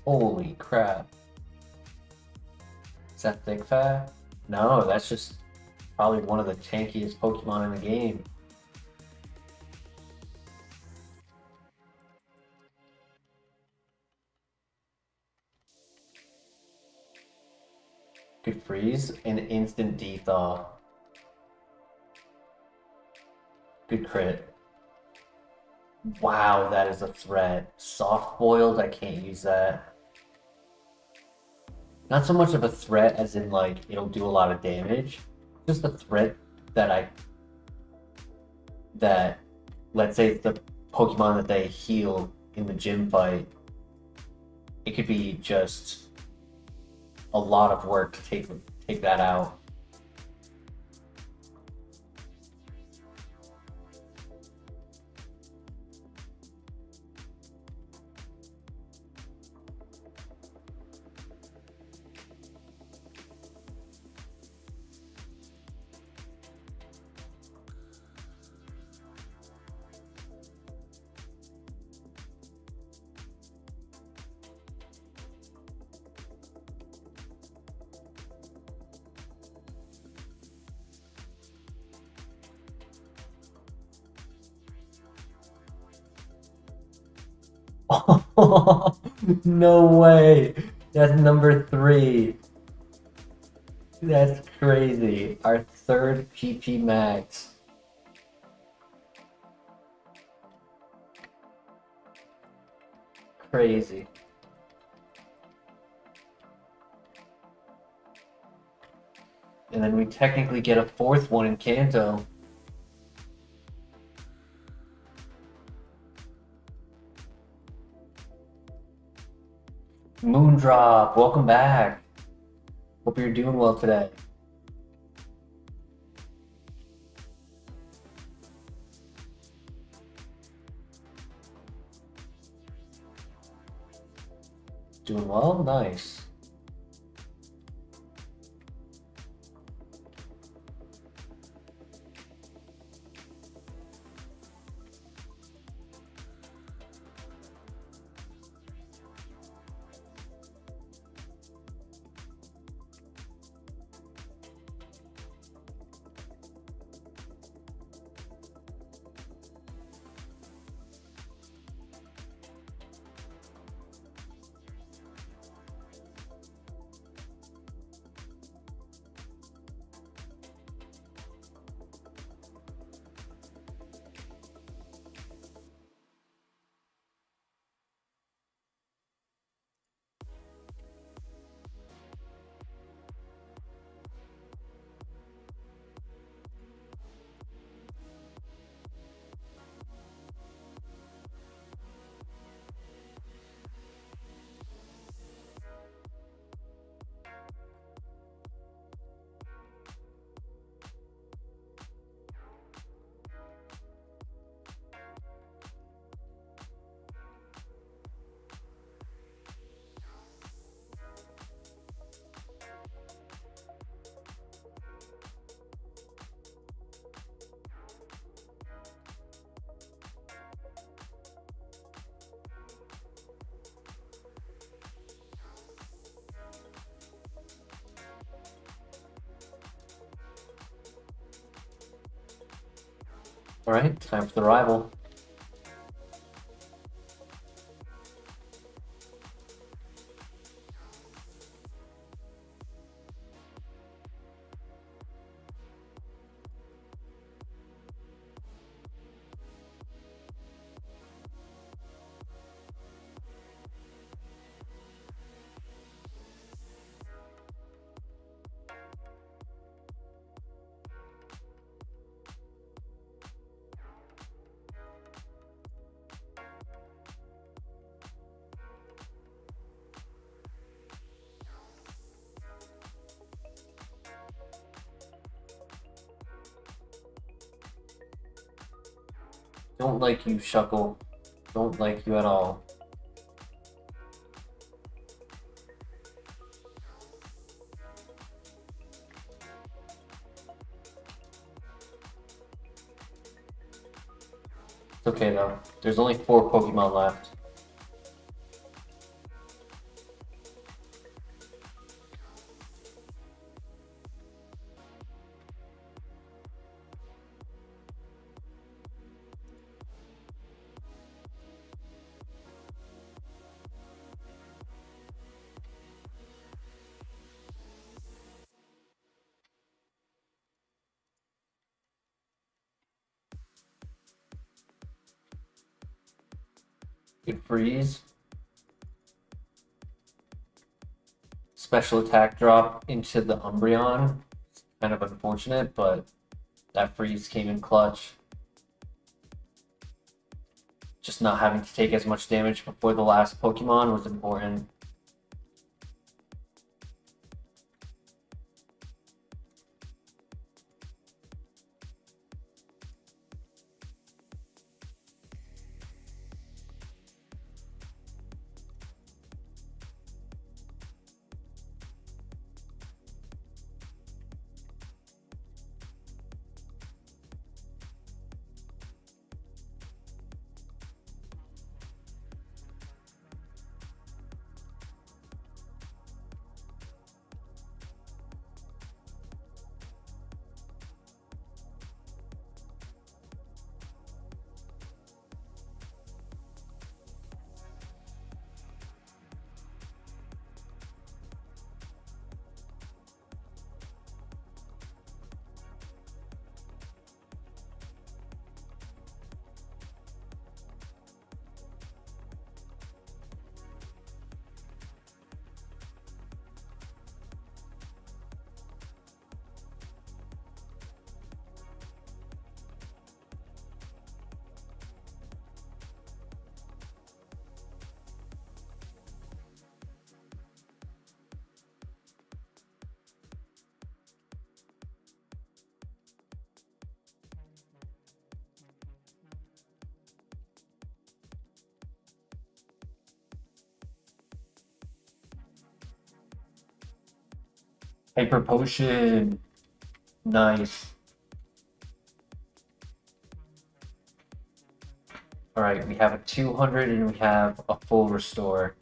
Holy crap. Is that Thick Fat? No, that's just probably one of the tankiest Pokemon in the game. Good freeze and instant dethaw. Good crit. Wow, that is a threat. Soft boiled, I can't use that. not so much of a threat as in like it'll do a lot of damage. Just a threat that let's say it's the Pokemon that they heal in the gym fight, it could be just a lot of work to take that out. No way. That's number 3. That's crazy. Our third PP max. Crazy. And then we technically get a 4th one in Kanto. Moondrop, welcome back. Hope you're doing well today. Doing well? Nice. All right, time for the rival. Don't like you, Shuckle. Don't like you at all. It's okay though. There's only 4 Pokemon left. Good freeze.
special attack drop into the Umbreon. It's kind of unfortunate, but that freeze came in clutch. Just not having to take as much damage before the last Pokemon was important. Hyper Potion. Nice. Alright, we have a 200 and we have a full restore.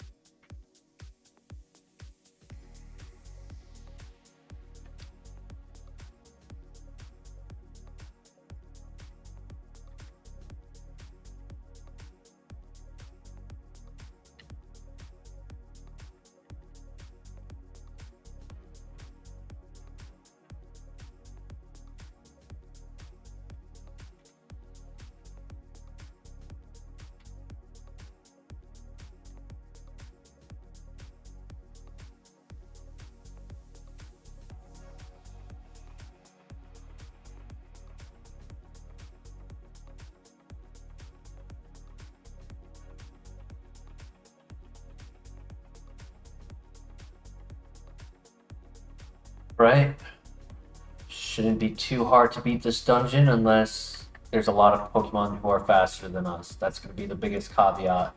Right? Shouldn't be too hard to beat this dungeon unless there's a lot of Pokemon who are faster than us. That's going to be the biggest caveat.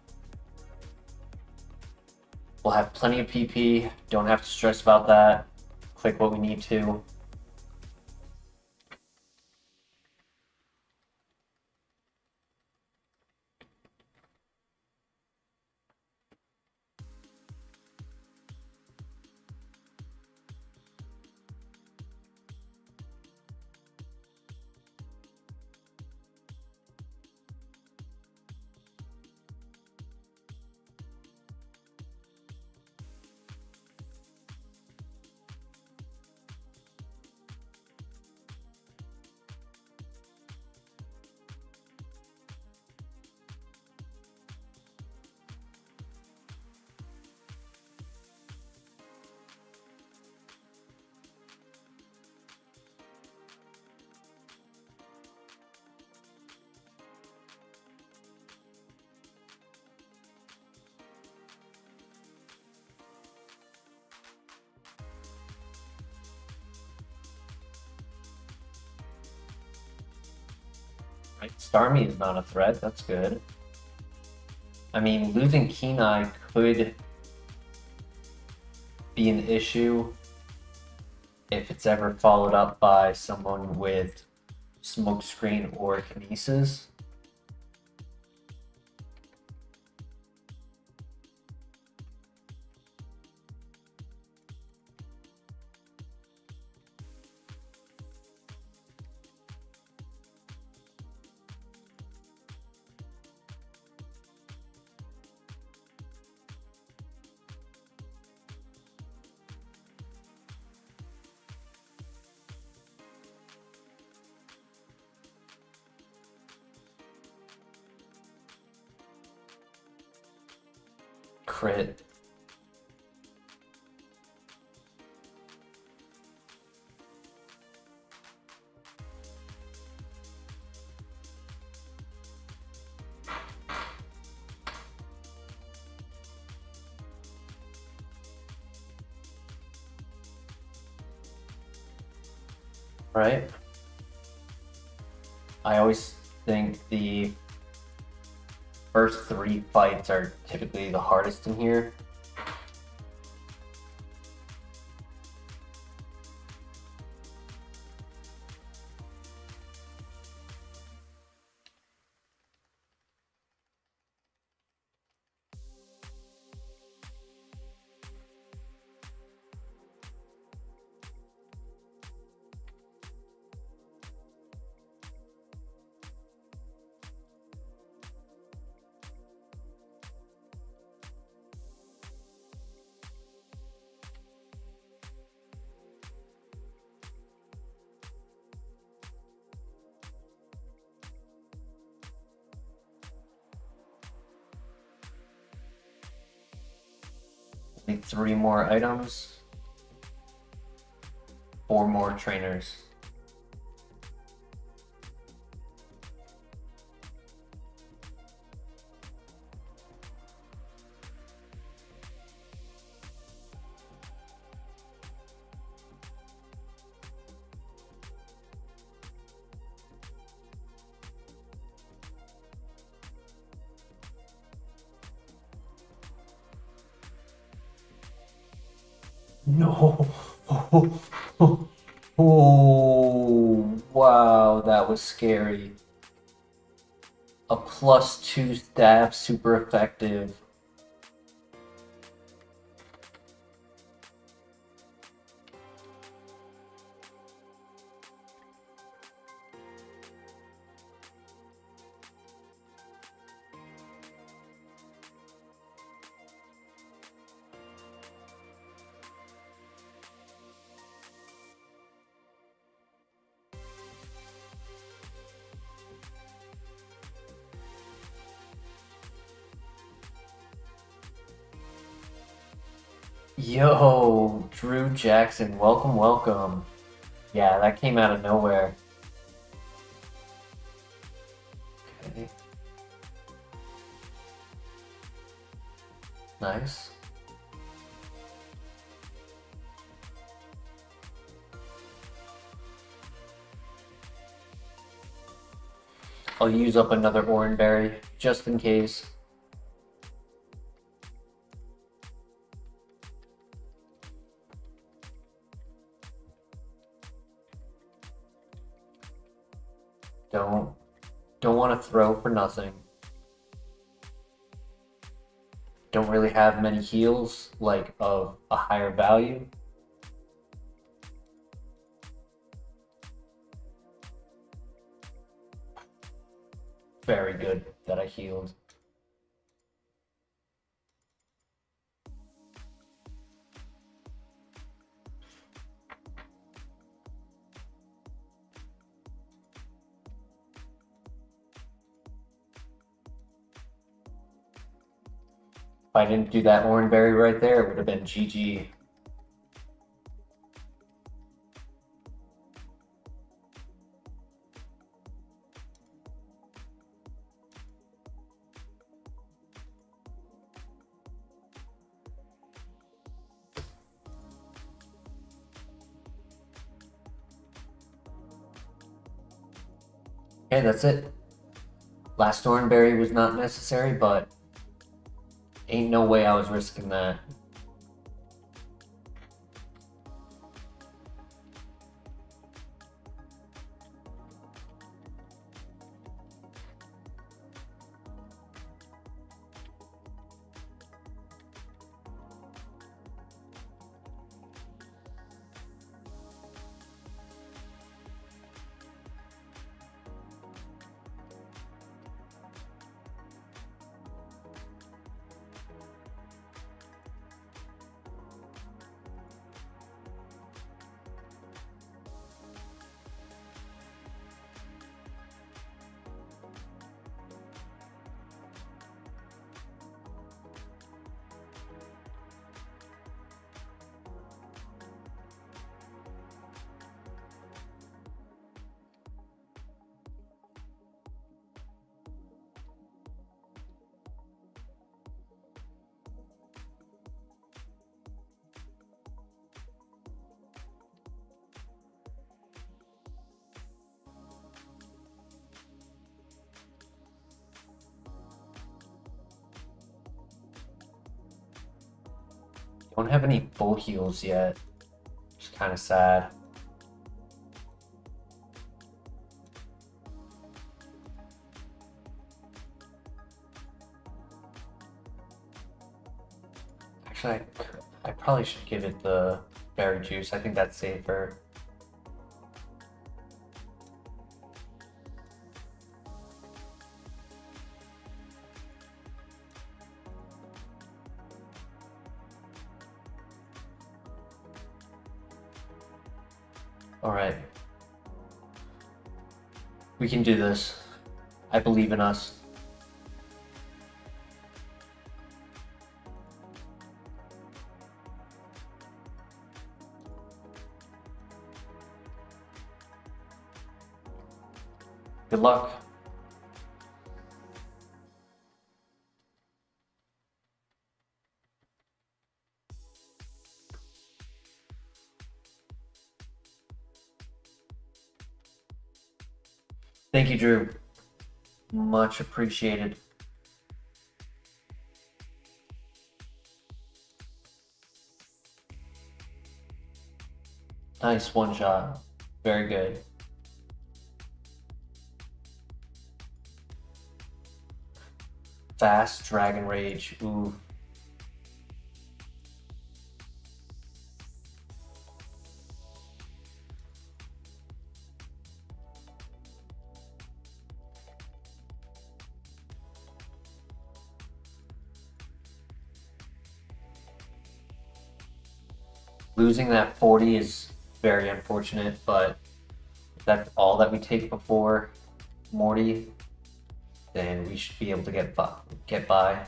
We'll have plenty of PP, don't have to stress about that. Click what we need to. Right, Starmie is not a threat, that's good. I mean, losing Kenai could be an issue if it's ever followed up by someone with Smokescreen or Kinesis. Crit. right? I always think the first 3 fights are typically the hardest in here. Need 3 more items, 4 more trainers. No. Oh, wow, that was scary. A +2 stab, super effective. Yo, Drew Jackson, welcome, welcome. Yeah, that came out of nowhere. Okay. Nice. I'll use up another orange berry just in case. Don't want to throw for nothing. Don't really have many heals like of a higher value. Very good that I healed. If I didn't do that orange berry right there, it would have been GG. Okay, that's it. Last orange berry was not necessary, but ain't no way I was risking that. Don't have any full heals yet. Which is kind of sad. Actually, I probably should give it the berry juice. I think that's safer. All right. We can do this. I believe in us. Good luck. Thank you, Drew. Much appreciated. Nice one shot. Very good. Fast Dragon Rage. Ooh. Losing that 40 is very unfortunate, but if that's all that we take before Morty, then we should be able to get by.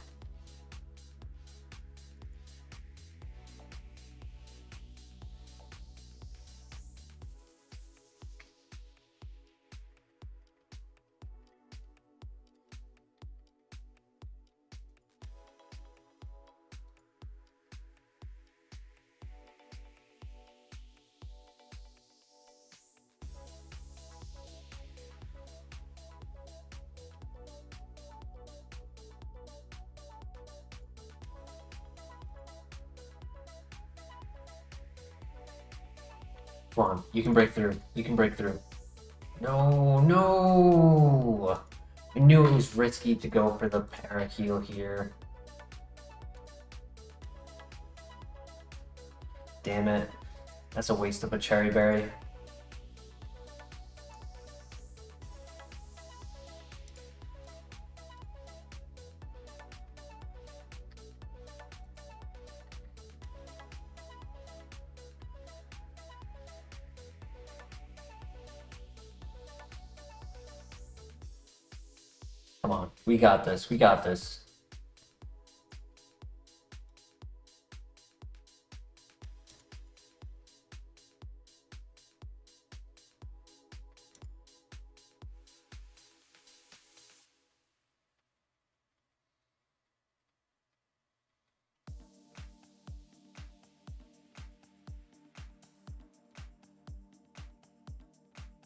Come on, you can break through. You can break through. No, no! I knew it was risky to go for the para heal here. Damn it. That's a waste of a cherry berry. Come on, we got this, we got this.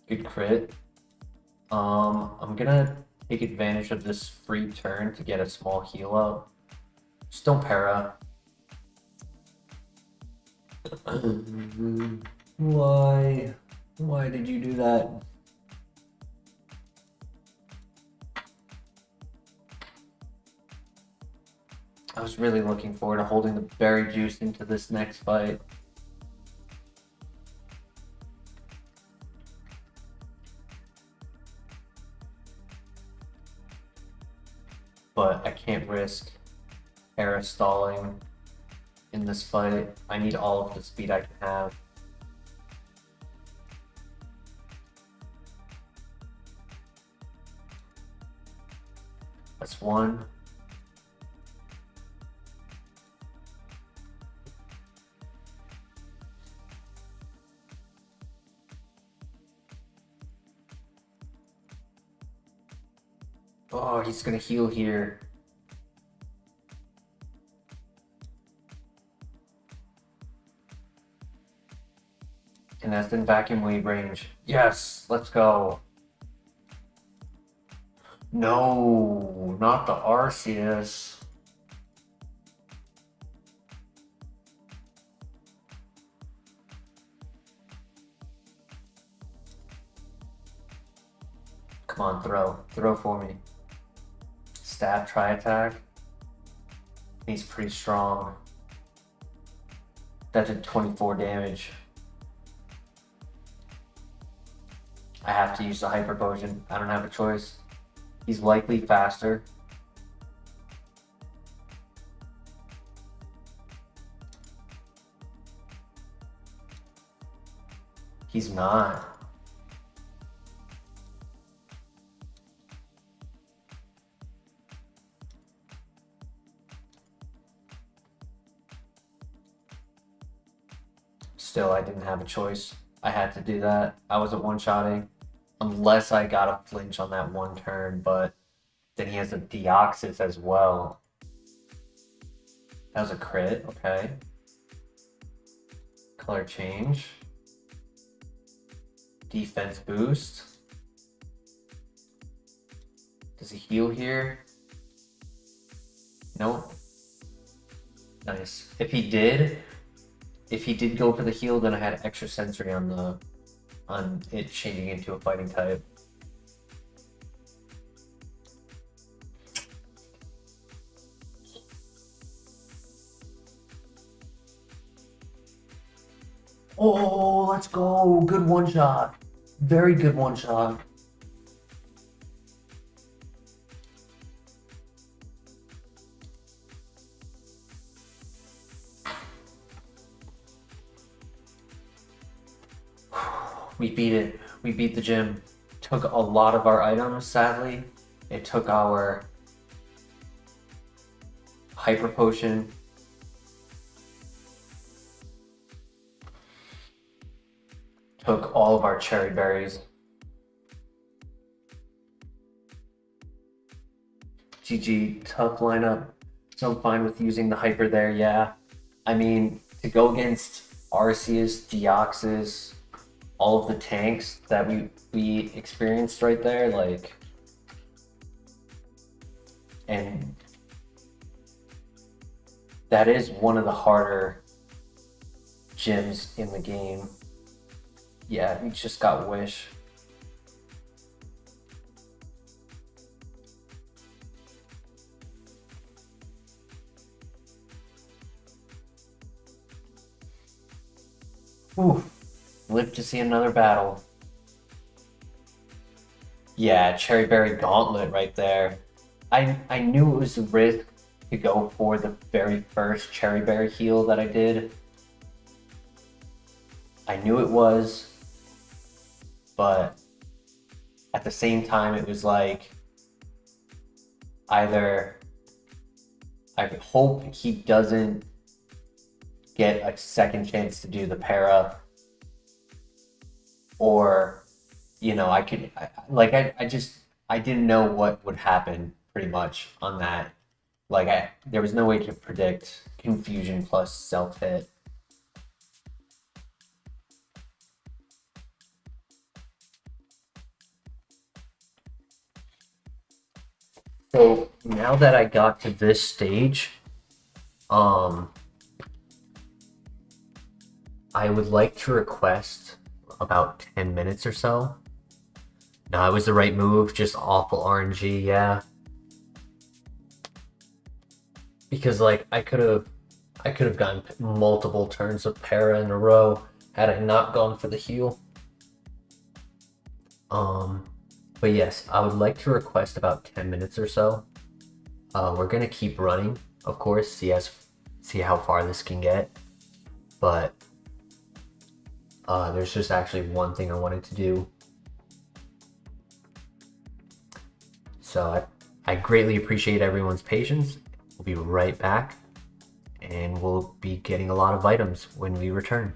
Good crit. I'm gonna take advantage of this free turn to get a small heal out. Just don't para. Why? Why did you do that? I was really looking forward to holding the berry juice into this next fight. But I can't risk era stalling in this fight. I need all of the speed I can have. That's one. Oh, he's gonna heal here. And that's in vacuum wave range. Yes, let's go. No, not the Arceus. Come on, throw. Throw for me. Stab, try attack. He's pretty strong. That did 24 damage. I have to use the hyper potion. I don't have a choice. He's likely faster. He's not. Still, I didn't have a choice. I had to do that. I wasn't one-shotting. Unless I got a flinch on that one turn, but then he has a Deoxys as well. That was a crit, okay. Color change. Defense boost. Does he heal here? Nope. Nice. If he did go for the heal, then I had extra sensory on it changing into a fighting type. Oh, let's go. Good one shot. Very good one shot. We beat it. We beat the gym. Took a lot of our items, sadly. It took our hyper potion. Took all of our cherry berries. GG, tough lineup. So I'm fine with using the hyper there, yeah. I mean, to go against Arceus, Deoxys, all of the tanks that we experienced right there, like, and that is one of the harder gyms in the game. Yeah, he just got Wish. Oof. Live to see another battle. Yeah, Cherry Berry Gauntlet right there. I knew it was a risk to go for the very first Cherry Berry heal that I did. I knew it was, but at the same time it was like, either I hope he doesn't get a second chance to do the para, or, you know, I didn't know what would happen pretty much on that. Like, there was no way to predict confusion plus self-hit. So now that I got to this stage, I would like to request about 10 minutes or so. No, it was the right move, just awful RNG, yeah. Because, like, I could have gotten multiple turns of para in a row had I not gone for the heal. But yes, I would like to request about 10 minutes or so. We're gonna keep running, of course, see how far this can get. But there's just actually one thing I wanted to do. So I greatly appreciate everyone's patience. We'll be right back, and we'll be getting a lot of items when we return.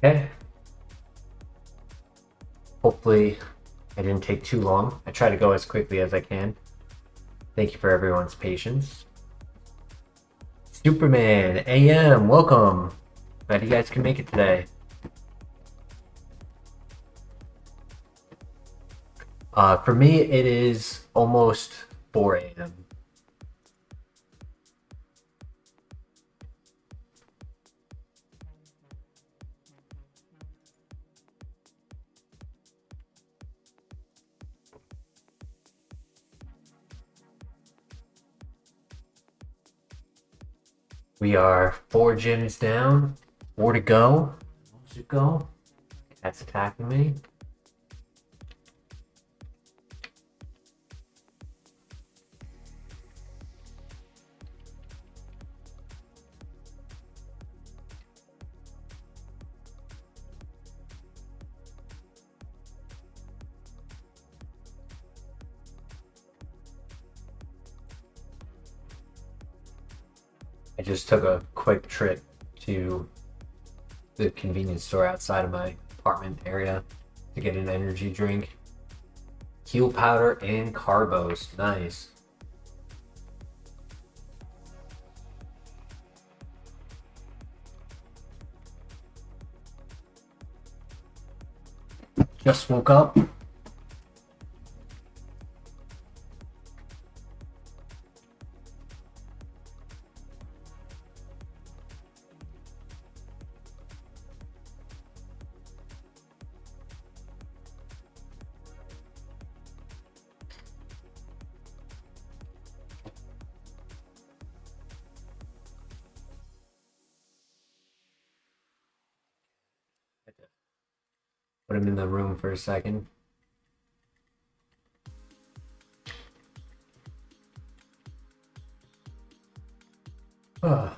Okay. Hopefully I didn't take too long. I try to go as quickly as I can. Thank you for everyone's patience. Superman, AM, welcome. Glad you guys can make it today. For me, it is almost 4 a.m. We are 4 gyms down, 4 to go. Let's go. That's attacking me. I just took a quick trip to the convenience store outside of my apartment area to get an energy drink. Heal powder and carbos. Nice. Just woke up. Put him in the room for a second. Ugh.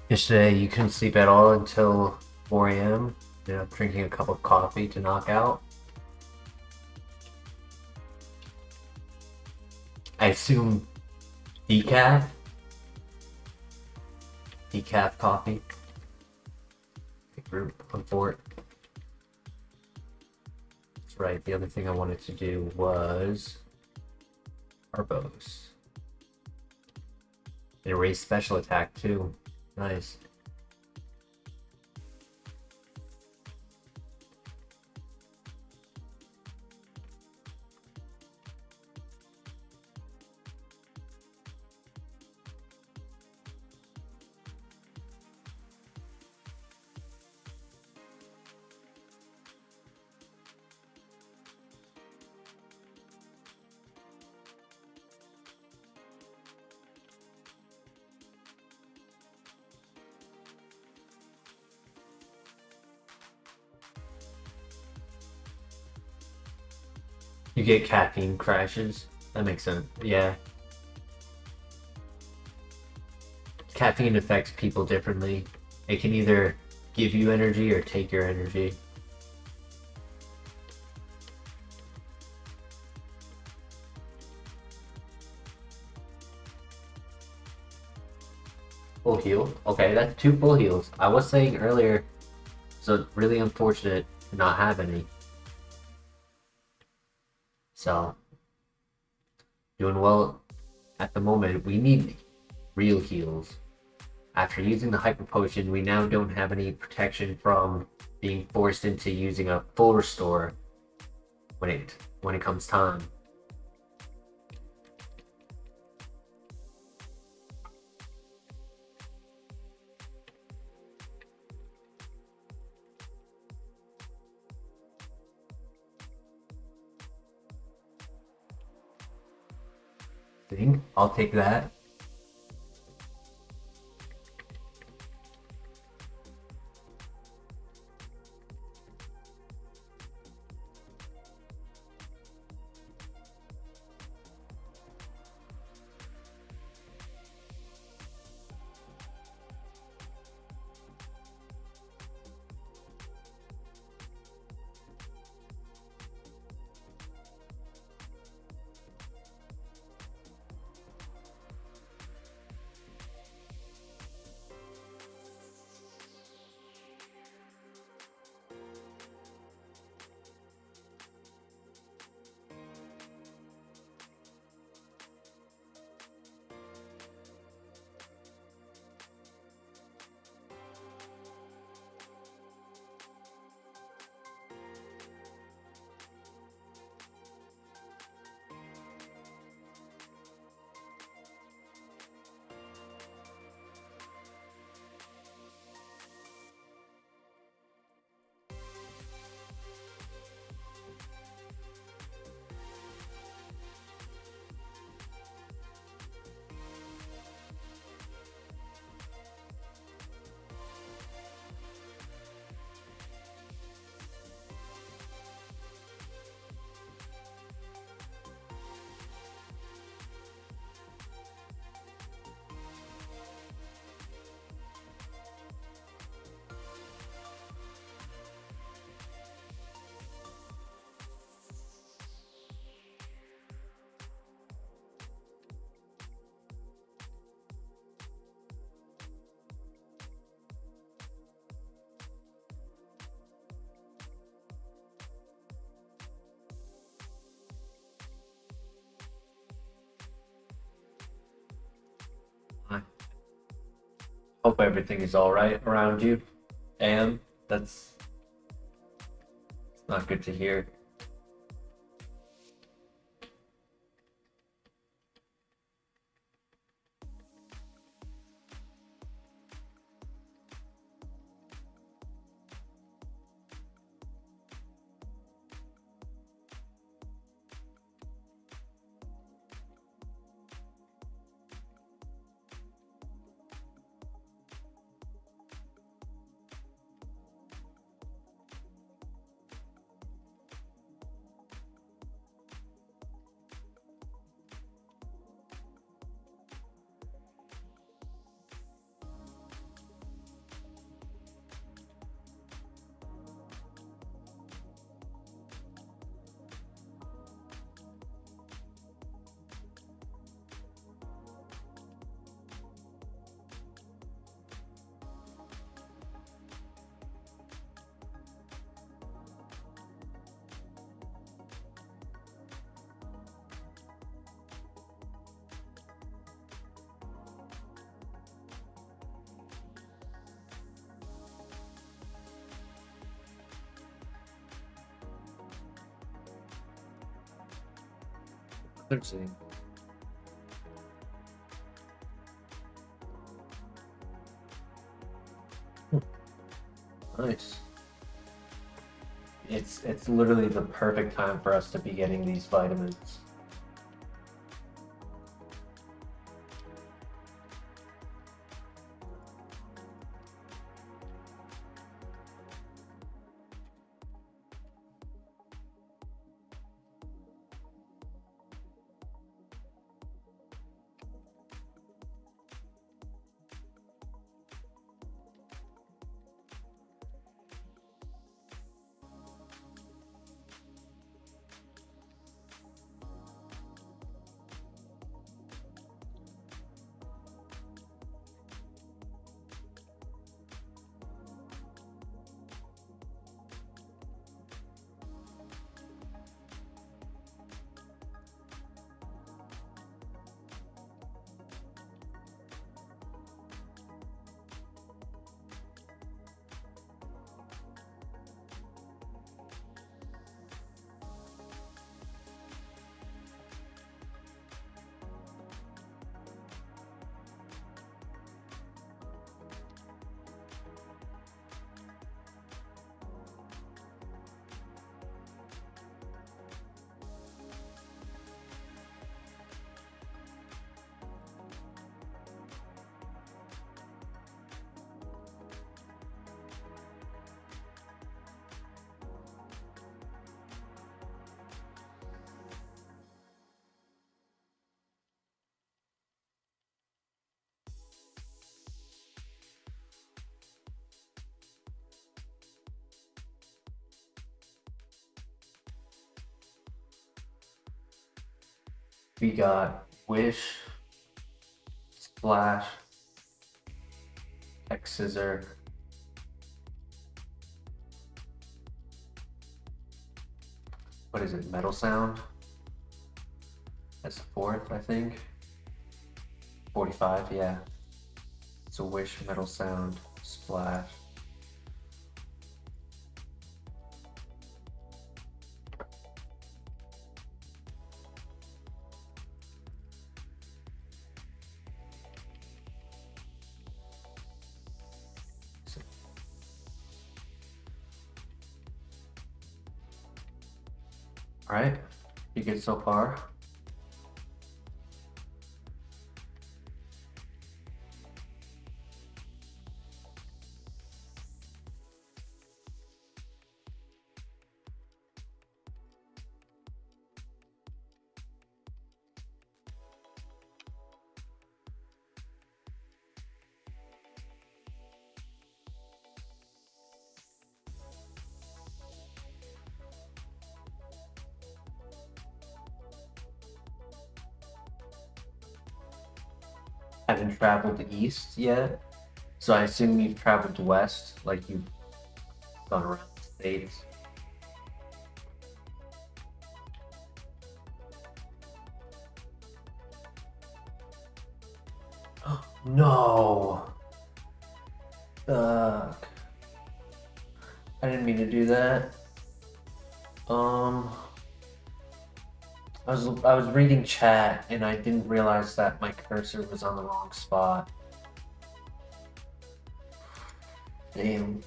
Yesterday, you couldn't sleep at all until 4 a.m. Ended up drinking a cup of coffee to knock out. I assume decaf? Decaf coffee. Group on board. That's right, the other thing I wanted to do was Arbos. It raised special attack too. Nice. You get caffeine crashes. That makes sense. Yeah. Caffeine affects people differently. It can either give you energy or take your energy. Full heal. Okay, that's 2 full heals. I was saying earlier, so really unfortunate to not have any. So, doing well at the moment. We need real heals. After using the Hyper Potion, we now don't have any protection from being forced into using a full restore when it comes time. Thing. I'll take that.
I hope everything is all right around you. And that's not good to hear. Let's see. Nice. It's literally the perfect time for us to be getting these vitamins. We got Wish, Splash, X Scissor, what is it, Metal Sound? That's the fourth, I think. 45, yeah. So Wish, Metal Sound, Splash. All right, you good so far? Haven't traveled east yet, so I assume you've traveled west, like you've gone around the states. No. Fuck. I didn't mean to do that. I was reading chat and I didn't realize that my cursor was on the wrong spot. Damn.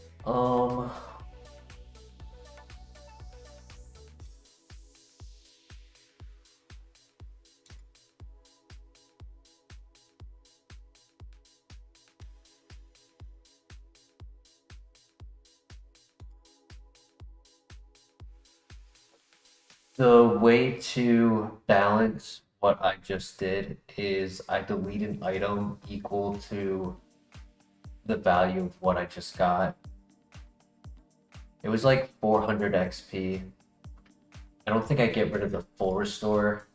The way to balance what I just did is I delete an item equal to the value of what I just got. It was like 400 XP. I don't think I get rid of the full restore.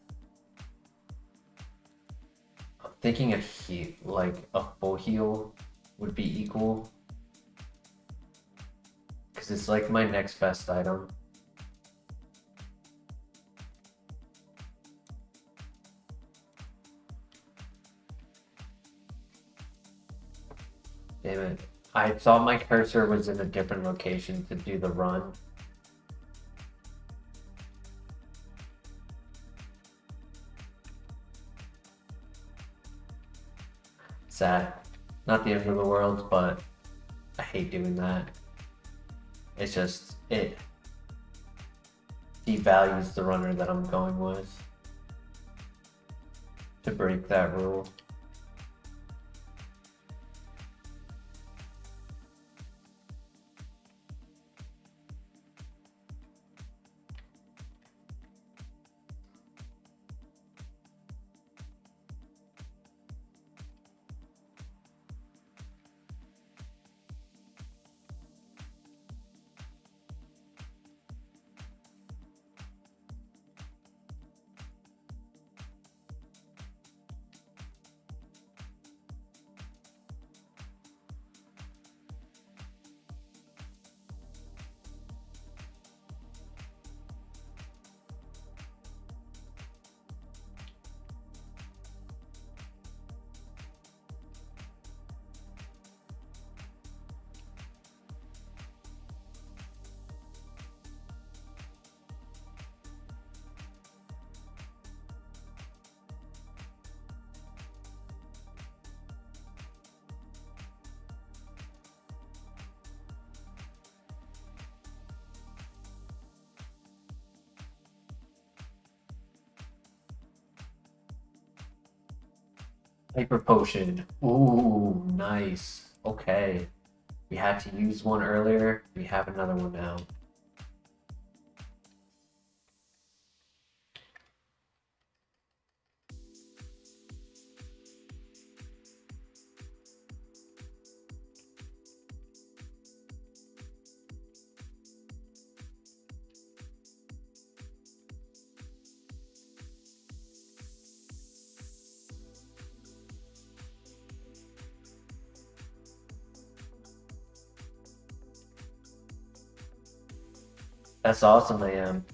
I'm thinking a heal, like a full heal would be equal. Because it's like my next best item. Damn it. I thought my cursor was in a different location to do the run. Sad. Not the end of the world, but I hate doing that. It's just, it devalues the runner that I'm going with to break that rule. Hyper potion. Ooh, nice. Okay. We had to use one earlier. We have another one now. That's awesome, I am.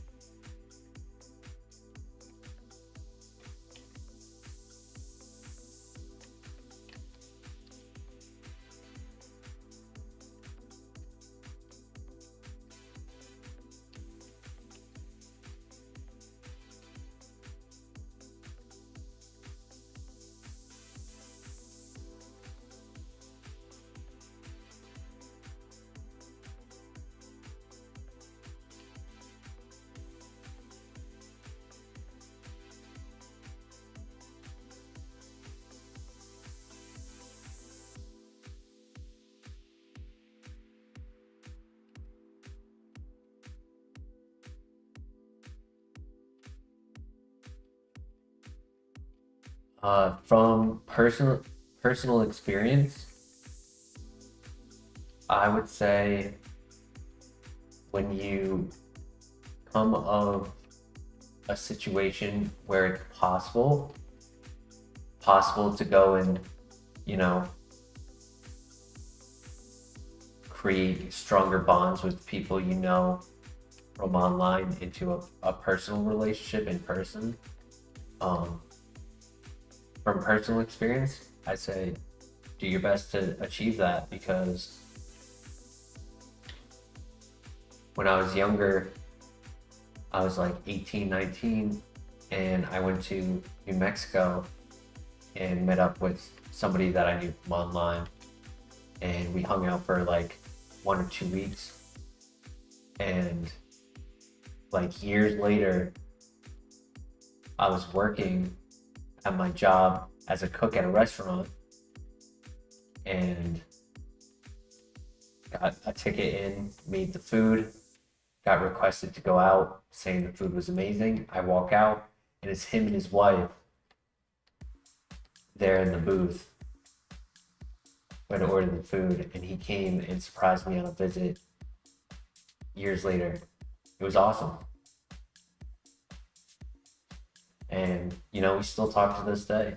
From personal experience, I would say when you come of a situation where it's possible to go and, you know, create stronger bonds with people you know from online into a personal relationship in person. Um, from personal experience, I say do your best to achieve that, because when I was younger, I was like 18, 19, and I went to New Mexico and met up with somebody that I knew from online, and we hung out for like 1 or 2 weeks. And like years later, I was working at my job as a cook at a restaurant and got a ticket in, made the food, got requested to go out, saying the food was amazing. I walk out, and it's him and his wife there in the booth when I ordered the food, and he came and surprised me on a visit years later. It was awesome. And, you know, we still talk to this day.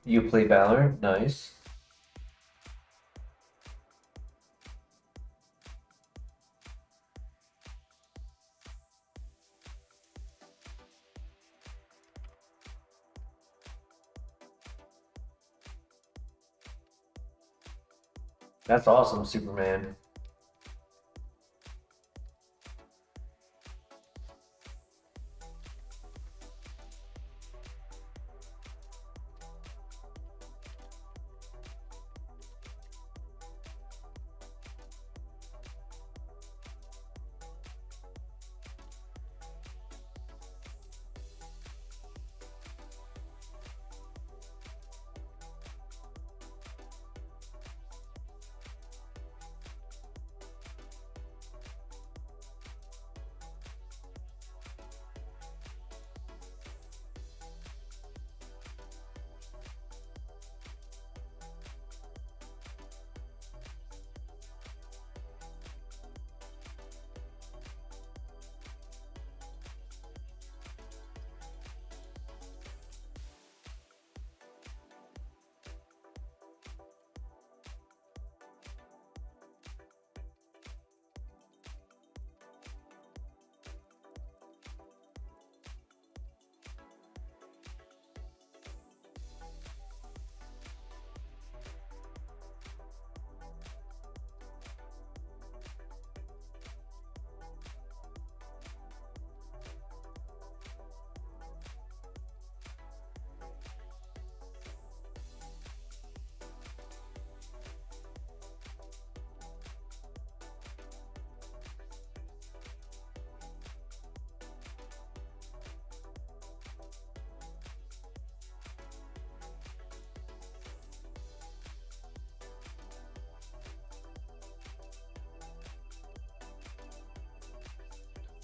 You play Valorant? Nice. That's awesome, Superman.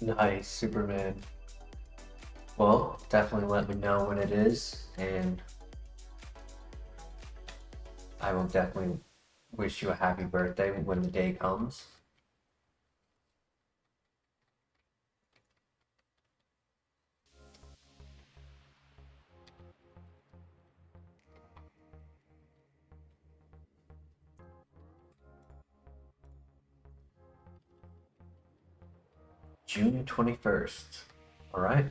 Nice, Superman. Well, definitely let me know when it is, and I will definitely wish you a happy birthday when the day comes. June 21st. All right.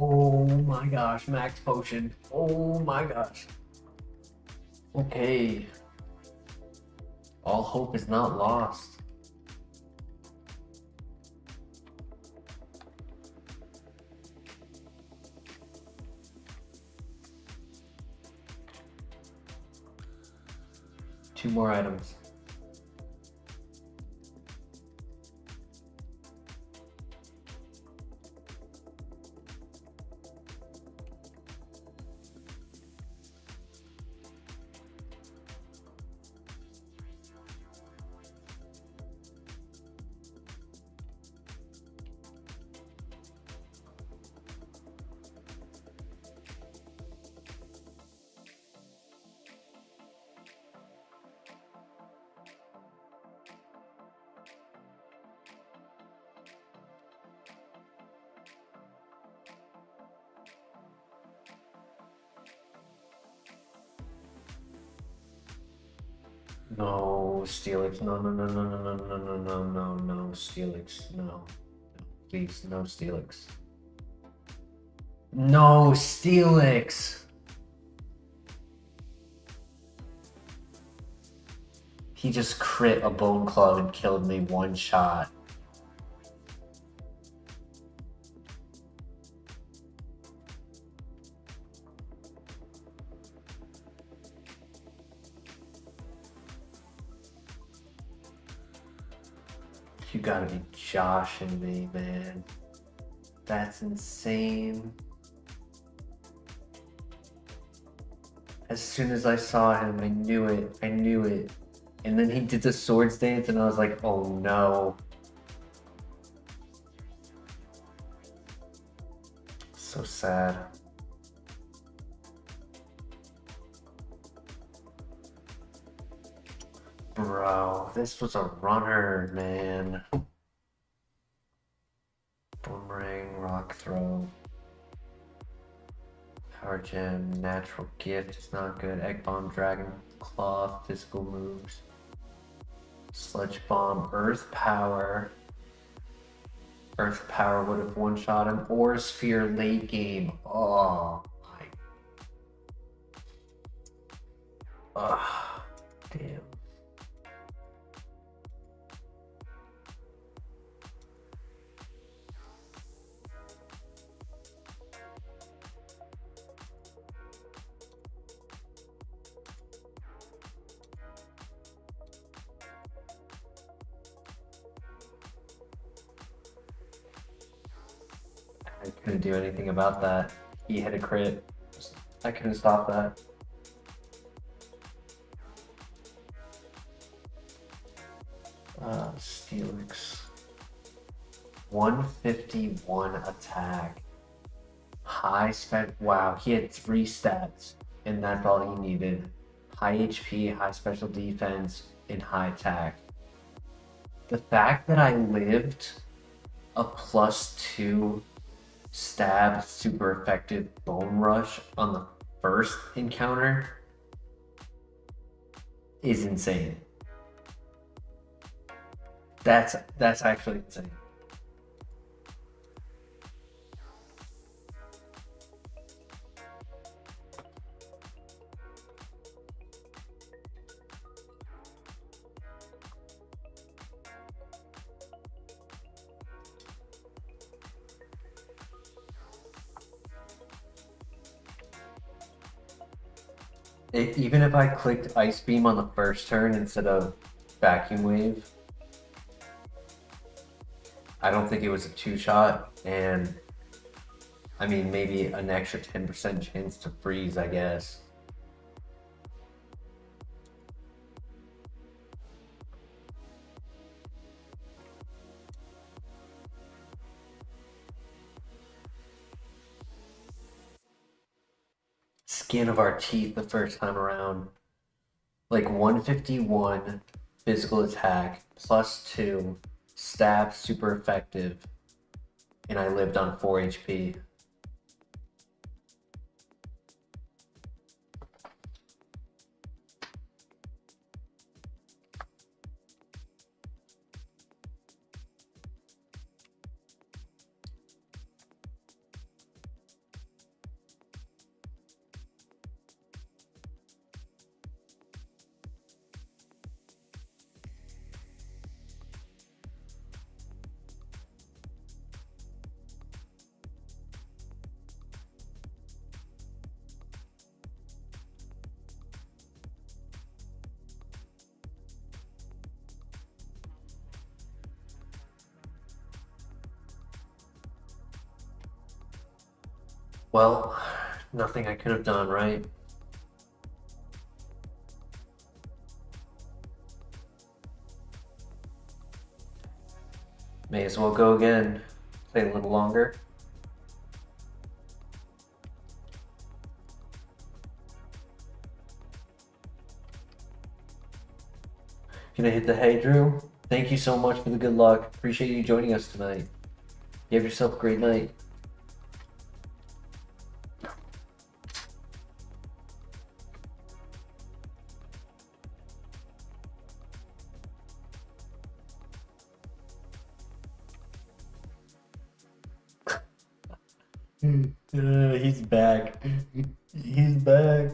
Oh my gosh, max potion. Oh my gosh. Okay. All hope is not lost. Two more items. No, Steelix. No, no, no, no, no, no, no, no, no, no, no, Steelix. No. Please, no Steelix. No, Steelix! He just crit a Bone Club and killed me one shot. You gotta be joshing me, man. That's insane. As soon as I saw him, I knew it. I knew it. And then he did the swords dance, and I was like, oh no. So sad. Bro, this was a runner, man. Boomerang, rock throw. Power gem, natural gift is not good. Egg bomb, dragon claw, physical moves. Sludge bomb, earth power. Earth power would have one shot him. Or sphere late game. Oh my. Damn. I couldn't do anything about that. He hit a crit. I couldn't stop that. Steelix. 151 attack. High spec. Wow, he had 3 stats, and that's all he needed. High HP, high special defense, and high attack. The fact that I lived a +2 stab super effective bone rush on the first encounter is insane. That's actually insane. Even if I clicked Ice Beam on the first turn instead of Vacuum Wave, I don't think it was a 2-shot, and I mean, maybe an extra 10% chance to freeze, I guess. Skin of our teeth the first time around. Like 151 physical attack, +2, stab super effective, and I lived on 4 HP. Well, nothing I could have done, right? May as well go again. Play a little longer. Gonna hit the hay, Drew. Thank you so much for the good luck. Appreciate you joining us tonight. You have yourself a great night. He's back. He's back.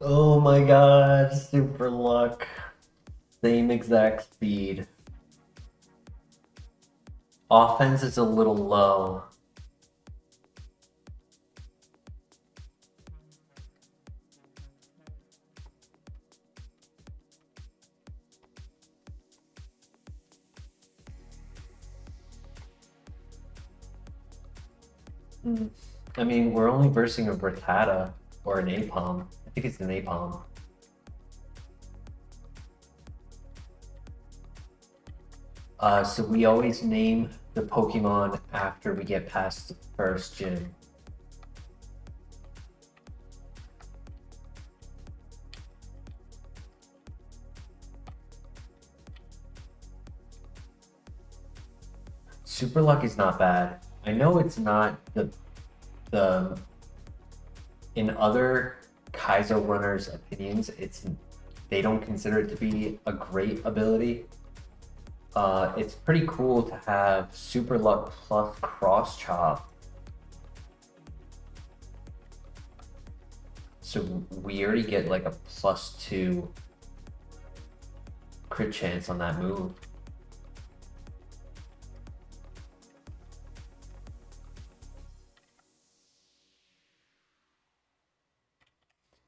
Oh my god, super luck. Same exact speed. Offense is a little low. I mean, we're only versing a Brittata or an Apom. I think it's an Apom. So we always name the Pokemon after we get past the first gym. Super Luck is not bad. I know it's not the in other Kaizo runners' opinions, they don't consider it to be a great ability. It's pretty cool to have Super Luck plus Cross Chop. So we already get like a +2 crit chance on that move.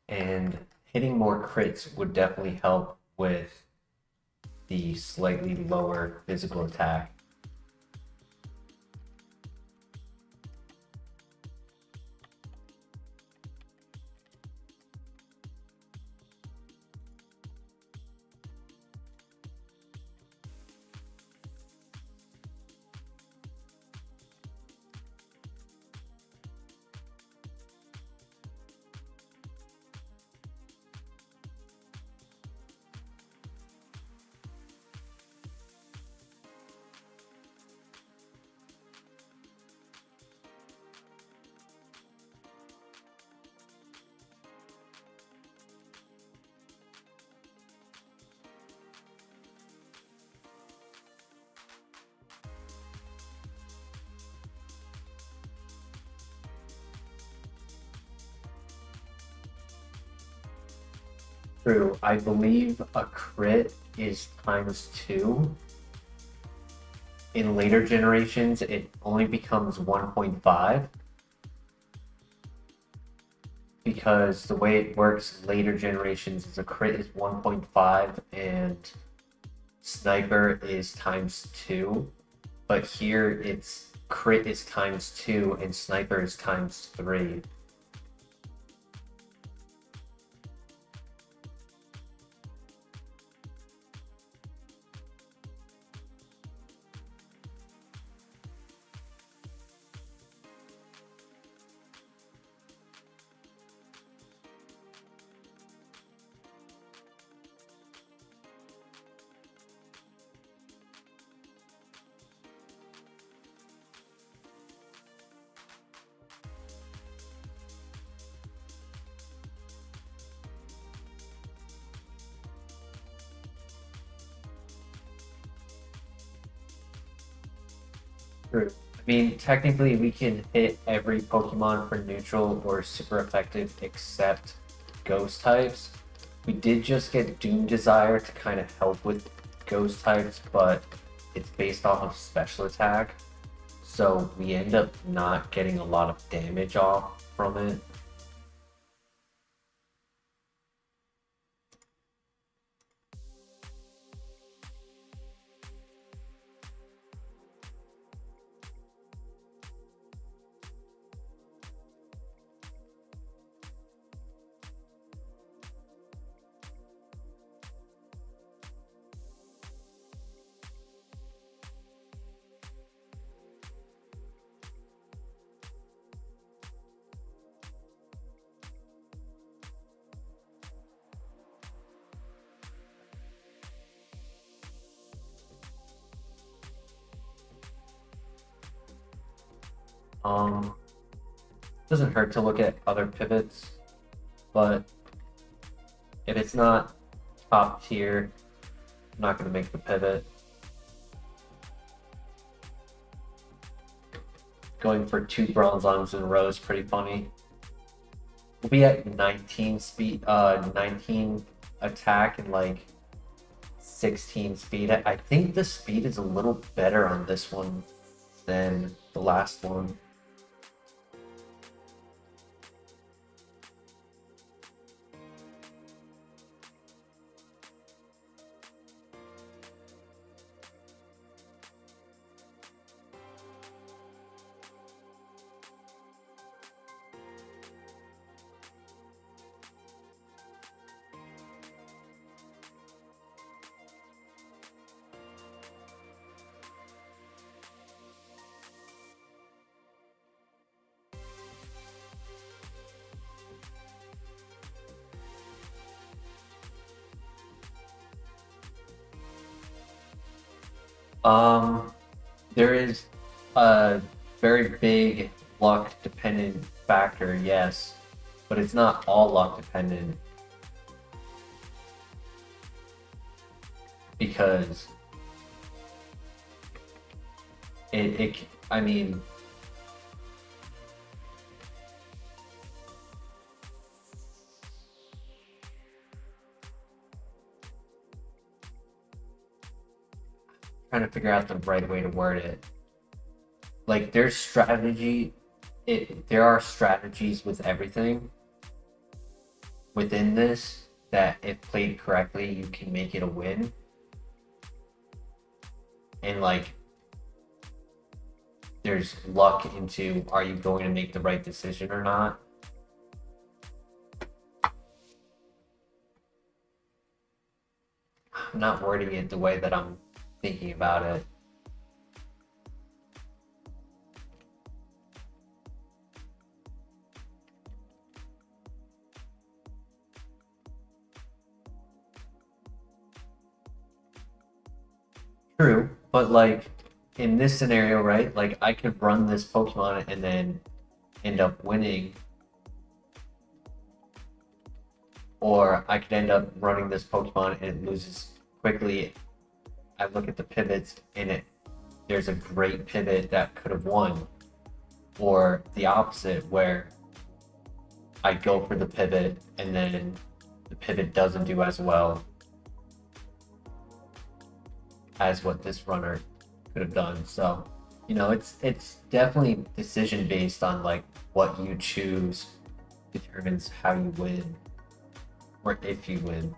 And hitting more crits would definitely help with the slightly lower physical attack. True. I believe a crit is ×2. In later generations, it only becomes 1.5. Because the way it works later generations is a crit is 1.5 and sniper is ×2. But here it's crit is ×2 and sniper is ×3. True. I mean, technically, we can hit every Pokemon for neutral or super effective except ghost types. We did just get Doom Desire to kind of help with ghost types, but it's based off of special attack. So we end up not getting a lot of damage off from it. Doesn't hurt to look at other pivots, but if it's not top tier, I'm not going to make the pivot. Going for 2 Bronzongs in a row is pretty funny. We'll be at 19 speed, 19 attack and like 16 speed. I think the speed is a little better on this one than the last one. There is a very big luck dependent factor, yes, but it's not all luck dependent because I mean, trying to figure out the right way to word it. Like there's strategy, there are strategies with everything within this that if played correctly, you can make it a win. And like there's luck into are you going to make the right decision or not. I'm not wording it the way that I'm thinking about it. True, but like in this scenario, right? Like I could run this Pokemon and then end up winning. Or I could end up running this Pokemon and it loses quickly. I look at the pivots and there's a great pivot that could have won. Or the opposite where I go for the pivot and then the pivot doesn't do as well as what this runner could have done. So, you know, it's definitely decision based on like what you choose determines how you win or if you win.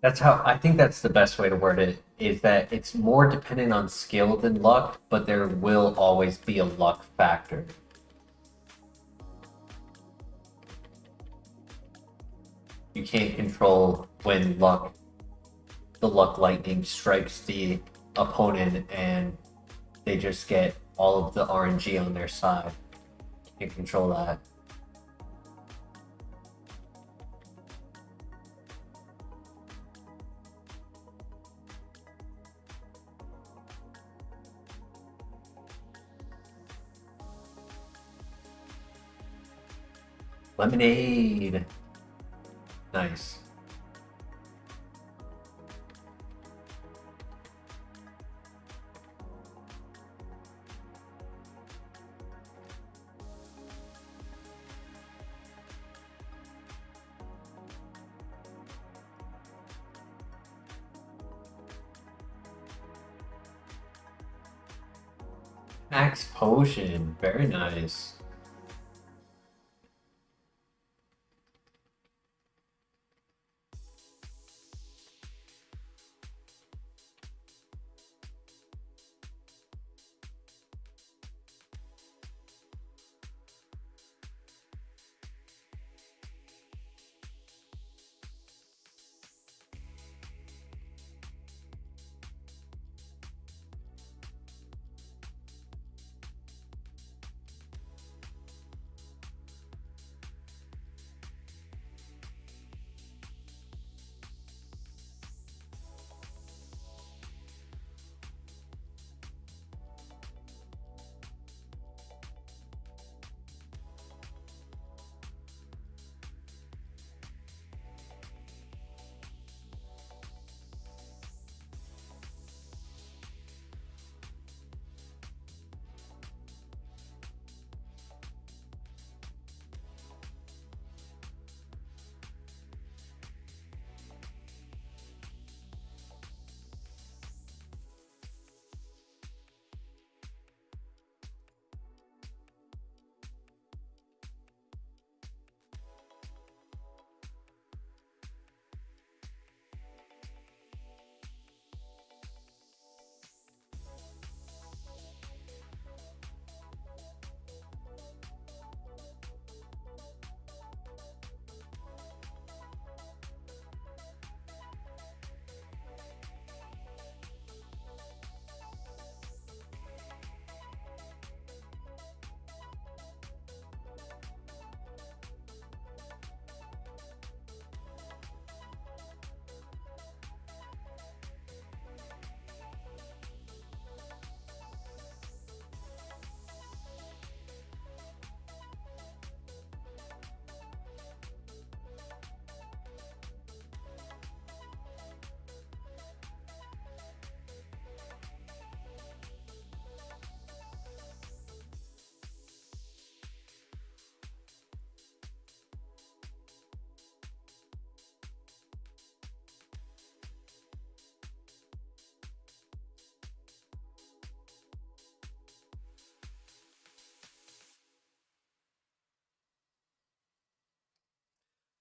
That's how I think that's the best way to word it, is that it's more dependent on skill than luck, but there will always be a luck factor. You can't control when the luck lightning strikes the opponent and they just get all of the RNG on their side. You can't control that. Lemonade. Nice.
Max potion, very nice.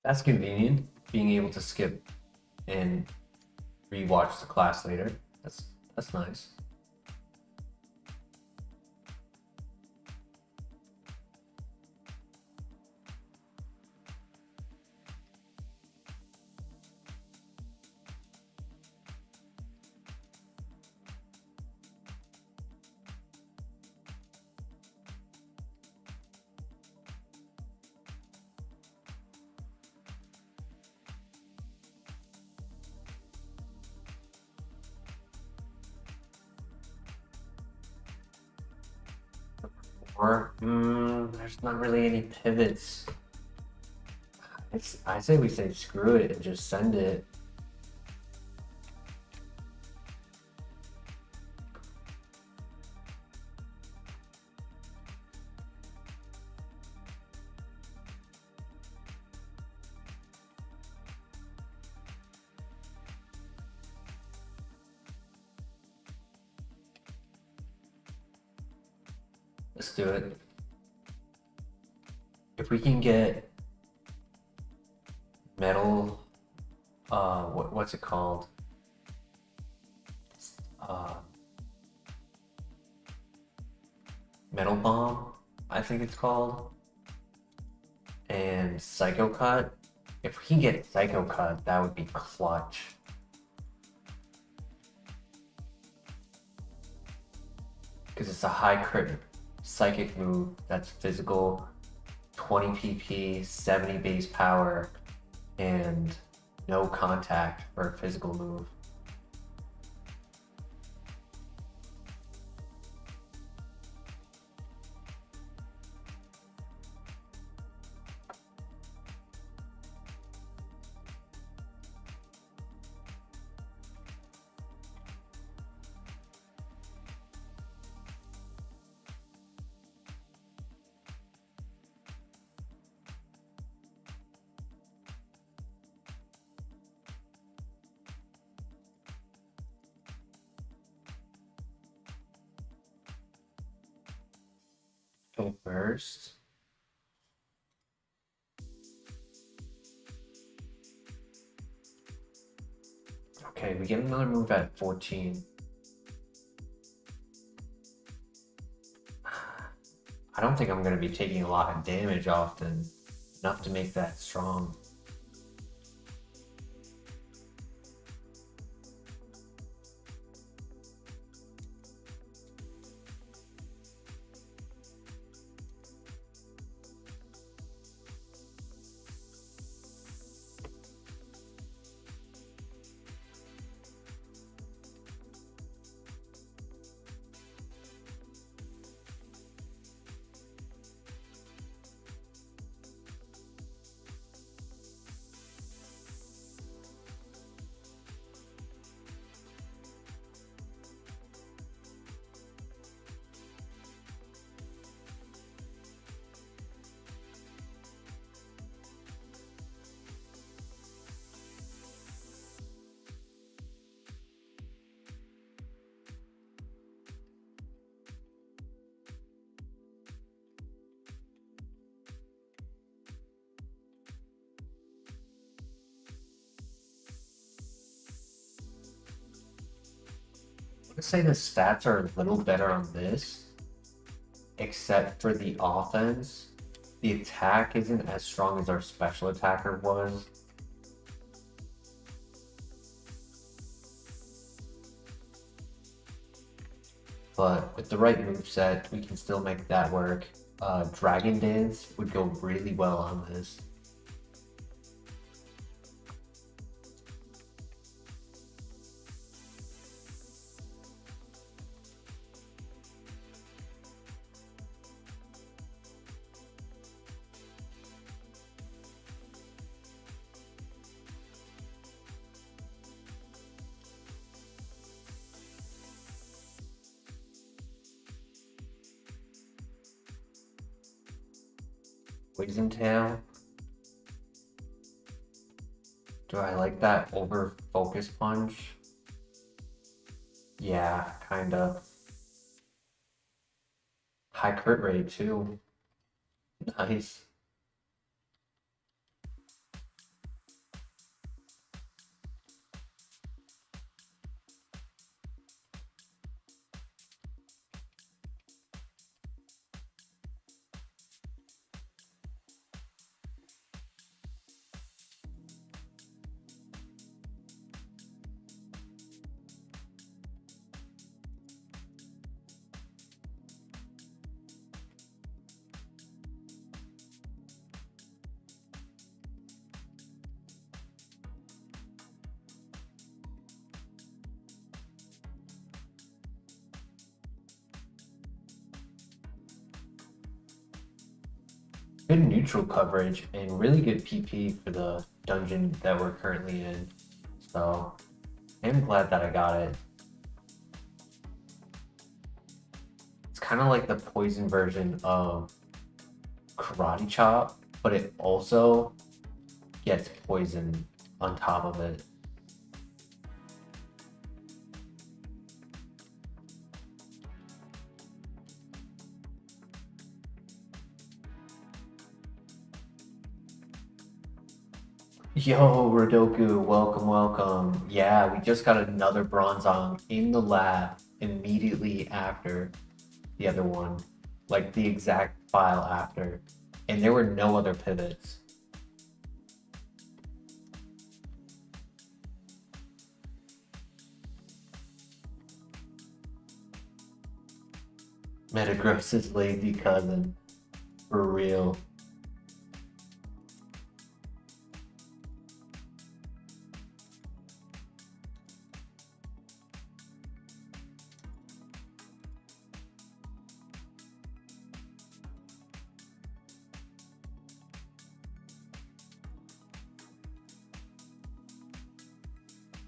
That's convenient, being able to skip and rewatch the class later. That's nice. Or there's not really any pivots. I say we say screw it and just send it. Let's do it. If we can get metal, what's it called? Uh, Metal Bomb, I think it's called, and Psycho Cut. If we can get Psycho Cut, that would be clutch. Because it's a high crit psychic move that's physical, 20 PP, 70 base power, and no contact for a physical move.
Go first. Okay, we get another move at 14. I don't think I'm going to be taking a lot of damage often, enough to make that strong. Let's say the stats are a little better on this, except for the offense. The attack isn't as strong as our special attacker was. But with the right moveset, we can still make that work. Dragon Dance would go really well on this. Poison Tail. Do I like that over Focus Punch? Yeah, kinda. High crit rate too. Nice. Good neutral coverage and really good PP for the dungeon that we're currently in. So I'm glad that I got it. It's kind of like the poison version of Karate Chop, but it also gets poison on top of it. Yo, Rodoku, welcome, welcome. Yeah, we just got another Bronzong in the lab immediately after the other one, like the exact file after, and there were no other pivots. Metagross's lazy cousin, for real.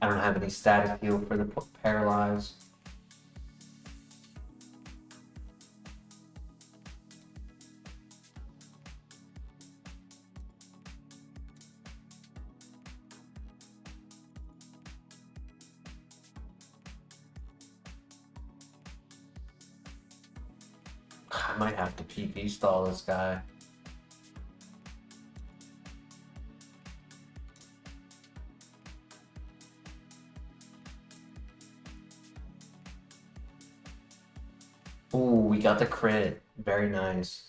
I don't have any static heal for the paralyzed. I might have to PP stall this guy. Ooh, we got the crit. Very nice.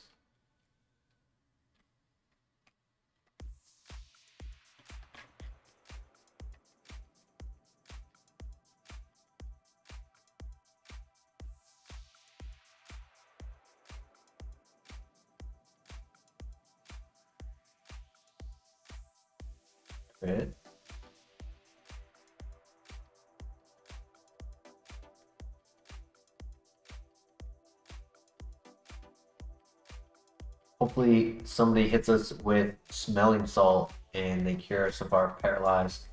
Crit. Hopefully somebody hits us with smelling salt and they cure us of our paralyzed.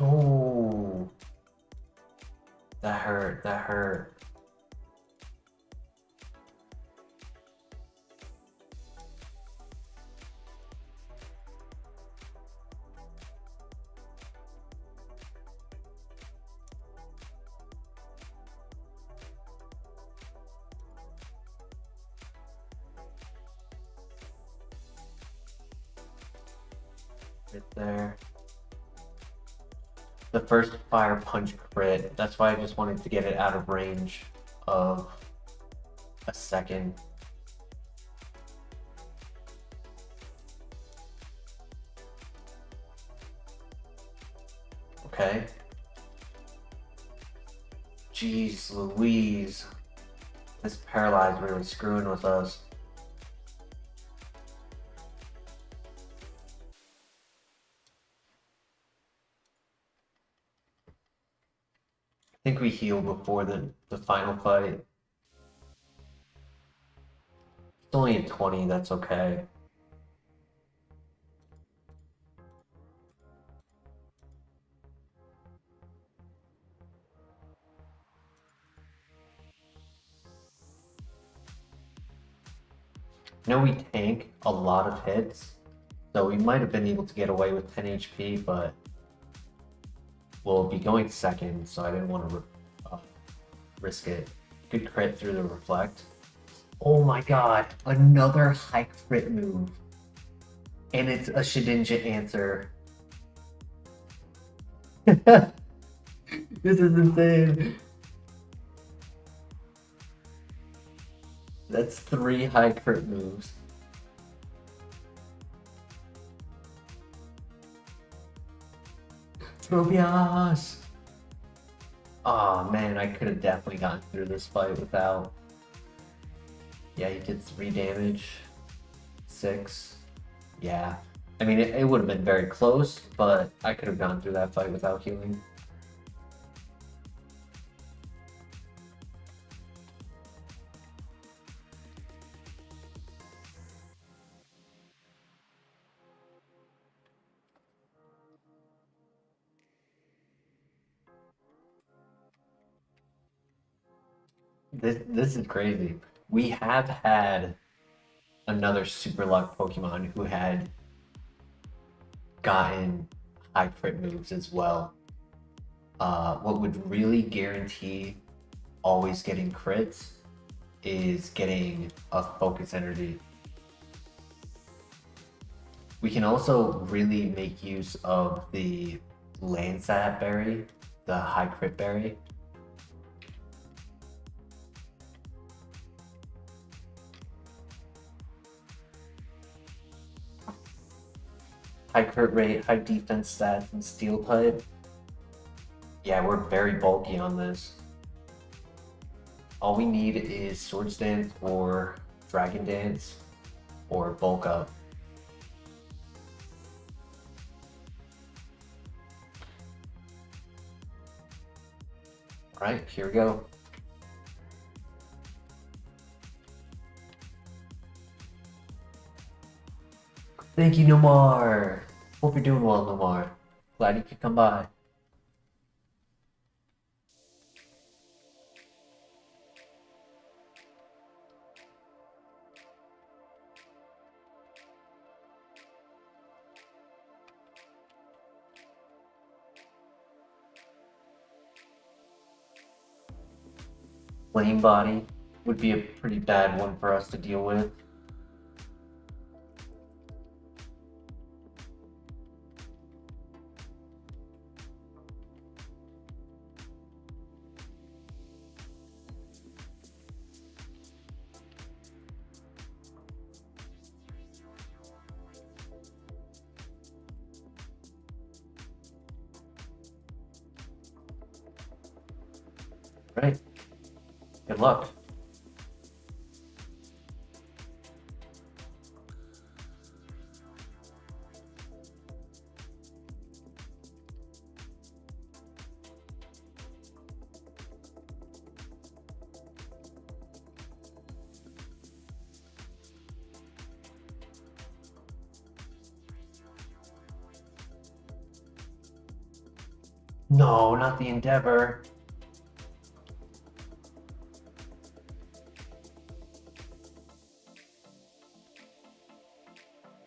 Oh, that hurt. That hurt. Right there. The first fire punch crit. That's why I just wanted to get it out of range of a second. Okay. Jeez Louise. This paralyzed really screwing with us. I think we heal before the final fight. It's only a 20, that's okay. I know we tank a lot of hits, so we might have been able to get away with 10 HP, but we'll be going second, so I didn't want to risk it. Good crit through the reflect. Oh my god, another high crit move. And it's a Shedinja answer. This is insane. That's 3 high crit moves. Tropius! Oh man, I could have definitely gotten through this fight without. Yeah, he did 3 damage. 6. Yeah. I mean, it would have been very close, but I could have gone through that fight without healing. This is crazy. We have had another super luck Pokemon who had gotten high crit moves as well. What would really guarantee always getting crits is getting a focus energy. We can also really make use of the Landsat berry, the high crit berry. high crit rate, high defense stats, and steel type. Yeah, we're very bulky on this. All we need is Swords Dance or Dragon Dance or Bulk Up. Alright, here we go. Thank you, Nomar. Hope you're doing well, Nomar. Glad you could come by. Flame Body would be a pretty bad one for us to deal with. Right. Good luck. No, not the Endeavor.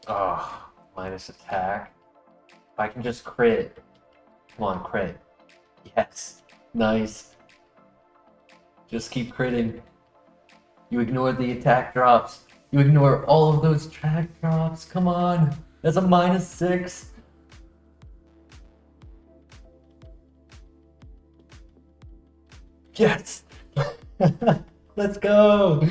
Oh, minus attack. If I can just crit. Come on, crit. Yes. Nice. Just keep critting. You ignore the attack drops. You ignore all of those attack drops. Come on. That's a -6. Yes. Let's go.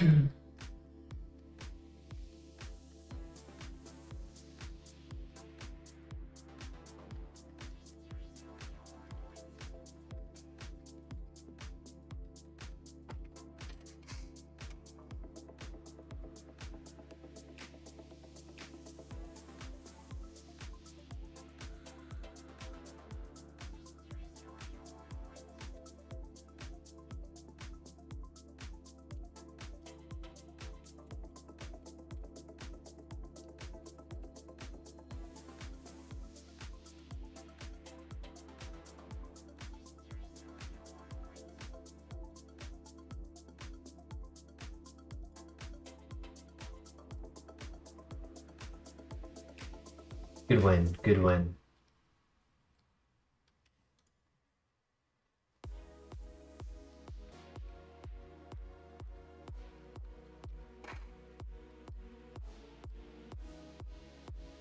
Good win, good win.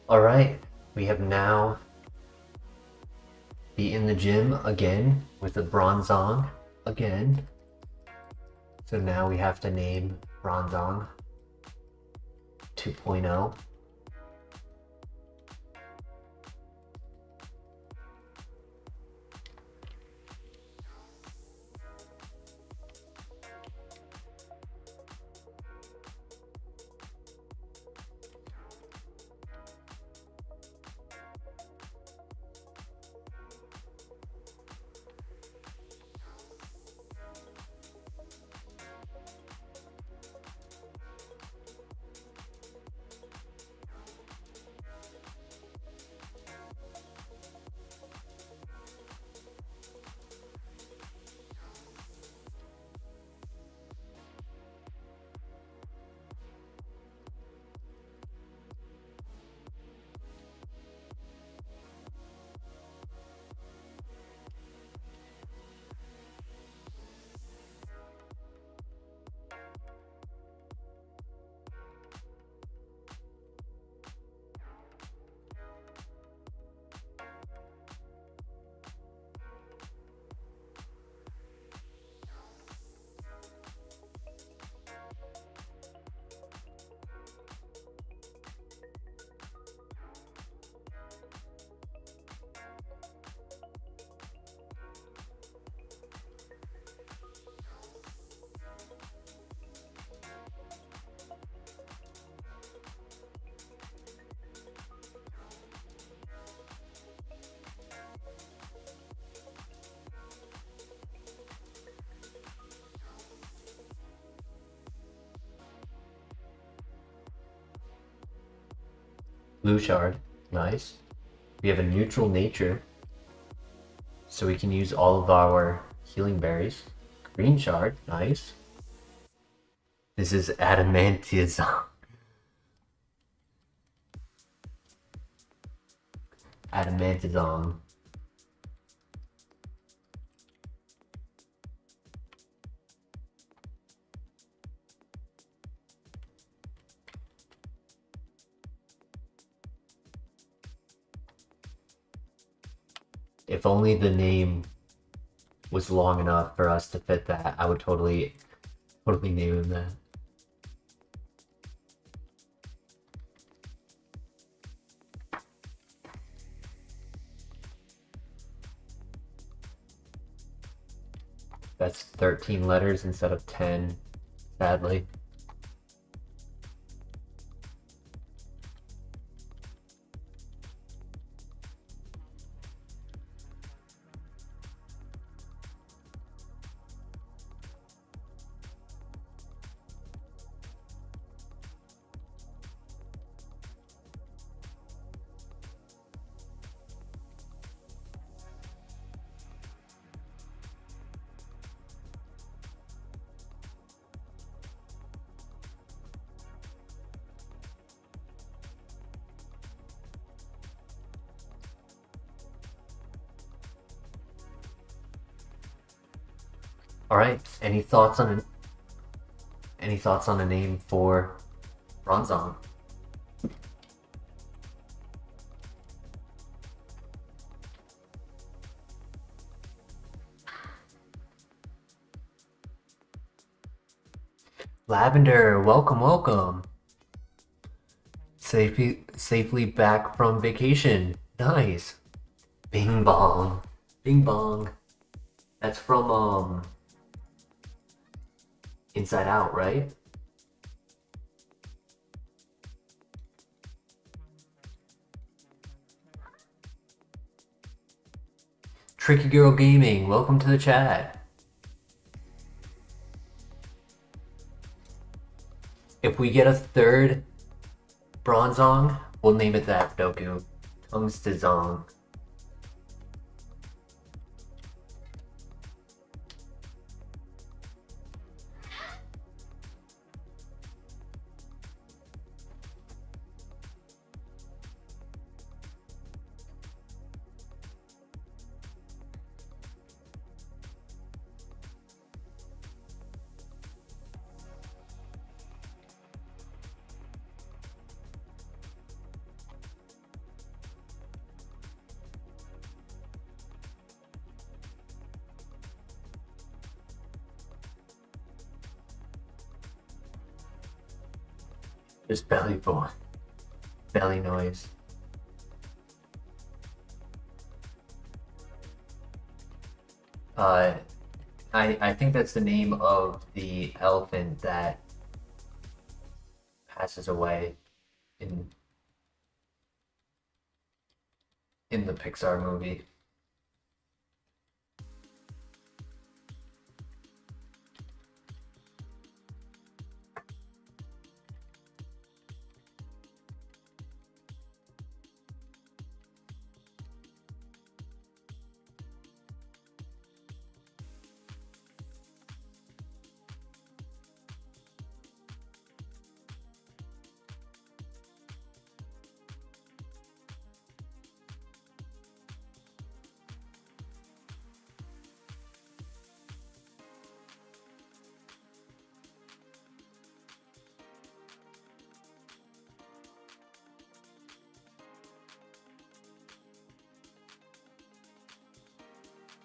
Alright, we have now beaten the gym again with the Bronzong again. So now we have to name Bronzong 2.0.
Blue shard, nice. We have a neutral nature, so we can use all of our healing berries. Green shard, nice. This is adamantium. Adamantizon. If only the name was long enough for us to fit that, I would totally name him that. That's 13 letters instead of 10, sadly. All right. Any thoughts on a name for Bronzong? Lavender, welcome, welcome. Safely back from vacation. Nice. Bing bong. Bing bong. That's from Inside Out, right? Tricky Girl Gaming, welcome to the chat. If we get a third Bronzong, we'll name it that, Doku. Tungstazong. Just belly noise. I think that's the name of the elephant that passes away in the Pixar movie.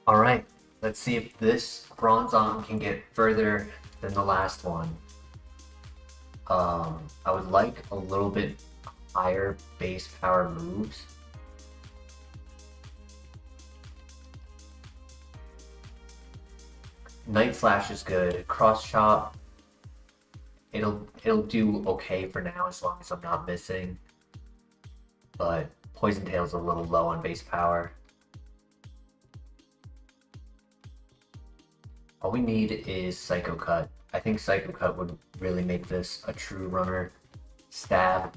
Alright, let's see if this Bronzong can get further than the last one. I would like a little bit higher base power moves. Night Slash is good. Cross Chop, it'll do okay for now as long as I'm not missing. But Poison Tail's a little low on base power. All we need is Psycho Cut. I think Psycho Cut would really make this a true runner. Stab.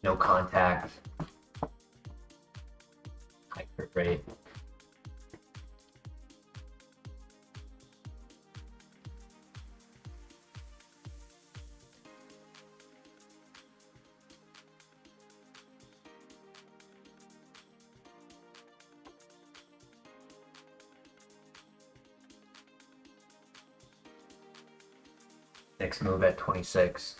no contact, high crit rate. Next move at 26.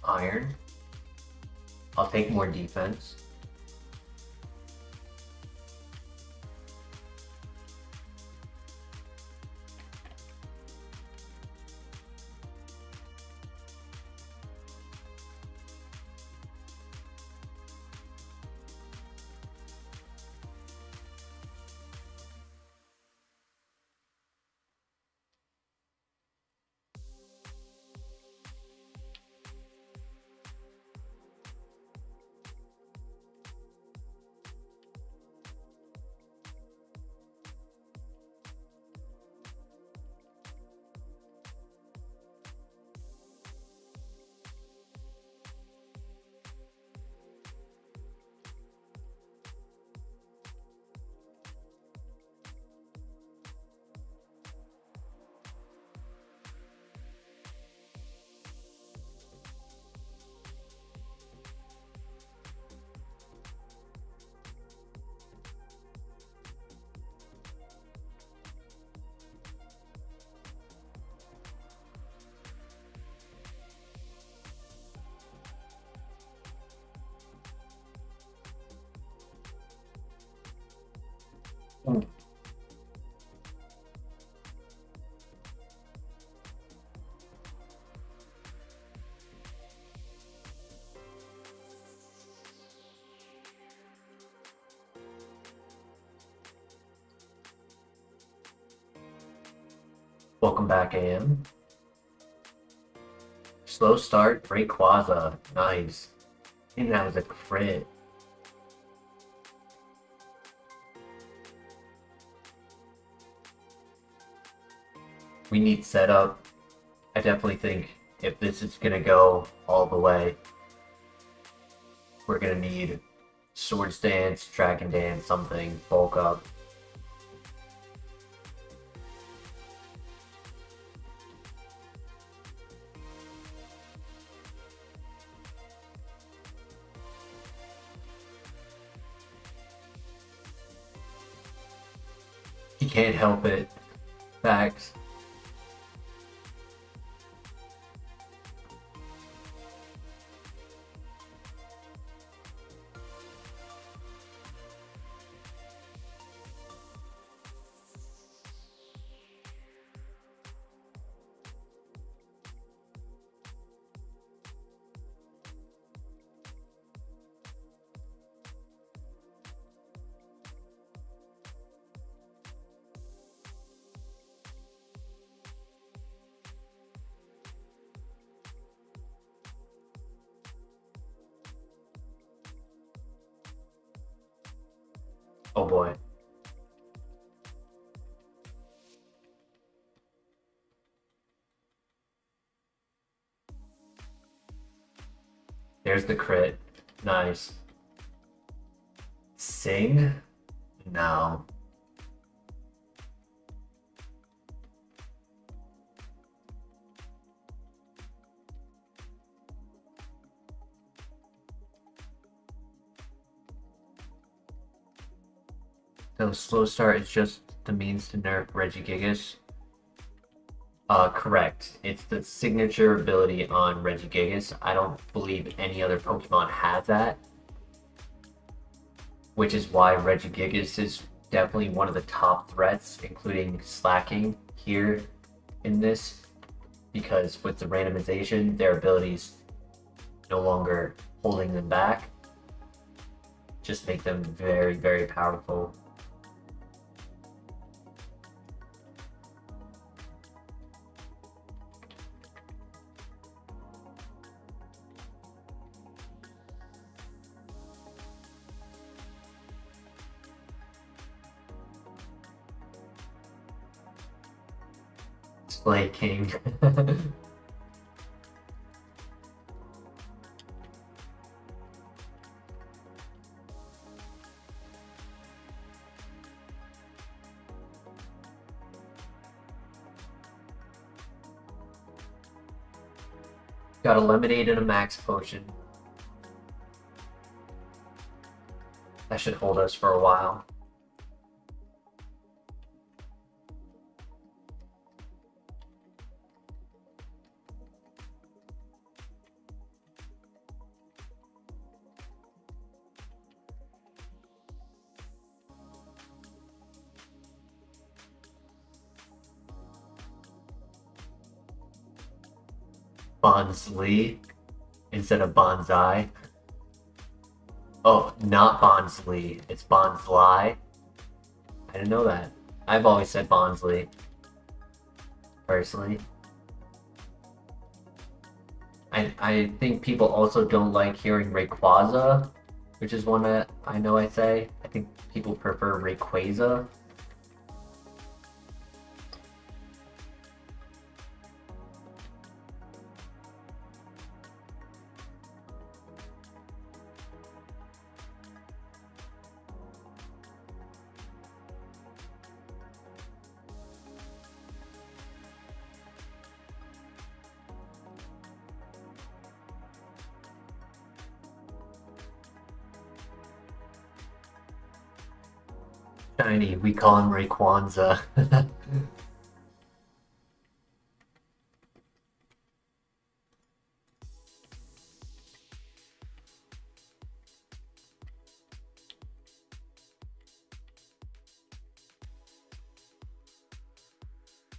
Iron. I'll take more defense. Welcome back, AM. Slow start, great Quaza. Nice. And that was a crit. We need setup. I definitely think if this is gonna go all the way, we're gonna need Swords Dance, Dragon Dance, something, bulk up. He can't help it. Facts. Oh boy. There's the crit. Nice. Sing? No. So slow start is just the means to nerf Regigigas. Correct. It's the signature ability on Regigigas. I don't believe any other Pokemon have that. Which is why Regigigas is definitely one of the top threats, including slacking here in this. Because with the randomization, their abilities no longer holding them back. Just make them very, very powerful. Display King. Got a lemonade and a max potion. That should hold us for a while. Bonsly instead of Bonsai. Oh, not Bonsly. It's Bonsly. I didn't know that. I've always said Bonsly. Personally. I think people also don't like hearing Rayquaza, which is one that I know I say. I think people prefer Rayquaza. Shiny, we call him Rayquaza.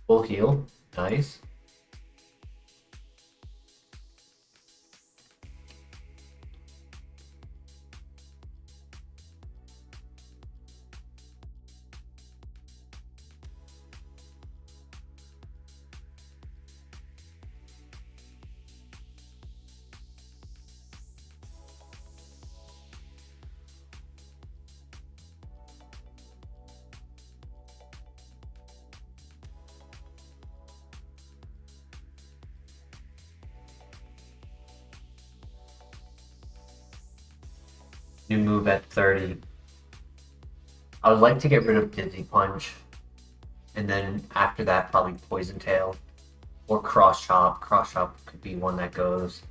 Full heal, nice. New move at 30. I would like to get rid of Dizzy Punch. And then after that, probably Poison Tail. Or Cross Chop. Cross Chop could be one that goes.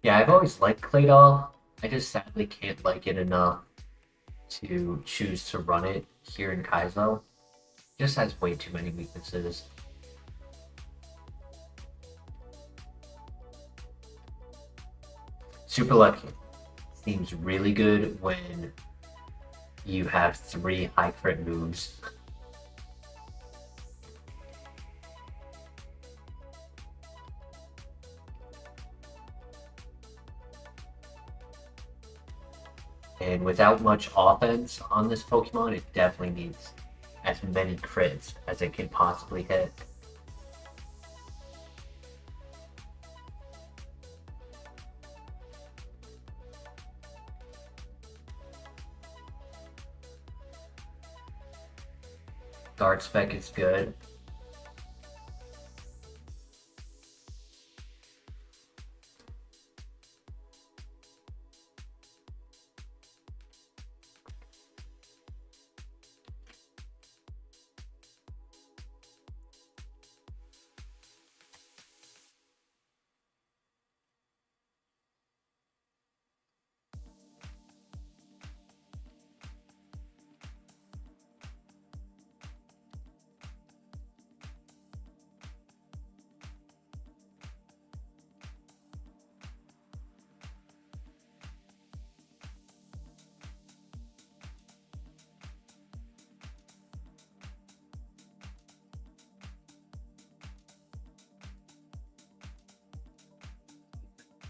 Yeah, I've always liked Claydol. I just sadly can't like it enough to choose to run it here in Kaizo. It just has way too many weaknesses. Super Lucky seems really good when you have 3 high crit moves. And without much offense on this Pokemon, it definitely needs as many crits as it can possibly hit. Guard spec is good.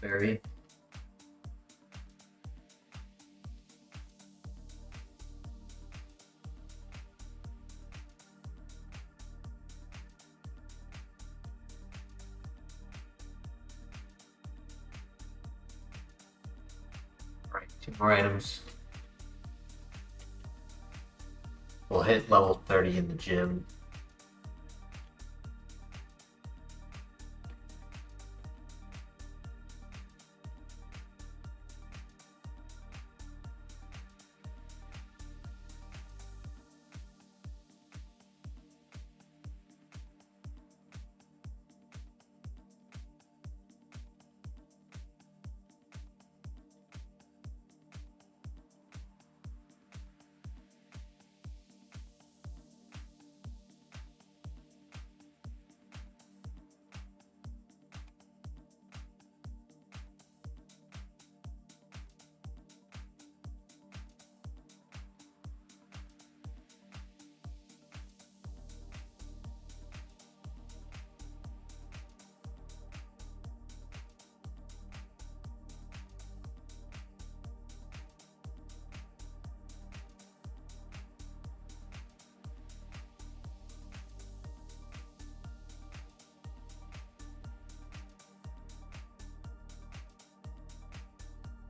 Very. 2 more items. We'll hit level 30 in the gym.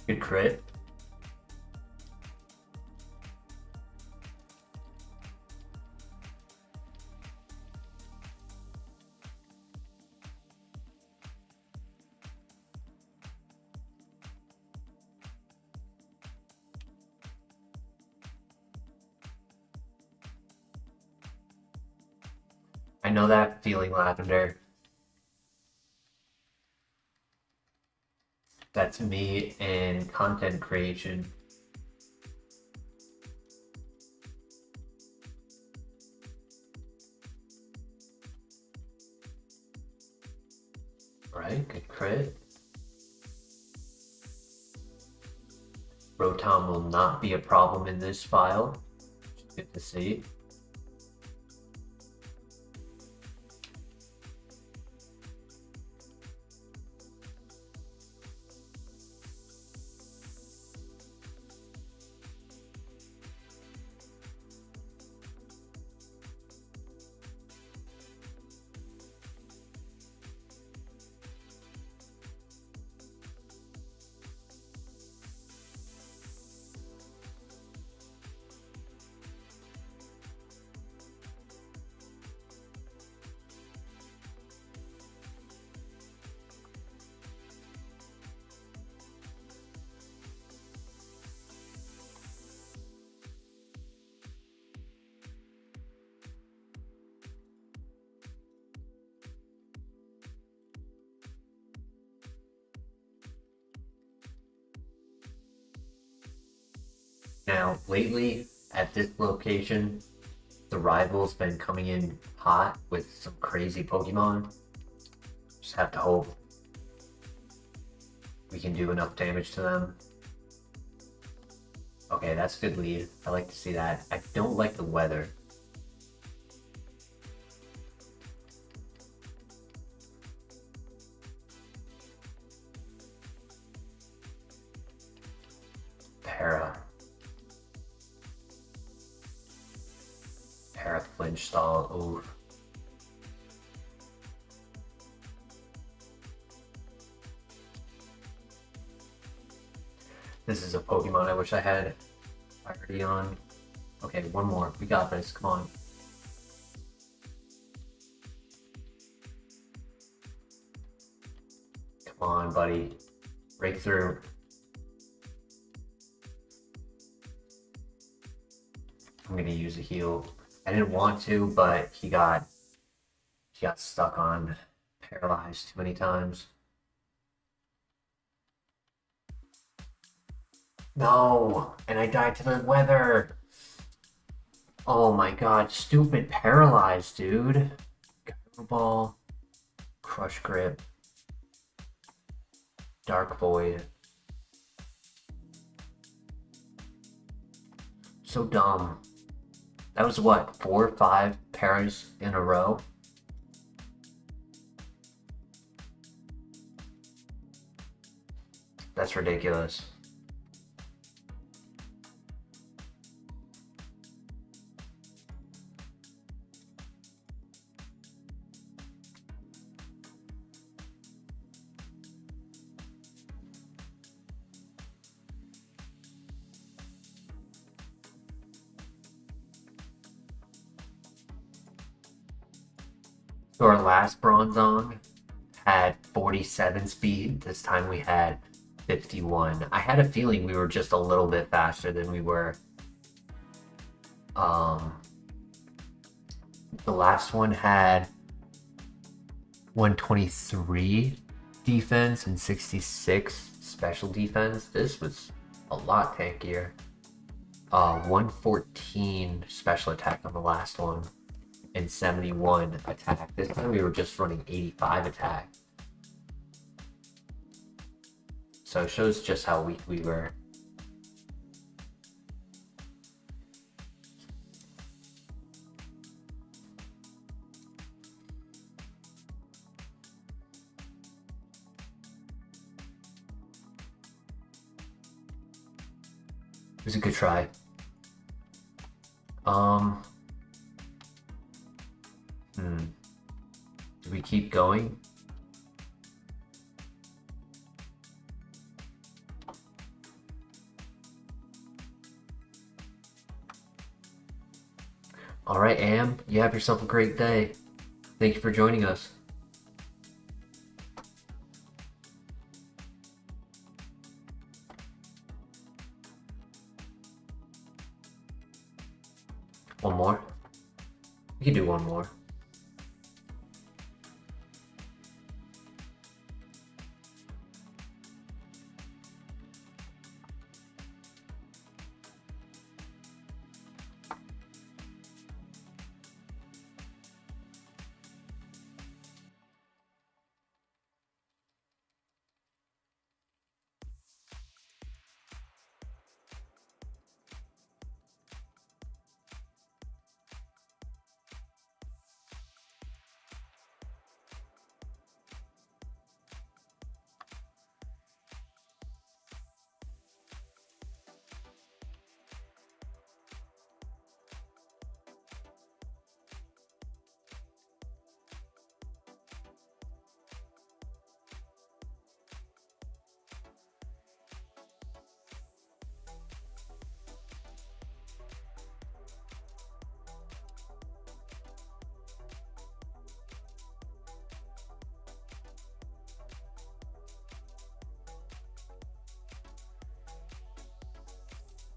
Good crit. I know that feeling, Lavender. That's me and content creation. Right, good crit. Rotom will not be a problem in this file. Good to see. Now, lately, at this location, the rival's been coming in hot with some crazy Pokemon. Just have to hope we can do enough damage to them. Okay, that's a good lead. I like to see that. I don't like the weather. Para flinch stall. Oof. This is a Pokemon I wish I had priority on. Okay, one more. We got this. Come on. Come on, buddy. Break through. I'm gonna use a heal. I didn't want to, but he got stuck on paralyzed too many times. No, and I died to the weather. Oh my god, stupid paralyzed, dude. Gyro Ball, Crush Grip, Dark Void. So dumb. That was what, 4 or 5 paras in a row? That's ridiculous. So our last Bronzong had 47 speed. This time we had 51. I had a feeling we were just a little bit faster than we were. The last one had 123 defense and 66 special defense. This was a lot tankier. 114 special attack on the last one and 71 attack. This time we were just running 85 attack. So it shows just how weak we were. It was a good try. Do we keep going? All right, Am, you have yourself a great day. Thank you for joining us. One more? We can do one more.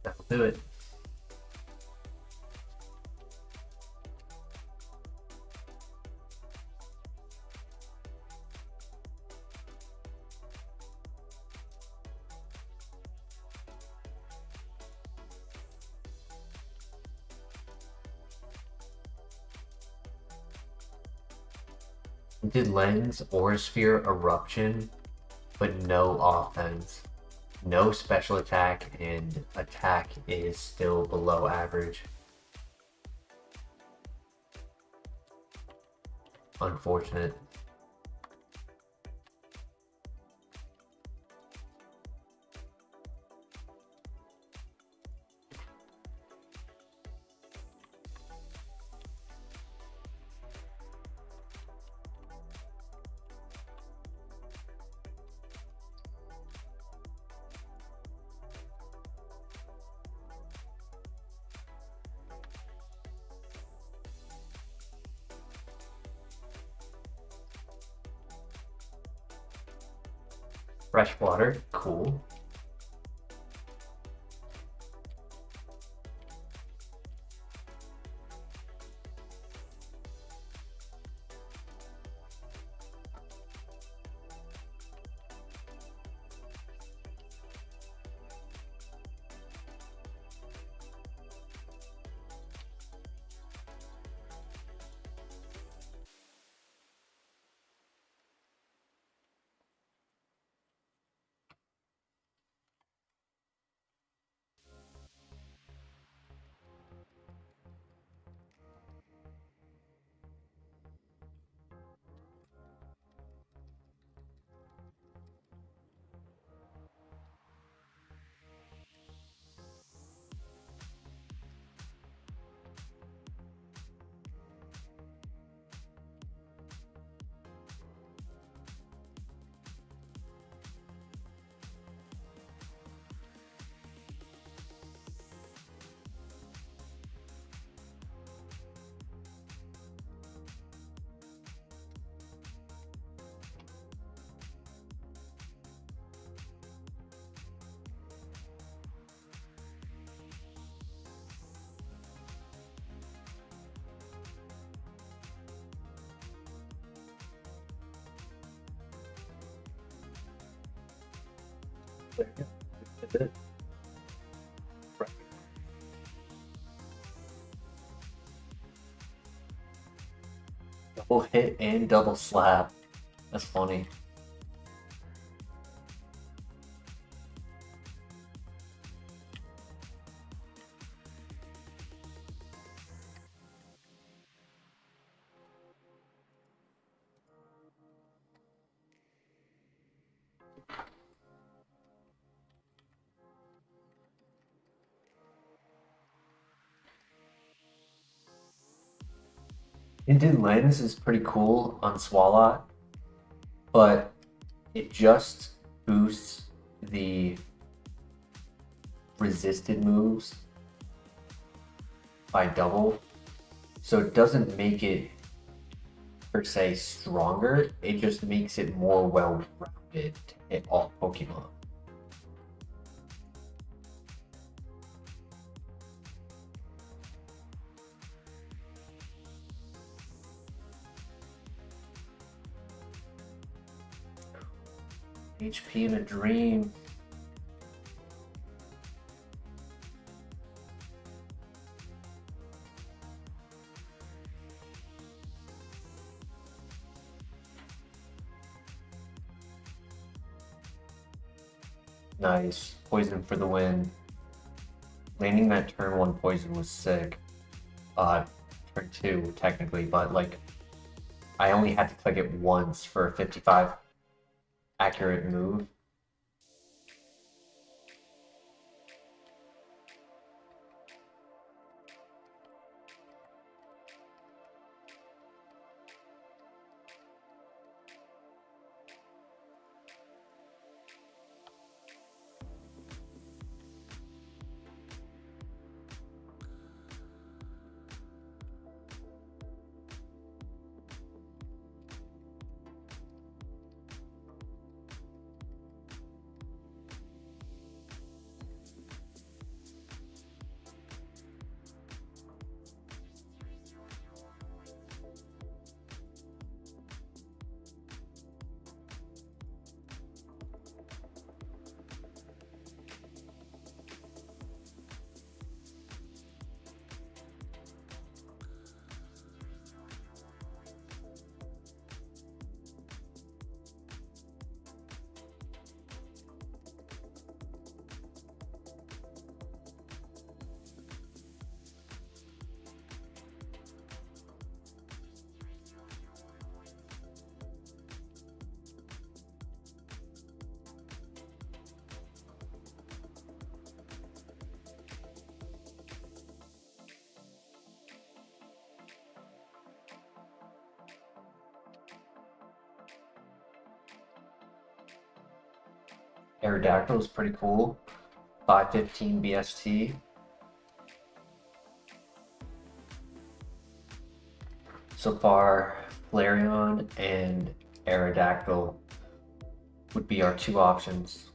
That'll do it. We did Lens, Aura Sphere, Eruption, but no offense. No special attack, and attack is still below average. Unfortunate. Freshwater, cool.
There you go. Did it. Right. Double hit and double slap. That's funny. Hinted Lens is pretty cool on Swalot, but it just boosts the resisted moves by double. So it doesn't make it per se stronger, it just makes it more well-rounded to hit all Pokemon. HP in a dream. Nice. Poison for the win. Landing that turn 1 poison was sick. Turn 2 technically, but like I only had to click it once for a 55 accurate move. Aerodactyl is pretty cool. 515 BST. So far, Flareon and Aerodactyl would be our 2 options.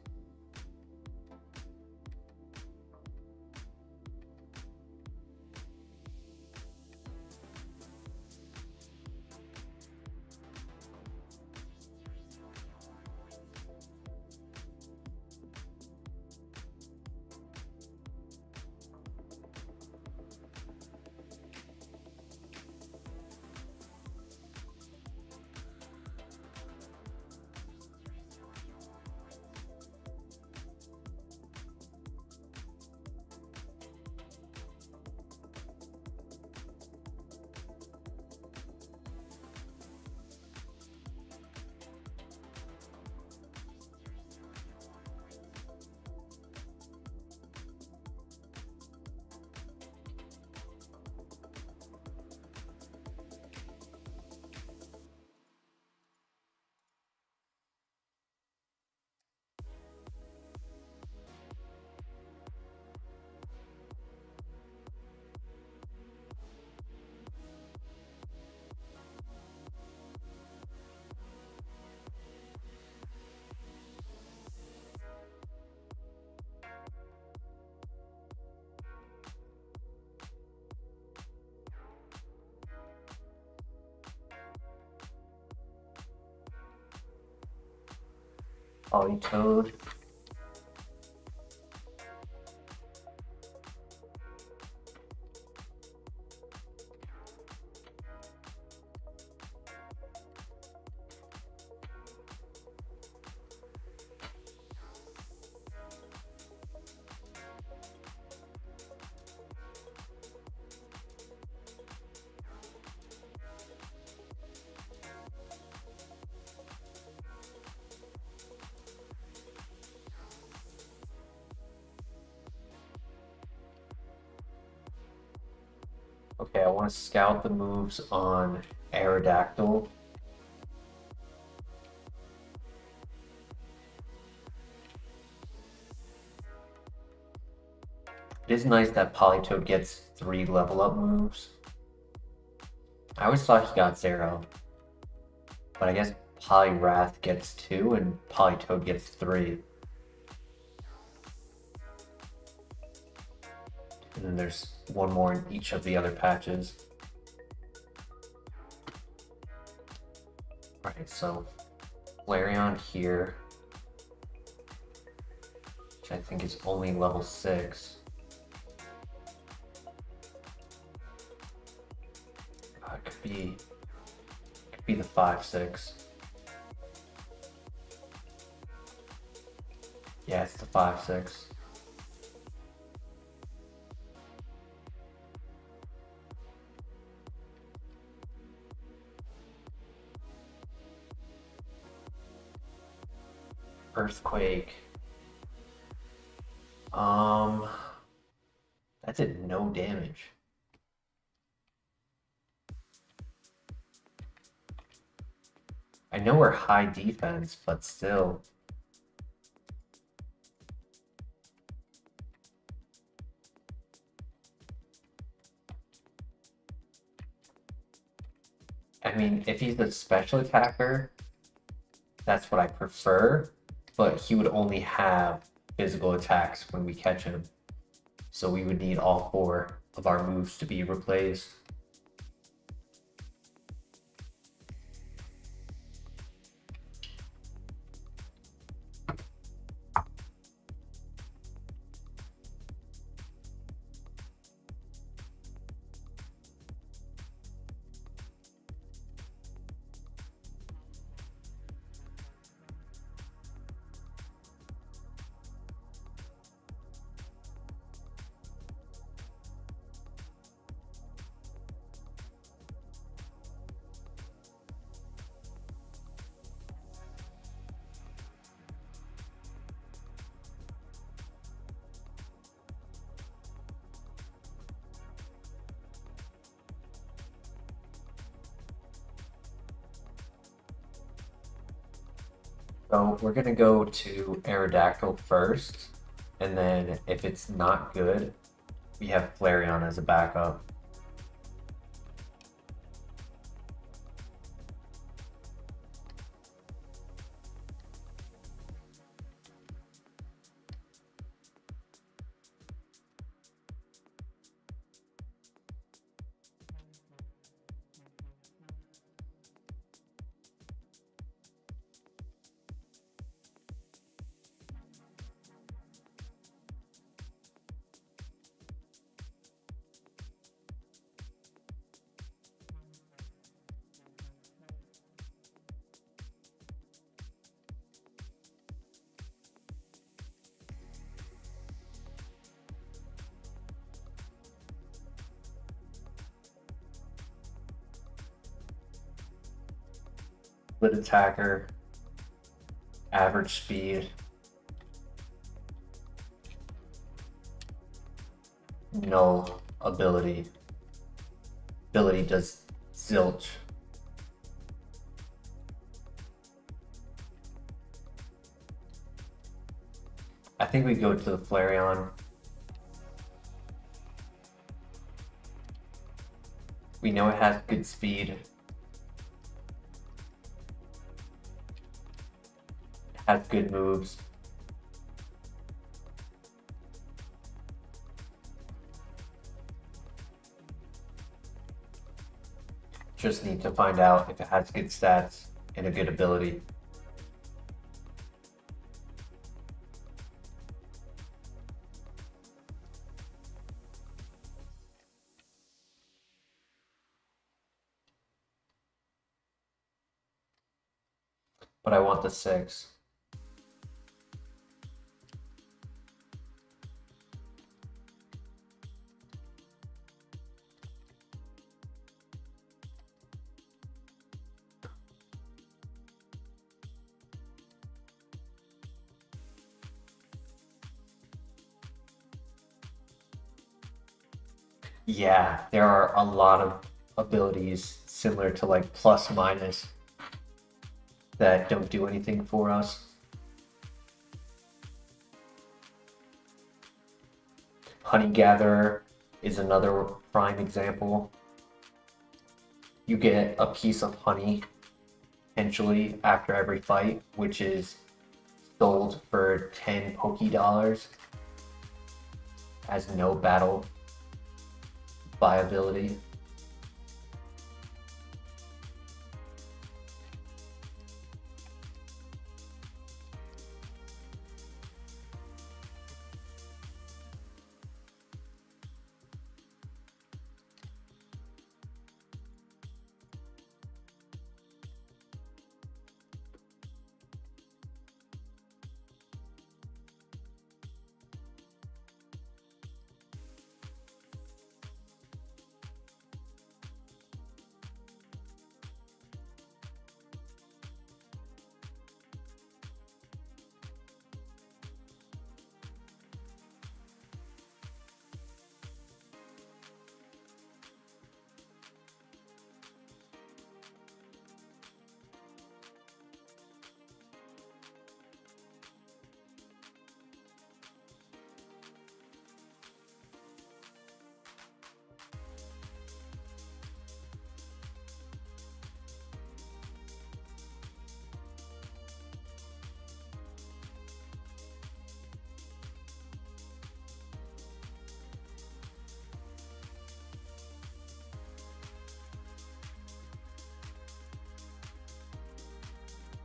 Polytoad. Okay, I want to scout the moves on Aerodactyl. It is nice that Politoed gets 3 level up moves. I always thought he got 0. But I guess Poliwrath gets 2 and Politoed gets 3. And then there's one more in each of the other patches. Alright, so Flareon here, which I think is only level 6. It could be the 5-6. Yeah, it's the 5-6. Earthquake. That did no damage. I know we're high defense, but still. I mean, if he's a special attacker, that's what I prefer, but he would only have physical attacks when we catch him. So we would need all 4 of our moves to be replaced. So we're gonna go to Aerodactyl first, and then if it's not good, we have Flareon as a backup. Split attacker, average speed, null ability. Ability does zilch. I think we go to the Flareon. We know it has good speed. Has good moves. Just need to find out if it has good stats and a good ability. But I want the 6.
Yeah, there are a lot of abilities similar to like plus minus that don't do anything for us. Honey Gatherer is another prime example. You get a piece of honey potentially after every fight, which is sold for 10 Poké Dollars. Has no battle viability.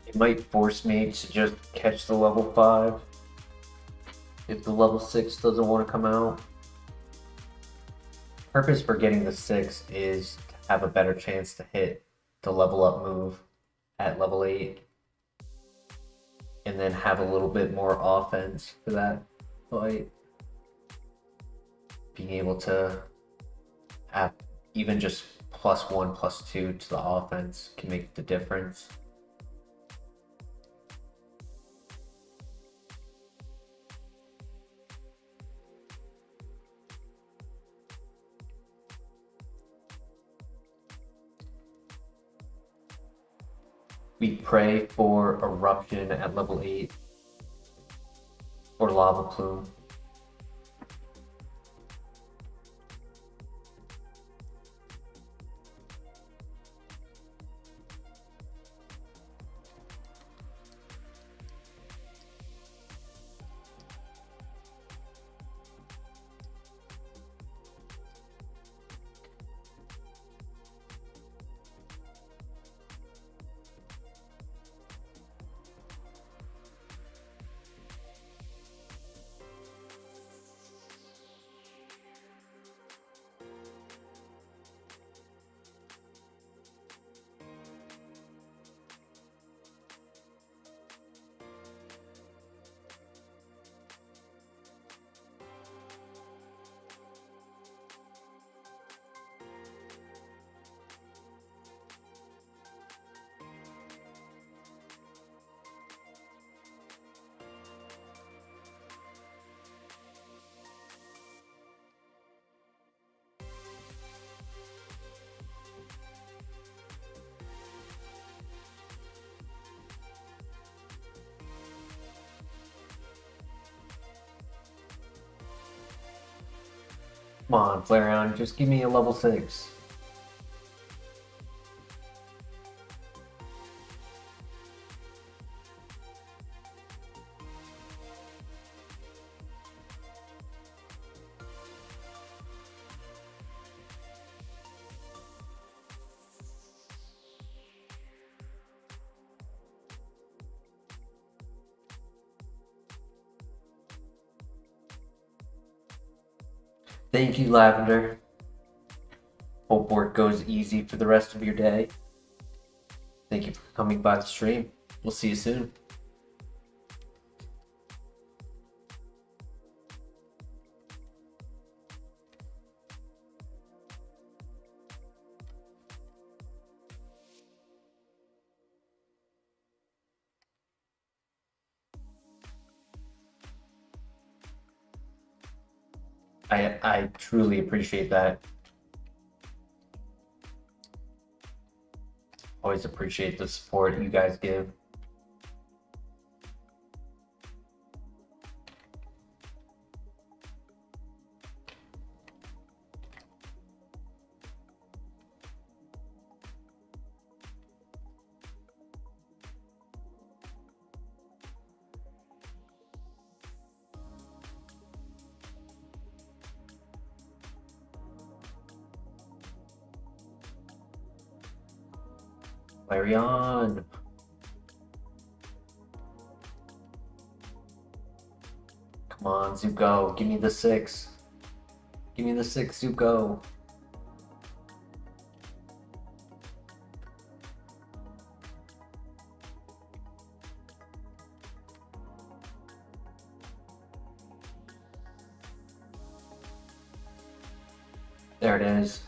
It might force me to just catch the level 5 if the level 6 doesn't want to come out. Purpose for getting the 6 is to have a better chance to hit the level up move at level 8 and then have a little bit more offense for that fight. Being able to have even just +1, +2 to the offense can make the difference. We pray for Eruption at level 8 or Lava Plume. Come on, Flareon, just give me a level 6. Thank you, Lavender. Hope work goes easy for the rest of your day. Thank you for coming by the stream. We'll see you soon.
I truly appreciate that. Always appreciate the support you guys give. Flareon. Come on, Zuko. Give me the 6. Give me the 6, Zuko. There it is.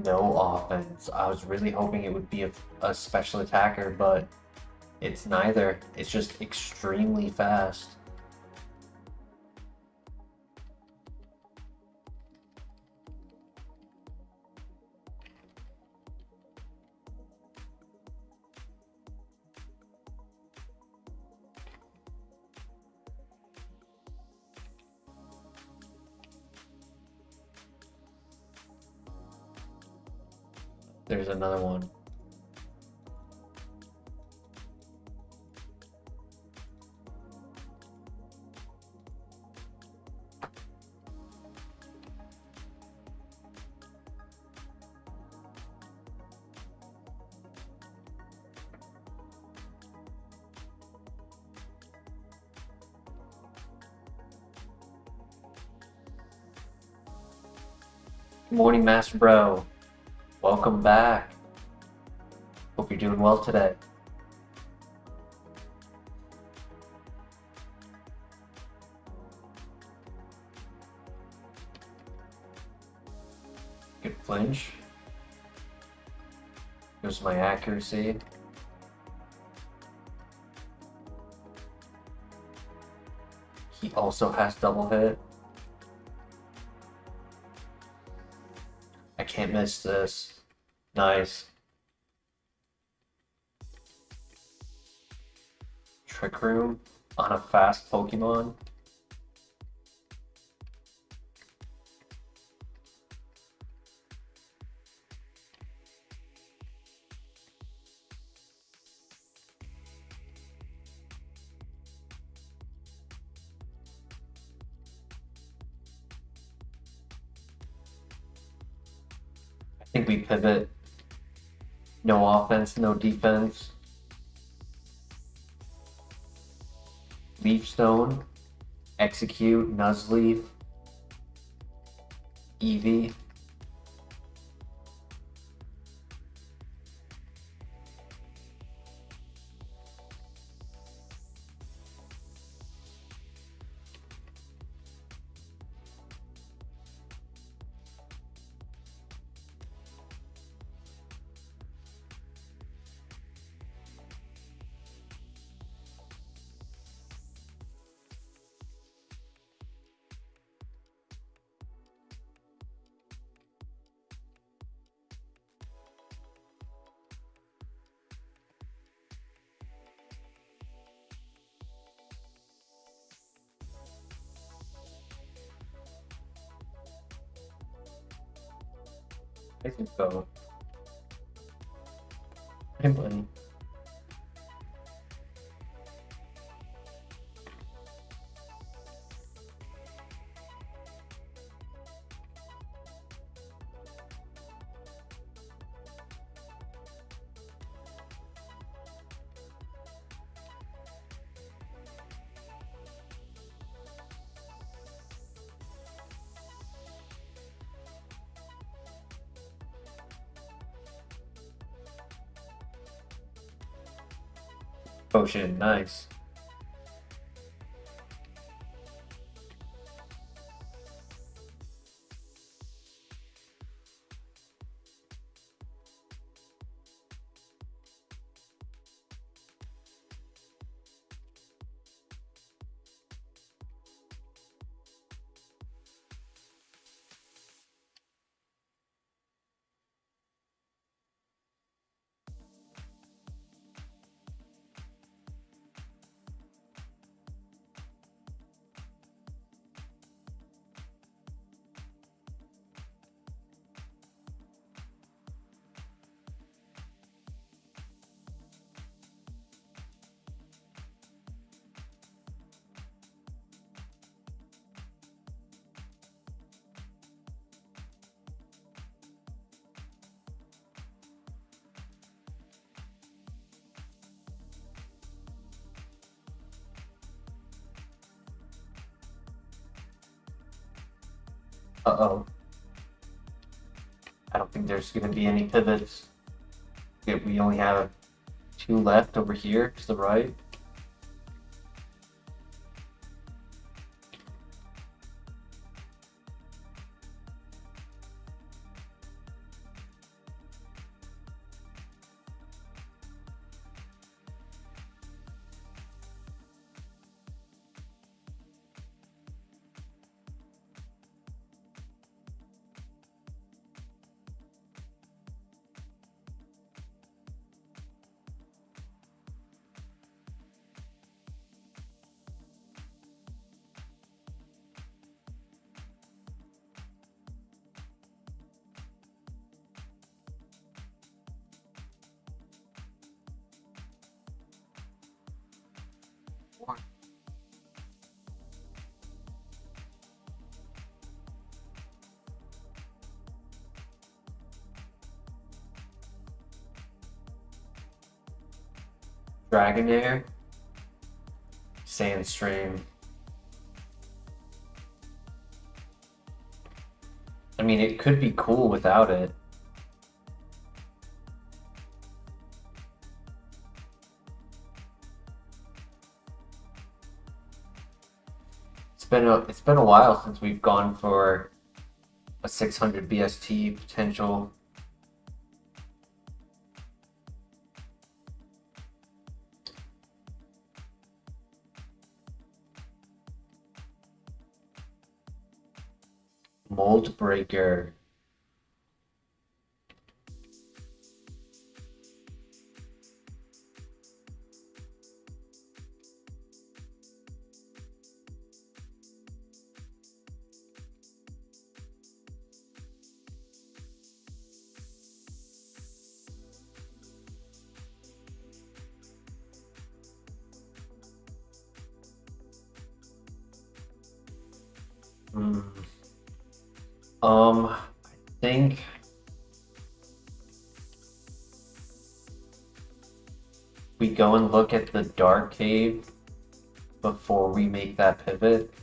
No offense. I was really hoping it would be a special attacker, but it's neither. It's just extremely fast. There's another one. Good morning, Master Bro. Welcome back. Hope you're doing well today. Good flinch. Here's my accuracy. He also has double hit. I can't miss this. Nice. Trick Room on a fast Pokemon. I think we pivot. No offense, no defense. Leaf Stone, Execute, Nuzleaf, Eevee. I think so. Hey, buddy. Potion, nice. Uh-oh. I don't think there's going to be any pivots. We only have 2 left over here to the right. Dragonair, Sandstream. I mean, it could be cool without it. It's been a while since we've gone for a 600 BST potential. Mold Breaker. I think we go and look at the Dark Cave before we make that pivot.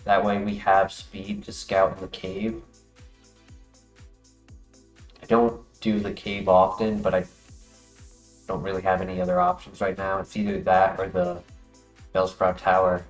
That way we have speed to scout in the cave. I don't do the cave often, but I don't really have any other options right now. It's either that or the Bellsprout Tower.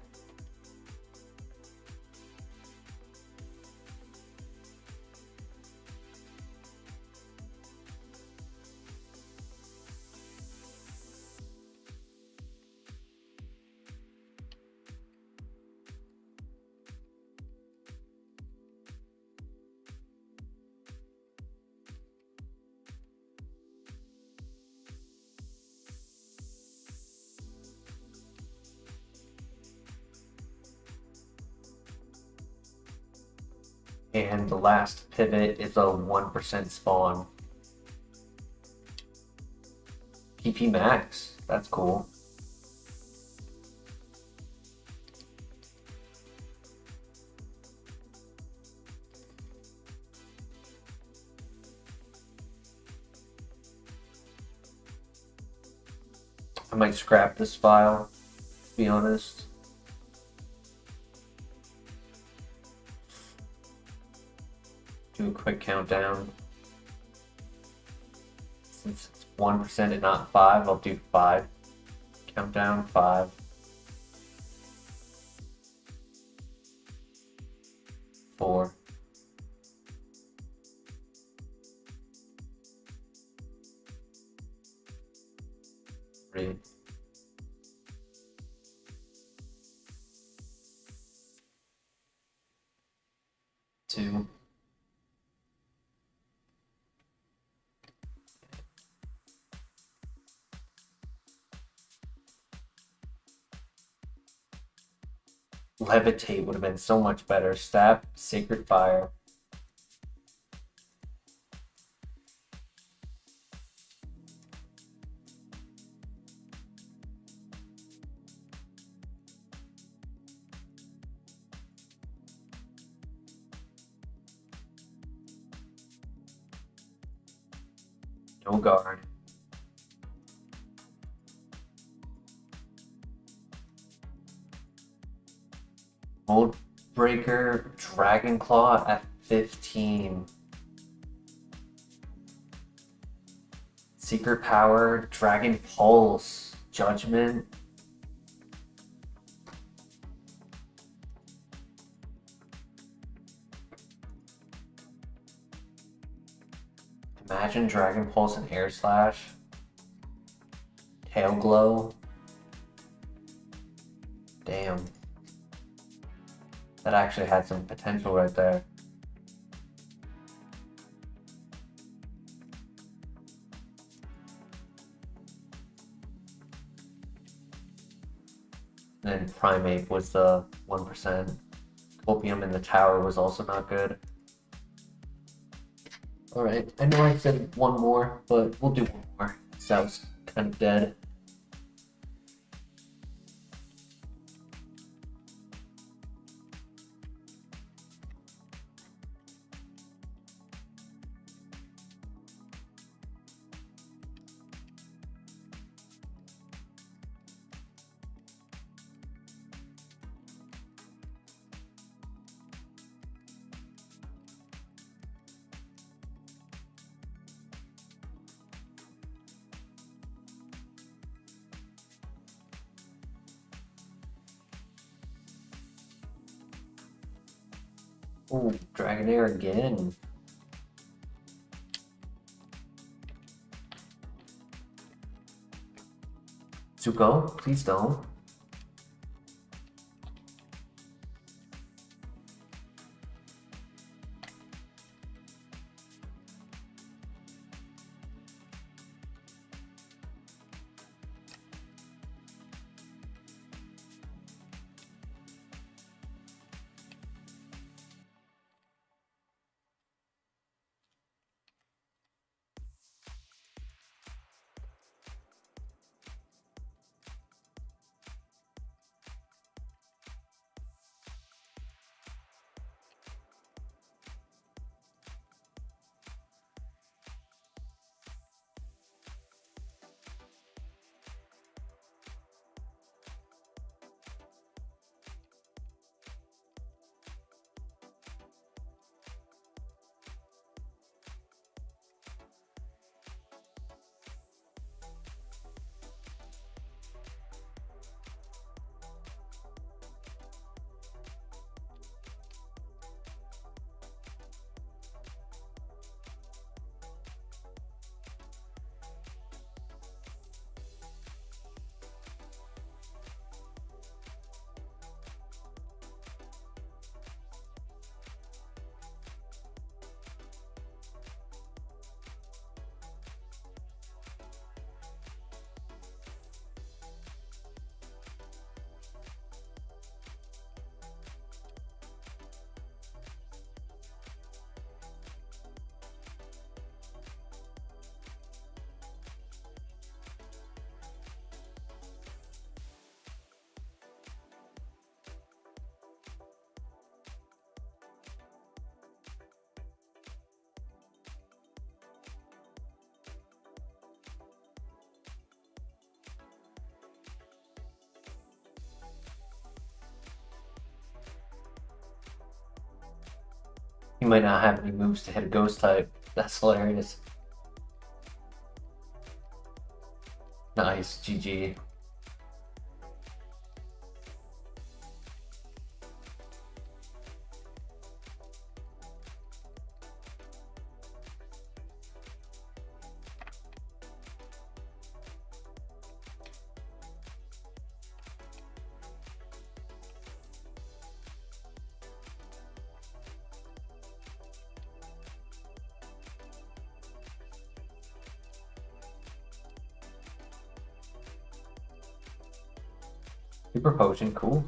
And the last pivot is a 1% spawn. PP max, that's cool. I might scrap this file, to be honest. Do a quick countdown. Since it's 1% and not 5, I'll do 5. Countdown 5. 4. 3. 2. Levitate would have been so much better. Stab, Sacred Fire. No guard. Breaker, Dragon Claw at 15. Secret Power, Dragon Pulse, Judgment. Imagine Dragon Pulse and Air Slash. Tail Glow. Damn. That actually had some potential right there. And then Primate was the 1%. Opium in the Tower was also not good. Alright, I know I said one more, but we'll do one more. So that was kind of dead. Ooh, Dragonair again. Zuko, please don't. He might not have any moves to hit a ghost type. That's hilarious. Nice, GG. Super potion, cool.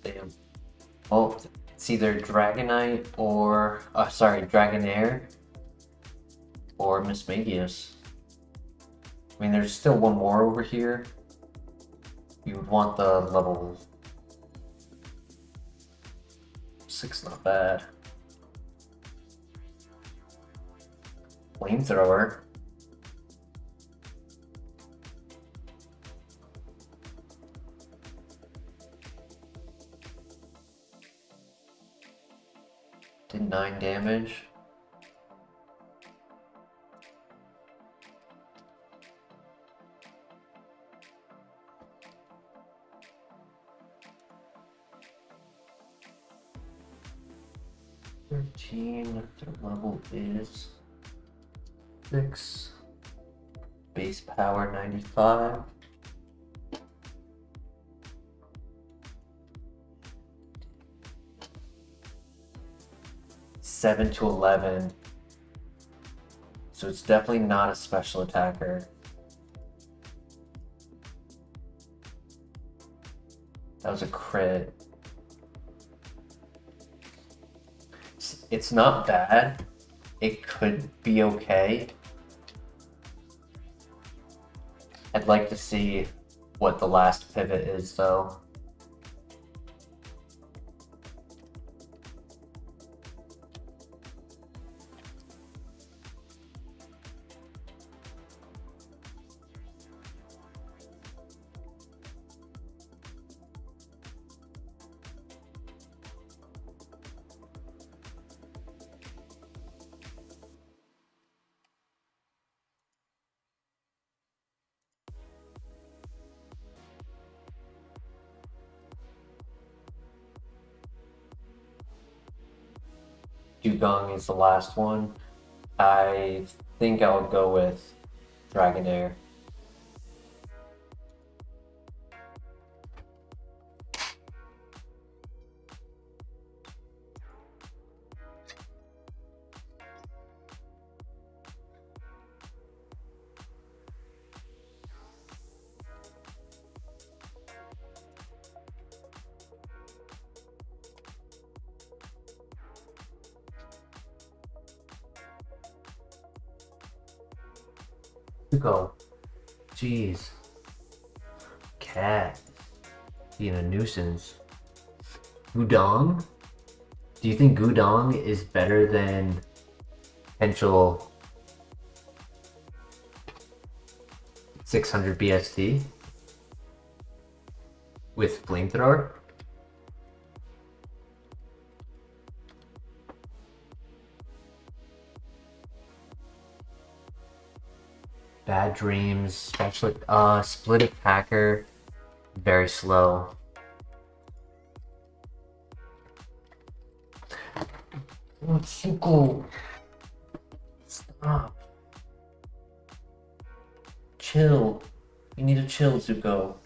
Damn. Well, it's either Dragonite or Dragonair or Mismagius. I mean, there's still one more over here. You would want the level 6, not bad. Flamethrower. Did 9 damage. Their level is 6. Base power 95. Seven to 11. So it's definitely not a special attacker. That was a crit. It's not bad. It could be okay. I'd like to see what the last pivot is, though. Dugong is the last one. I think I'll go with Dragonair.
Go. Jeez. Cat. Being a nuisance. Gudong? Do you think Gudong is better than potential 600 BST with Flamethrower? Bad Dreams, Split Attacker, very slow. Oh, Tsuko. Stop.
Chill. You need to chill, Zuko.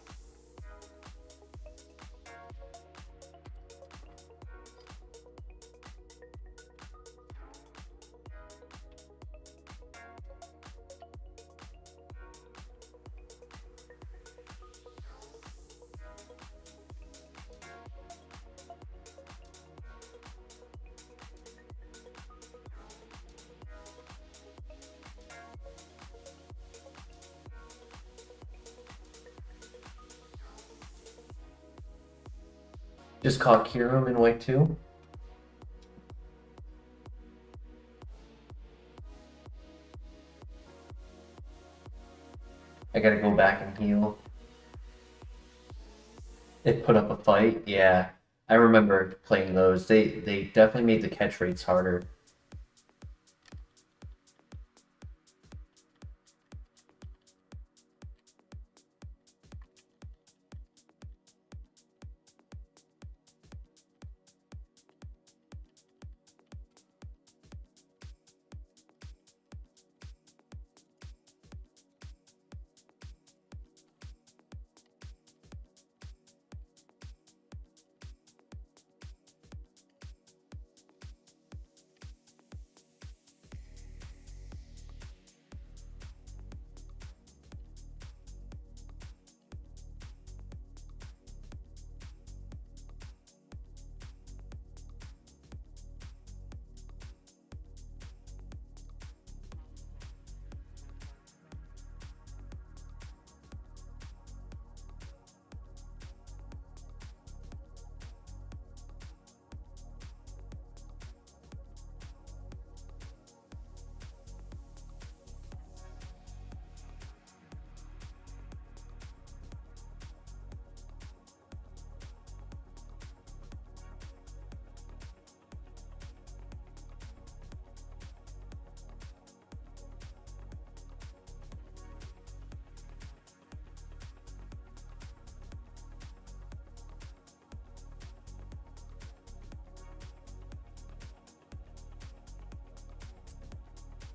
Just caught Kirim in white 2. I gotta go back and heal. It put up a fight, yeah. I remember playing those. They definitely made the catch rates harder.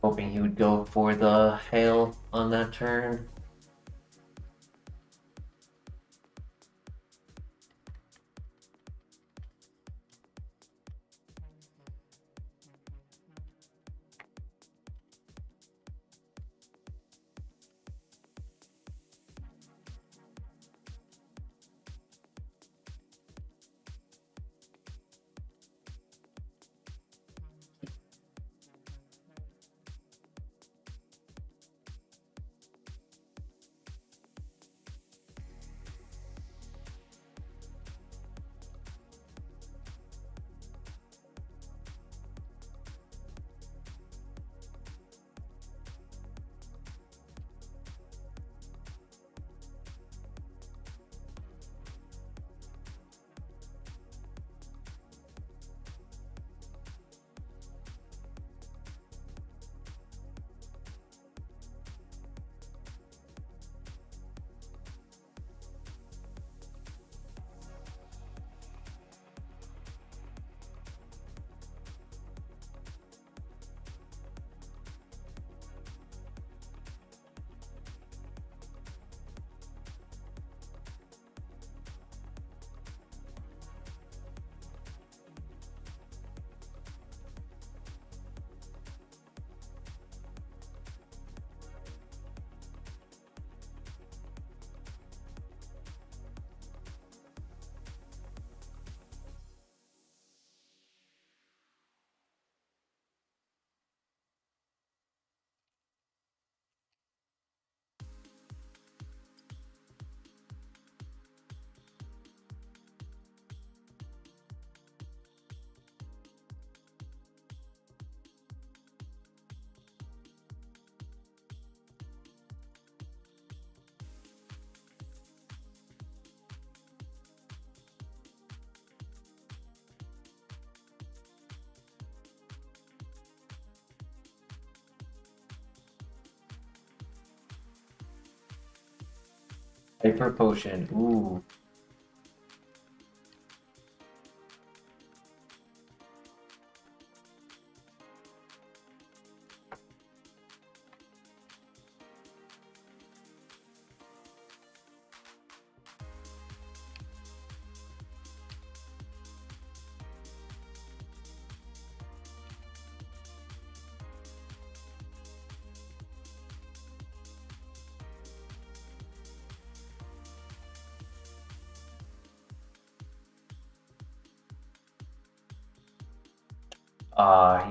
Hoping he would go for the hail on that turn. Hyper Potion. Ooh.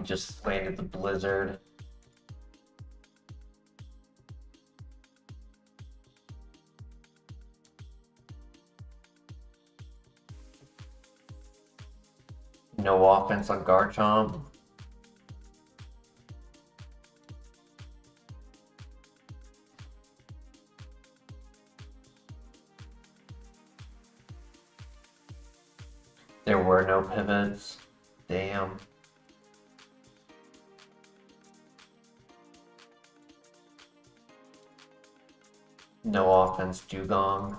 He just landed the Blizzard. No offense on Garchomp. There were no pivots. Damn. No offense, Dugong.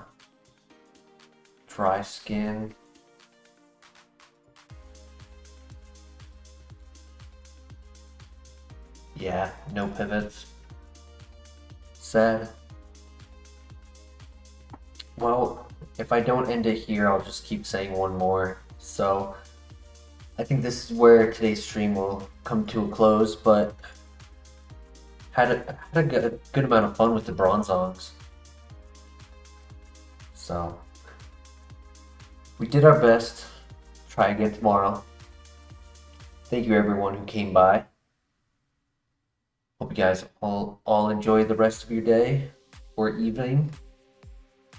Dry Skin. Yeah, no pivots. Sad. Well, if I don't end it here, I'll just keep saying one more. So, I think this is where today's stream will come to a close, but had a good amount of fun with the Bronzongs. So, we did our best. Try again tomorrow. Thank you everyone who came by. Hope you guys all enjoy the rest of your day or evening.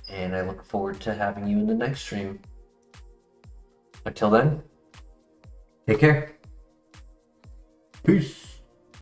And I look forward to having you in the next stream. Until then, take care. Peace.